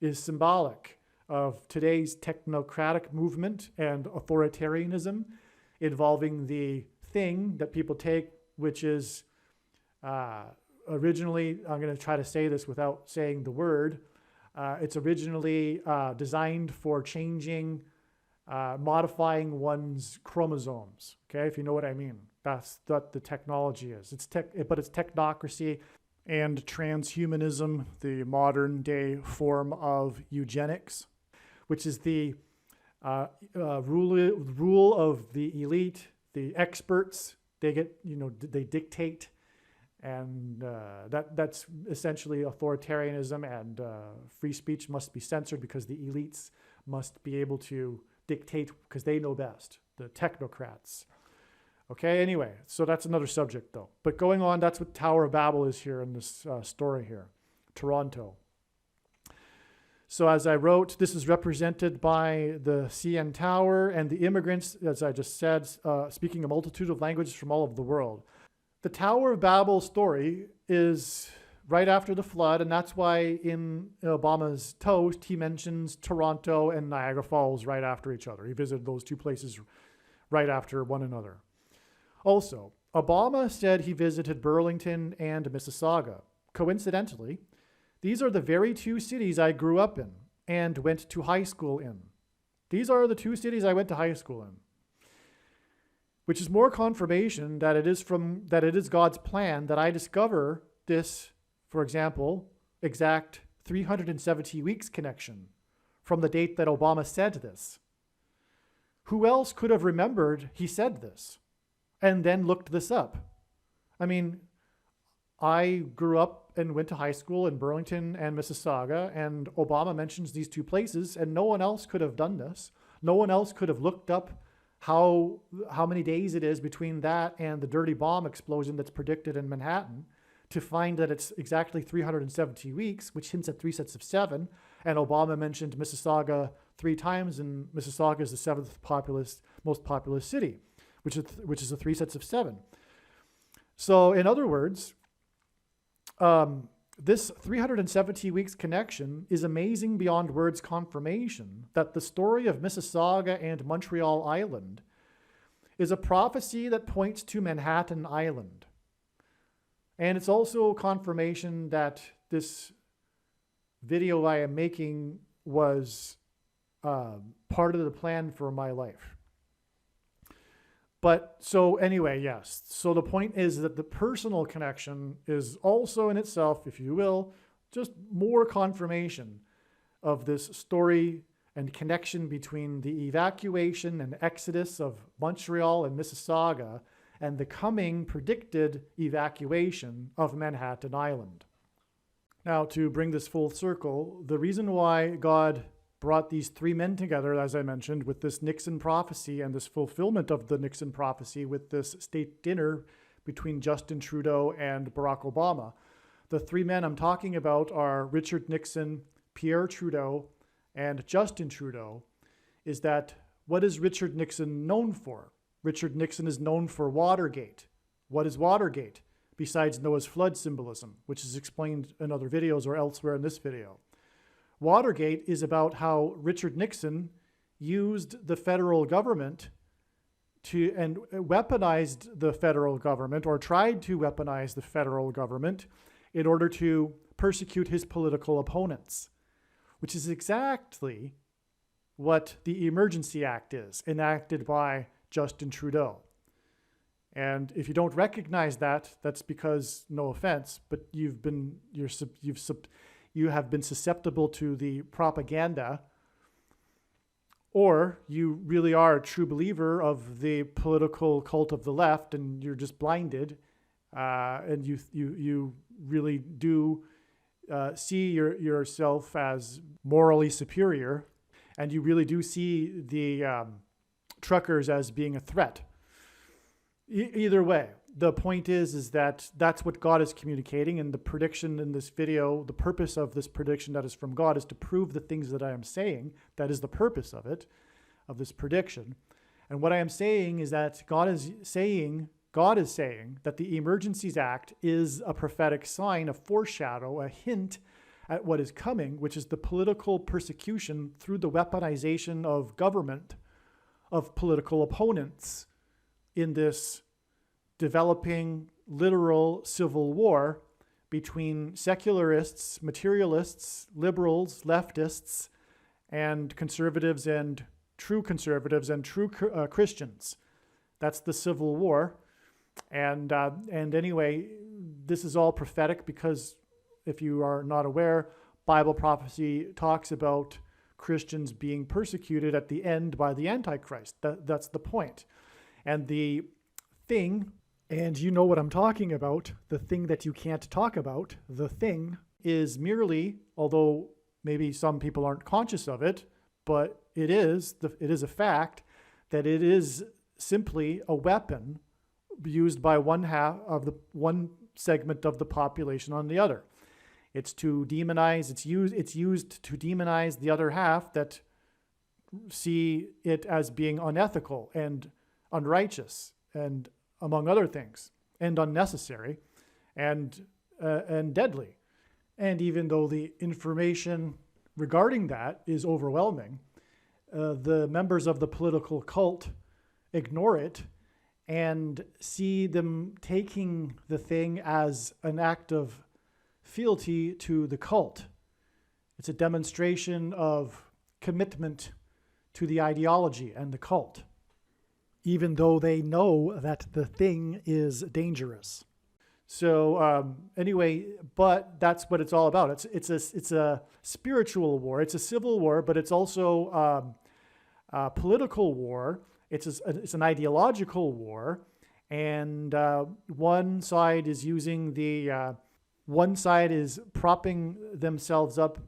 is symbolic of today's technocratic movement and authoritarianism involving the thing that people take, which is originally, I'm going to try to say this without saying the word, it's originally designed for changing, modifying one's chromosomes, okay, if you know what I mean. That's what the technology is. But it's technocracy and transhumanism, the modern day form of eugenics, which is the rule of the elite, the experts. They they dictate. And that's essentially authoritarianism, and free speech must be censored because the elites must be able to dictate because they know best, the technocrats. Okay, anyway, so that's another subject though. But going on, that's what Tower of Babel is here in this story here, Toronto. So as I wrote, this is represented by the CN Tower and the immigrants, as I just said, speaking a multitude of languages from all over the world. The Tower of Babel story is right after the flood, and that's why in Obama's toast, he mentions Toronto and Niagara Falls right after each other. He visited those two places right after one another. Also, Obama said he visited Burlington and Mississauga. Coincidentally, these are the very two cities I grew up in and went to high school in. These are the two cities I went to high school in. Which is more confirmation that it is God's plan that I discover this, for example, exact 370 weeks connection from the date that Obama said this. Who else could have remembered he said this and then looked this up? I mean, I grew up and went to high school in Burlington and Mississauga, and Obama mentions these two places, and no one else could have done this. No one else could have looked up how many days it is between that and the dirty bomb explosion that's predicted in Manhattan to find that it's exactly 370 weeks, which hints at 3 sets of 7. And Obama mentioned Mississauga 3 times, and Mississauga is the 7th most populous city, which is the 3 sets of 7. So in other words, this 370 weeks connection is amazing beyond words confirmation that the story of Mississauga and Montreal Island is a prophecy that points to Manhattan Island. And it's also confirmation that this video I am making was part of the plan for my life. But so anyway, yes. So the point is that the personal connection is also in itself, if you will, just more confirmation of this story and connection between the evacuation and exodus of Montreal and Mississauga and the coming predicted evacuation of Manhattan Island. Now, to bring this full circle, the reason why God brought these three men together, as I mentioned, with this Nixon prophecy and this fulfillment of the Nixon prophecy with this state dinner between Justin Trudeau and Barack Obama. The three men I'm talking about are Richard Nixon, Pierre Trudeau, and Justin Trudeau. Is that what is Richard Nixon known for? Richard Nixon is known for Watergate. What is Watergate? Besides Noah's flood symbolism, which is explained in other videos or elsewhere in this video. Watergate is about how Richard Nixon used the federal government and weaponized the federal government, or tried to weaponize the federal government in order to persecute his political opponents, which is exactly what the Emergency Act is, enacted by Justin Trudeau. And if you don't recognize that, that's because, no offense, but you have been susceptible to the propaganda, or you really are a true believer of the political cult of the left, and you're just blinded, and you really do see yourself as morally superior, and you really do see the truckers as being a threat. Either way, the point is that that's what God is communicating, and the prediction in this video, the purpose of this prediction that is from God is to prove the things that I am saying. That is the purpose of it, of this prediction. And what I am saying is that God is saying that the Emergencies Act is a prophetic sign, a foreshadow, a hint at what is coming, which is the political persecution through the weaponization of government, of political opponents, in this developing literal civil war between secularists, materialists, liberals, leftists, and conservatives and true Christians. That's the civil war. And anyway, this is all prophetic because, if you are not aware, Bible prophecy talks about Christians being persecuted at the end by the Antichrist. That's the point. And the thing, and you know what I'm talking about, the thing that you can't talk about, the thing is merely, although maybe some people aren't conscious of it, but it is a fact that it is simply a weapon used by one segment of the population on the other. It's to demonize, it's used to demonize the other half that see it as being unethical and unrighteous, and among other things, and unnecessary, and deadly. And even though the information regarding that is overwhelming, the members of the political cult ignore it and see them taking the thing as an act of fealty to the cult. It's a demonstration of commitment to the ideology and the cult, even though they know that the thing is dangerous. So anyway, but that's what it's all about. It's a spiritual war. It's a civil war, but it's also a political war. It's an ideological war, and one side is propping themselves up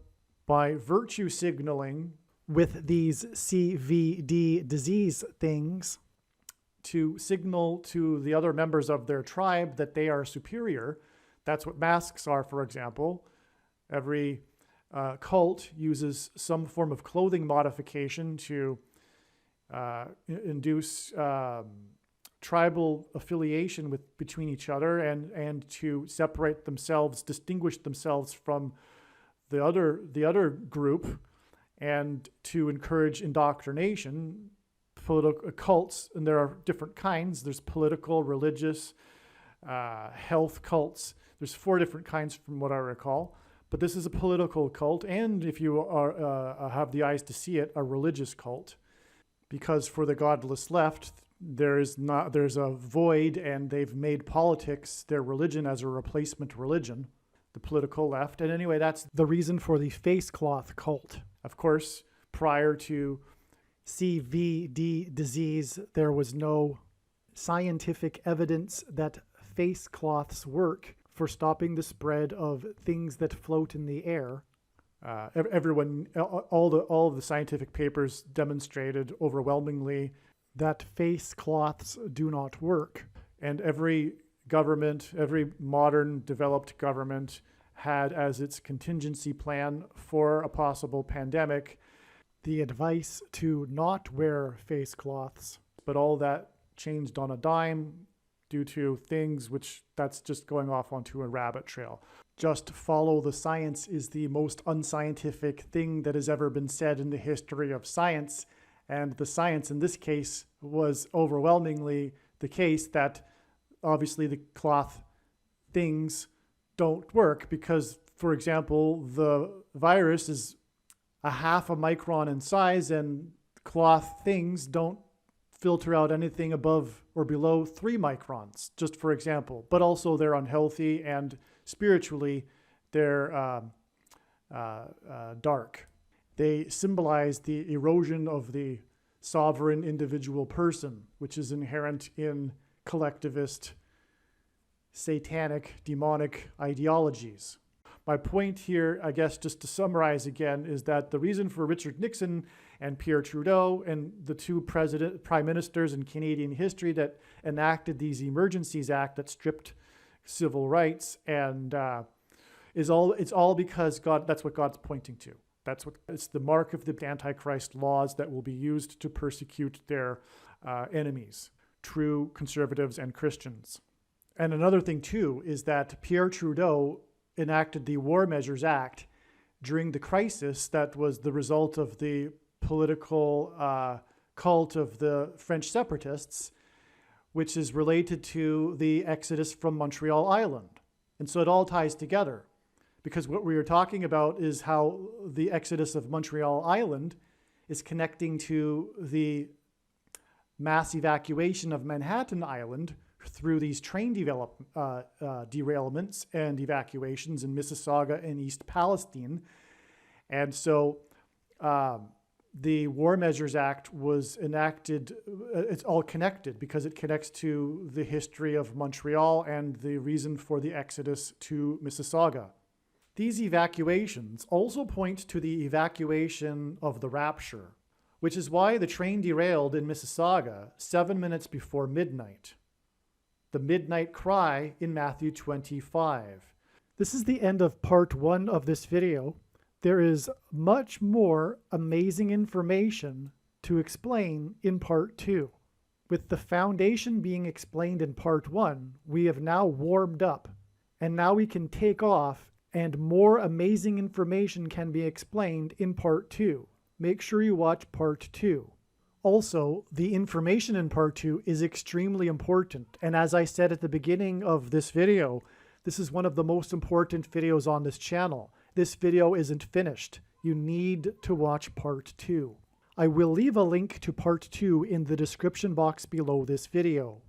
by virtue signaling with these CVD disease things, to signal to the other members of their tribe that they are superior. That's what masks are, for example. Every cult uses some form of clothing modification to induce tribal affiliation between each other and to separate themselves, distinguish themselves from the other group, and to encourage indoctrination political cults, and there are different kinds. There's political, religious, health cults. There's 4 different kinds from what I recall. But this is a political cult, and if you have the eyes to see it, a religious cult. Because for the godless left, there's a void, and they've made politics their religion as a replacement religion, the political left. And anyway, that's the reason for the face cloth cult. Of course, prior to CVD disease, there was no scientific evidence that face cloths work for stopping the spread of things that float in the air. All the scientific papers demonstrated overwhelmingly that face cloths do not work. And every government, every modern developed government had as its contingency plan for a possible pandemic the advice to not wear face cloths. But all that changed on a dime due to things which that's just going off onto a rabbit trail. Just follow the science is the most unscientific thing that has ever been said in the history of science. And the science in this case was overwhelmingly the case that obviously the cloth things don't work because, for example, the virus is a half a micron in size and cloth things don't filter out anything above or below 3 microns, just for example. But also they're unhealthy and spiritually they're dark. They symbolize the erosion of the sovereign individual person, which is inherent in collectivist, satanic, demonic ideologies. My point here, I guess, just to summarize again, is that the reason for Richard Nixon and Pierre Trudeau and the 2 prime ministers in Canadian history that enacted these Emergencies Act that stripped civil rights and it's all because God. That's what God's pointing to. It's the mark of the Antichrist laws that will be used to persecute their enemies, true conservatives and Christians. And another thing too is that Pierre Trudeau enacted the War Measures Act during the crisis that was the result of the political cult of the French separatists, which is related to the exodus from Montreal Island. And so it all ties together because what we are talking about is how the exodus of Montreal Island is connecting to the mass evacuation of Manhattan Island through these train derailments and evacuations in Mississauga and East Palestine. And so the War Measures Act was enacted, it's all connected because it connects to the history of Montreal and the reason for the exodus to Mississauga. These evacuations also point to the evacuation of the rapture, which is why the train derailed in Mississauga 7 minutes before midnight. The midnight cry in Matthew 25. This is the end of part 1 of this video. There is much more amazing information to explain in part 2. With the foundation being explained in part 1, we have now warmed up, and now we can take off and more amazing information can be explained in part 2. Make sure you watch part 2. Also, the information in part 2 is extremely important. And as I said at the beginning of this video, this is one of the most important videos on this channel. This video isn't finished. You need to watch part 2. I will leave a link to part 2 in the description box below this video.